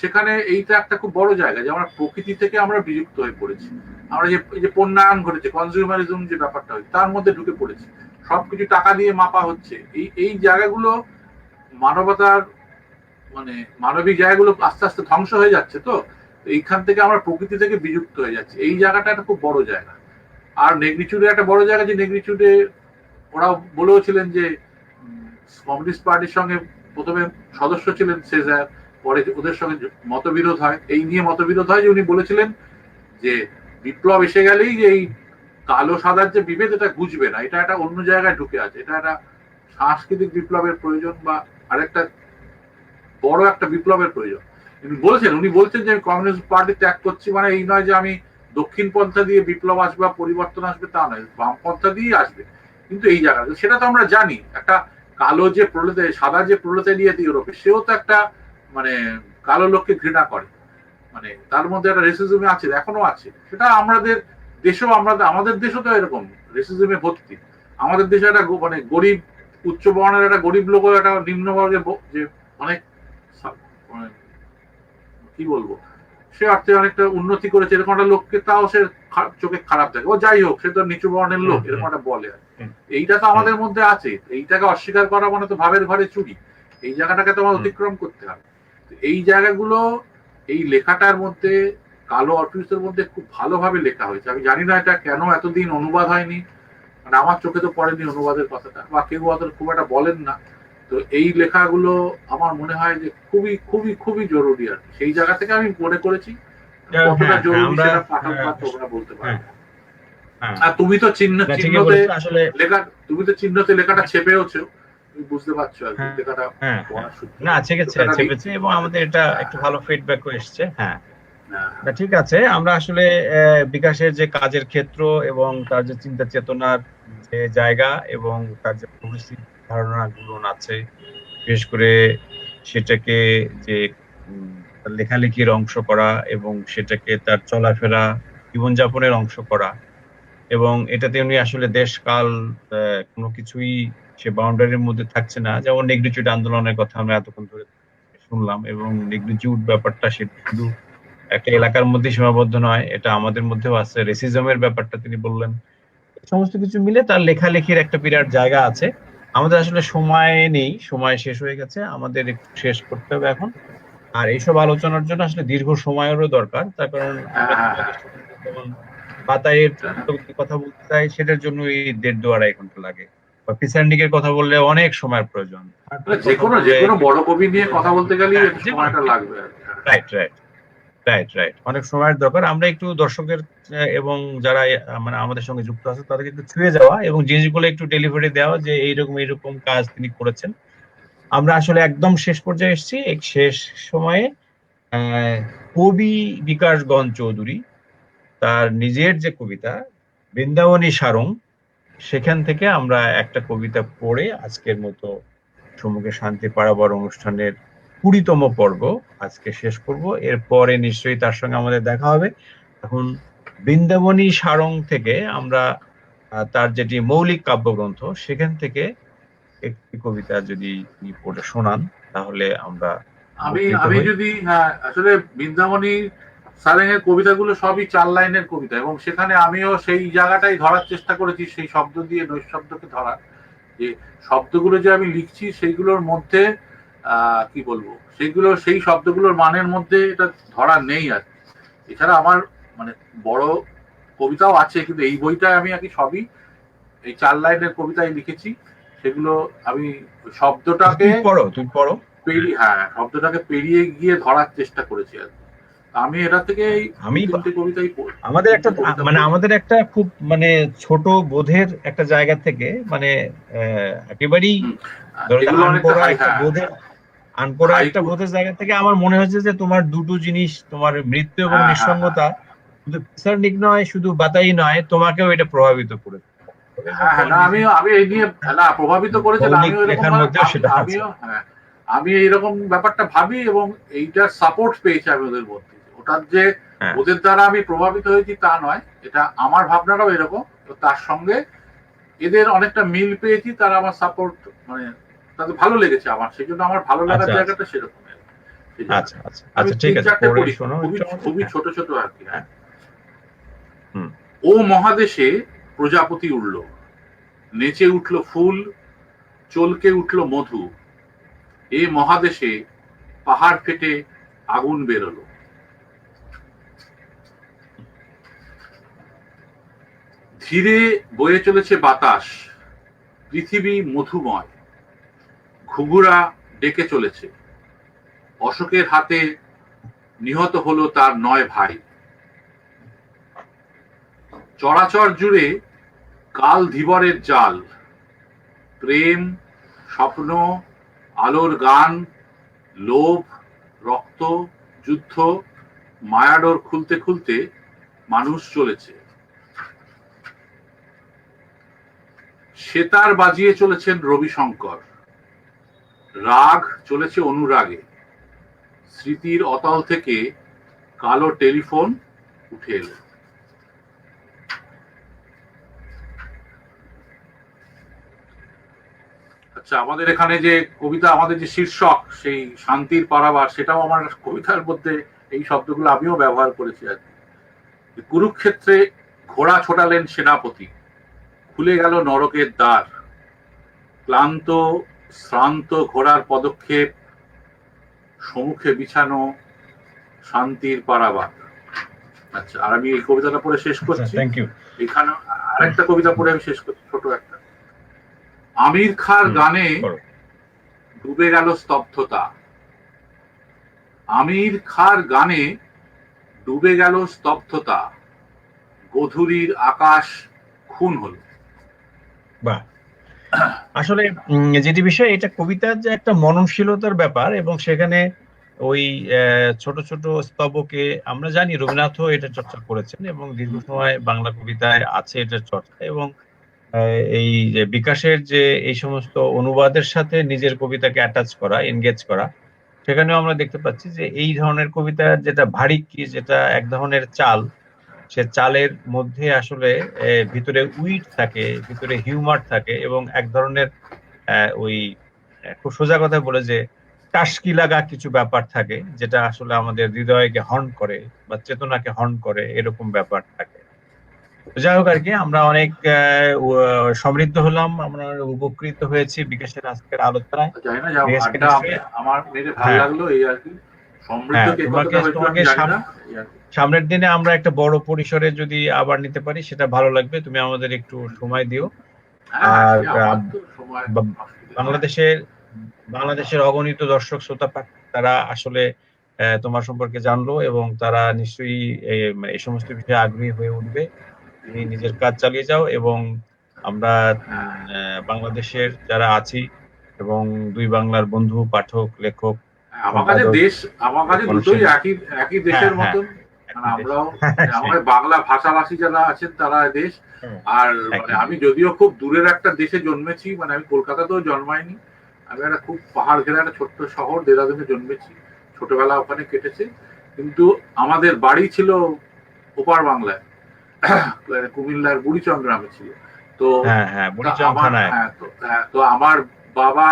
সেখানে এইটা একটা খুব বড় জায়গা যে আমরা প্রকৃতি থেকে আমরা বিযুক্ত হয়ে পড়েছি। আমরা যে এই যে পণ্যায়ন ঘটেছে, কনজিউমারিজম যে ব্যাপারটা হয়েছে, তার মধ্যে ঢুকে পড়েছি। সবকিছু টাকা দিয়ে মাপা হচ্ছে। এই জায়গাগুলো মানবতার মানে মানবিক জায়গাগুলো আস্তে আস্তে ধ্বংস হয়ে যাচ্ছে। তো এইখান থেকে আমরা প্রকৃতি থেকে বিযুক্ত হয়ে যাচ্ছি। এই জায়গাটা একটা খুব বড় জায়গা। আর নেগরিচুডে একটা বড় জায়গা, যে নেগরিচুডে ওরা বলেওছিলেন যে কমিউনিস্ট পার্টির সঙ্গে প্রথমে সদস্য ছিলেন সেজার, পরে ওদের সঙ্গে মতবিরোধ হয়। এই নিয়ে মতবিরোধ হয় যে উনি বলেছিলেন যে বিপ্লব এসে গেলেই যে এই কালো সাদার যে বিভেদ, এটা বুঝবে না, এটা একটা অন্য জায়গায় ঢুকে আছে, এটা একটা সাংস্কৃতিক বিপ্লবের প্রয়োজন বা আরেকটা বড় একটা বিপ্লবের প্রয়োজন। উনি বলছেন যে আমি কমিউনিস্ট পার্টি ত্যাগ করছি, মানে এই নয় যে আমি দক্ষিণ পন্থা দিয়ে বিপ্লব আসবে বা পরিবর্তন আসবে, তা নয়, বাম পন্থা দিয়েই আসবে। কিন্তু এই জায়গা সেটা তো আমরা জানি, একটা কালো যে সাদা যে প্রলেতারিয়েত ইউরোপে, সেও তো একটা মানে কালো লোককে ঘৃণা করে, মানে তার মধ্যে একটা রেসিজমে আছে, এখনো আছে। সেটা আমাদের দেশেও, আমাদের দেশও তো এরকম রেসিজমে ভর্তি। আমাদের দেশে একটা মানে গরিব, উচ্চ বর্ণের একটা গরিব লোক, একটা নিম্নবর্গের যে অনেক মানে কি বলবো, সে অর্থে অনেকটা উন্নতি করেছে এরকম একটা লোককে তাও সে চোখে খারাপ দেখে। ও যাই হোক, সে তো নিচু বর্ণের লোক, এরকম একটা বলে। এইটা তো আমাদের মধ্যে আছে। এইটাকে অস্বীকার করা মানে তো ভাবের ঘরে চুরি। এই জায়গাটাকে তোমার অতিক্রম করতে হবে। এই জায়গাগুলো এই লেখাটার মধ্যে, কালো অর্টিস্টের মধ্যে খুব ভালোভাবে লেখা হয়েছে। আমি জানি না এটা কেন এতদিন অনুবাদ হয়নি, মানে আমার চোখে তো পড়েনি অনুবাদের কথাটা, বা কেউ অত খুব একটা বলেন না। তো এই লেখাগুলো আমার মনে হয় যে খুবই খুবই খুবই জরুরি। আর সেই জায়গা থেকে আমি মনে করেছি কতটা জরুরি সেটা পাঠক বা তোমরা বলতে পারবে। আর তুমি তো চিহ্নতে আসলে লেখা, তুমি তো চিহ্নতে লেখাটা ছেপেওছো, তুমি বুঝতে পারছো আর কি লেখাটা পড়ার সূত্রে। না ছেপেছে এবং আমাদের এটা একটু ভালো ফিডব্যাকও এসছে। হ্যাঁ, ঠিক আছে। আমরা আসলে বিকাশের যে কাজের ক্ষেত্র এবং তার যে চিন্তা চেতনার যে জায়গা এবং তার যে পরিস্থিতি ধারণাগুলো আছে, বিশেষ করে সেটাকে যে তার লেখালেখির অংশ করা এবং সেটাকে তার চলাফেরা জীবনযাপনের অংশ করা, এবং এটাতে উনি আসলে দেশ কাল কোনো কিছুই সে বাউন্ডারির মধ্যে থাকছে না। যেমন নেগ্রিচুড আন্দোলনের কথা আমরা এতক্ষণ ধরে শুনলাম, এবং নেগ্রিচুড ব্যাপারটা সেটা শুধু একটা এলাকার মধ্যে সীমাবদ্ধ নয়, এটা আমাদের মধ্যেও আছে। রেসিজমের ব্যাপারটা তিনি বললেন। সমস্ত কিছু মিলে তার লেখালেখির একটা বিরাট জায়গা আছে। আমাদের আসলে সময় নেই, সময় শেষ হয়ে গেছে, আমাদের একটু শেষ করতে হবে এখন। আর এইসব আলোচনার জন্য আসলে দীর্ঘ সময়েরও দরকার, তার কারণ যেমন বাতায়ের কথা বলতে চাই, সেটার জন্য এই 1.5-2 ঘন্টা লাগে। বা পিসান্ডিকের কথা বললে অনেক সময়ের প্রয়োজন। যেকোনো বড় কবি নিয়ে কথা বলতে গেলে সময়টা লাগবে। রাইট রাইট রাইট রাইট অনেক সময়ের দরকার। আমরা একটু দর্শকের এবং যারা মানে আমাদের সঙ্গে যুক্ত আছে তাদেরকে একটু ছুঁয়ে যাওয়া এবং জিনিসগুলো একটু ডেলিভারি দেওয়া, যে এইরকম কাজ তিনি করেছেন। আমরা আসলে একদম শেষ পর্যায়ে এসেছি। এই শেষ সময়ে কবি বিকাশগঞ্জ চৌধুরী তার নিজের যে কবিতা বৃন্দাবনী সারং, সেখান থেকে আমরা একটা কবিতা পড়ে আজকের মতো সম্মুখে শান্তি পাড়াবার অনুষ্ঠানের 20তম পর্ব আজকে শেষ করব। এরপরে নিশ্চয়ই তার সঙ্গে আমাদের দেখা হবে। এখন বৃন্দাবনী সারং থেকে আমরা তার যেটি মৌলিক কাব্যগ্রন্থ, সেখান থেকে একটি কবিতা যদি পড়ে শোনান তাহলে আমরা আমি যদি আসলে বৃন্দাবনী সারেং এর কবিতাগুলো সবই 4 লাইনের কবিতা, এবং সেখানে আমিও সেই জায়গাটাই ধরার চেষ্টা করেছি, সেই শব্দ দিয়ে নৈশব্দকে ধরার, যে শব্দগুলো যে আমি লিখছি সেইগুলোর মধ্যে কি বলবো, সেইগুলো সেই শব্দগুলোর মানের মধ্যে এটা ধরা নেই। আর এছাড়া আমার মানে বড় কবিতাও আছে, কিন্তু এই বইটায় আমি আর কি সবই এই 4 লাইনের কবিতায় লিখেছি। সেগুলো আমি শব্দটাকে শব্দটাকে পেরিয়ে গিয়ে ধরার চেষ্টা করেছি আর কি। আমি এটা থেকে কবিতাই আমাদের একটা খুব মানে ছোট বোধের একটা জায়গা থেকে, মানে একেবারেই আনপড়া একটা বোধের জায়গা থেকে আমার মনে হচ্ছে যে তোমার দুটো জিনিস, তোমার মৃত্যু এবং নিঃসঙ্গতা, শুধু পিসান্ডিক নয়, শুধু বাতাই নয়, তোমাকেও এটা প্রভাবিত করেছে। আমি এই নিয়ে প্রভাবিত করেছে। আমি এইরকম ব্যাপারটা ভাবি এবং এইটার সাপোর্ট পেয়েছি আমি ওদের মধ্যে। ওটার যে ওদের দ্বারা আমি প্রভাবিত হয়েছি তা নয়, এটা আমার ভাবনাটাও এরকম। তার সঙ্গে এদের অনেকটা মিল পেয়েছি, তারা আমার সাপোর্ট মানে তাতে ভালো লেগেছে আমার, সেই জন্য আমার ভালো লাগার আচ্ছা জায়গাটা সেরকম। আচ্ছা আচ্ছা আমি আচ্ছা, ঠিক তিন আছে, চারটে পড়ে পড়ি, শোনাও খুবই একটু আমাদের। খুবই হ্যাঁ ছোট ছোট আর কি। হ্যাঁ। হুম। ও মহাদেশে প্রজাপতি উড়ল, নেচে উঠল ফুল, চলকে উঠল মধু, এ মহাদেশে পাহাড় ফেটে আগুন বেরোলো। ধীরে বয়ে চলেছে বাতাস, পৃথিবী মধুময়, ঘুঘুরা ডেকে চলেছে। অশোকের হাতে নিহত হলো তার 9 ভাই। চরাচর জুড়ে কাল ধীবরের জাল, প্রেম, স্বপ্ন, আলোর গান, লোভ, রক্ত, যুদ্ধ, মায়াডোর খুলতে খুলতে মানুষ চলেছে। সেতার বাজিয়ে চলেছেন রবিশঙ্কর, রাগ চলেছে অনুরাগে। স্মৃতির অতল থেকে কালো টেলিফোন উঠে এলো। আচ্ছা, আমাদের এখানে যে কবিতা, আমাদের যে শীর্ষক সেই শান্তির পারাবার, সেটাও আমার কবিতার মধ্যে এই শব্দগুলো আমিও ব্যবহার করেছি আর কি। কুরুক্ষেত্রে ঘোড়া ছোটালেন সেনাপতি, খুলে গেল নরকের দ্বার। ক্লান্ত শ্রান্ত ঘোড়ার পদক্ষেপ, সম্মুখে বিছানো শান্তির পারাবার। আচ্ছা, আর আমি এই কবিতাটা পড়ে শেষ করছি। Thank you. এখানে আরেকটা কবিতা পড়ে আমি শেষ করছি, ছোট একটা। আমির খাঁর গানে ডুবে গেল স্তব্ধতা, আমির খাঁর গানে ডুবে গেল স্তব্ধতা, গধূলির আকাশ খুন হলো। বাহ, আসলে যেটি বিষয়, এটা কবিতার যে একটা মননশীলতার ব্যাপার, এবং সেখানে ওই ছোট ছোট স্তবকে আমরা জানি রবীন্দ্রনাথও এটা চর্চা করেছেন, এবং দীর্ঘ সময় বাংলা কবিতায় আছে এটার চর্চা, এবং এই যে বিকাশের যে এই সমস্ত অনুবাদের সাথে নিজের কবিতাকে অ্যাটাচ করা, এনগেজ করা, সেখানেও আমরা দেখতে পাচ্ছি যে এই ধরনের কবিতা যেটা ভারী, কি যেটা এক ধরনের চাল, সে চালের মধ্যে আসলে ভিতরে উইট থাকে, ভিতরে হিউমার থাকে, এবং এক ধরনের ওই খুব সোজা কথা বলে যে টাসকি লাগা কিছু ব্যাপার থাকে, যেটা আসলে আমাদের হৃদয়কে হর্ন করে বা চেতনাকে হর্ন করে, এরকম ব্যাপার থাকে। যাই হোক আর কি, আমরা অনেক সমৃদ্ধ হলাম, আমরা উপকৃত হয়েছি বিকাশের আজকের আলোচনায়। জানি না, বিকাশকে আড্ডা নিশ্চয়ই, আমার মেরে ভালো হ্যাঁ লাগলো এই আর কি। সমৃদ্ধ হ্যাঁ, কে তোমাকে কতটা হয়েছিল আমি জানি না, এই আর কি। সামনের দিনে আমরা একটা বড় পরিসরে যদি আবার নিতে পারি, সেটা ভালো লাগবে। তুমি আমাদের একটু সময় দিও। হ্যাঁ, আর সে আমার তো সময় অসুবিধা নেই। বাংলাদেশের বাংলাদেশের অগণিত দর্শক শ্রোতা তারা আসলে তোমার সম্পর্কে জানলো, এবং তারা নিশ্চয়ই মানে এই সমস্ত বিষয়ে আগ্রহী হয়ে উঠবে। তুমি নিজের কাজ চালিয়ে যাও, এবং আমরা বাংলাদেশের যারা আছি, এবং দুই বাংলার বন্ধু, পাঠক, লেখক, আমার কাছে সম্পাদক, দেশ, আমার কাছে দুটোই মানুষের, একই একই হ্যাঁ দেশের হ্যাঁ, মতন। একই দেশ। আমরাও সেই, আমাদের বাংলা ভাষাভাষী যারা আছেন তারা দেশ। হ্যাঁ, আর একই আমি দেশ। যদিও খুব দূরের একটা দেশে জন্মেছি, মানে আমি কলকাতাতেও জন্মাইনি, আমি একটা খুব পাহাড় ঘেরা একটা ছোট্ট শহর দেরাদুনে জন্মেছি, ছোটবেলা ওখানে কেটেছে। কিন্তু আমাদের বাড়ি ছিল ওপার বাংলায়, কুমিল্লার বুড়িচং গ্রামে ছিল। তো হ্যাঁ হ্যাঁ, বুড়িচং আমার, থানায়। তো আমার বাবা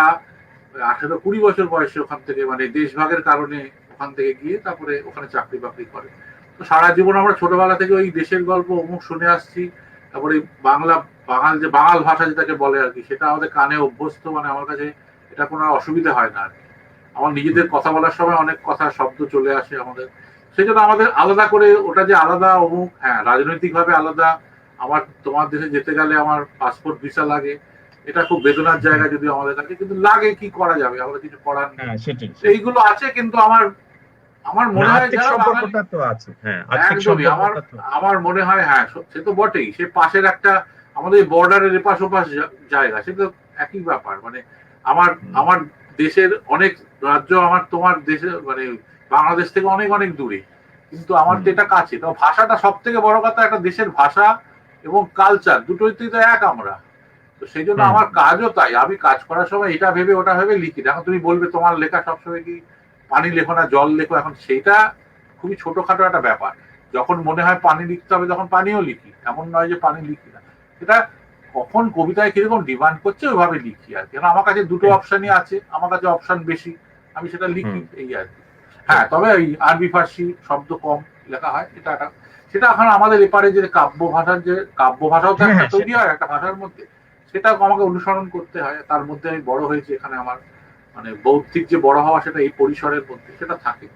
18-20 বছর বয়সে ওখান থেকে, মানে দেশভাগের কারণে ওখান থেকে গিয়ে তারপরে ওখানে চাকরি বাকরি করে। তো সারা জীবন আমরা ছোটবেলা থেকে ওই দেশের গল্প অমুক শুনে আসছি। তারপরে বাংলা, বাঙাল ভাষা যেটাকে বলে আর কি, সেটা আমাদের কানে অভ্যস্ত, মানে আমার কাছে এটা কোনো অসুবিধা হয় না আর কি। আমার নিজেদের কথা বলার সময় অনেক কথা শব্দ চলে আসে আমাদের, সেই জন্য আমাদের আলাদা করে ওটা যে আলাদা অমুক, হ্যাঁ রাজনৈতিক ভাবে আলাদা। আমার তোমার দেশে যেতে গেলে আমার পাসপোর্ট ভিসা লাগে, এটা খুব বেদনার জায়গা যদিও আমাদের কাছে, কিন্তু লাগে, কি করা যাবে, আমরা কিছু করার নেই। হ্যাঁ, সেটাই। এইগুলো আছে, কিন্তু আমার আমার মনে হয় আর্থিক যারা বাঙালি, সম্পর্কটা তো আছে, হ্যাঁ, আর্থিক একদমই আমার সম্পর্কটা তো। আমার মনে হয়, হ্যাঁ সে তো বটেই, সে পাশের একটা আমাদের বর্ডারের এপাশ ওপাশ জায়গা, সে তো একই ব্যাপার। মানে আমার আমার দেশের অনেক রাজ্য আমার তোমার দেশে, মানে বাংলাদেশ থেকে অনেক অনেক দূরে, কিন্তু আমার তো এটা কাছে। তো ভাষাটা সব থেকে বড় কথা, একটা দেশের ভাষা এবং কালচার দুটোই তো এক আমরা। তো সেই জন্য আমার কাজও তাই, আমি কাজ করার সময় এটা ভেবে ওটা ভেবে লিখি। এখন তুমি বলবে তোমার লেখা সবসময় কি পানি লেখো না জল লেখো, এখন সেইটা খুবই ছোটখাটো একটা ব্যাপার। যখন মনে হয় পানি লিখতে হবে তখন পানিও লিখি, এমন নয় যে পানি লিখি না। এটা কখন কবিতায় কিরকম ডিমান্ড করছে ওইভাবে লিখি আর কি। কারণ আমার কাছে দুটো অপশনই আছে, আমার কাছে অপশন বেশি, আমি সেটা লিখি এই আর কি। হ্যাঁ, তবে এই আরবি ফার্সি শব্দ কম লেখা হয়, সেটা এখন আমাদের এপারে যে কাব্য ভাষার যে কাব্য ভাষাও তো একটা তৈরি হয় একটা ভাষার মধ্যে, সেটা আমাকে অনুসরণ করতে হয়। তার মধ্যে আমি বড় হয়েছি, এখানে আমার মানে বৌদ্ধিক যে বড় হওয়া সেটা এই পরিসরের মধ্যে সেটা থাকে।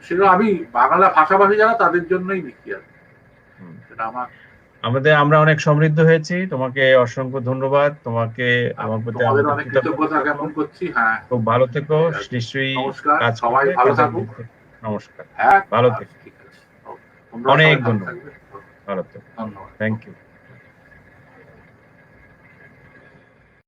সেটা আমি বাংলা ভাষাভাষী যারা তাদের জন্যই লিখি আর সেটা আমরা অনেক সমৃদ্ধ হয়েছি। তোমাকে অসংখ্য ধন্যবাদ। তোমাকে আমার প্রতি অনেক কৃতজ্ঞতা জ্ঞাপন করছি। হ্যাঁ, খুব ভালো থেকো। নিশ্চয়ই নমস্কার, সবাই ভালো থাকুন। নমস্কার, হ্যাঁ, ভালো থেকো। ঠিক আছে, অনেক ধন্যবাদ। ভালো থেকো। ধন্যবাদ, থ্যাংক ইউ।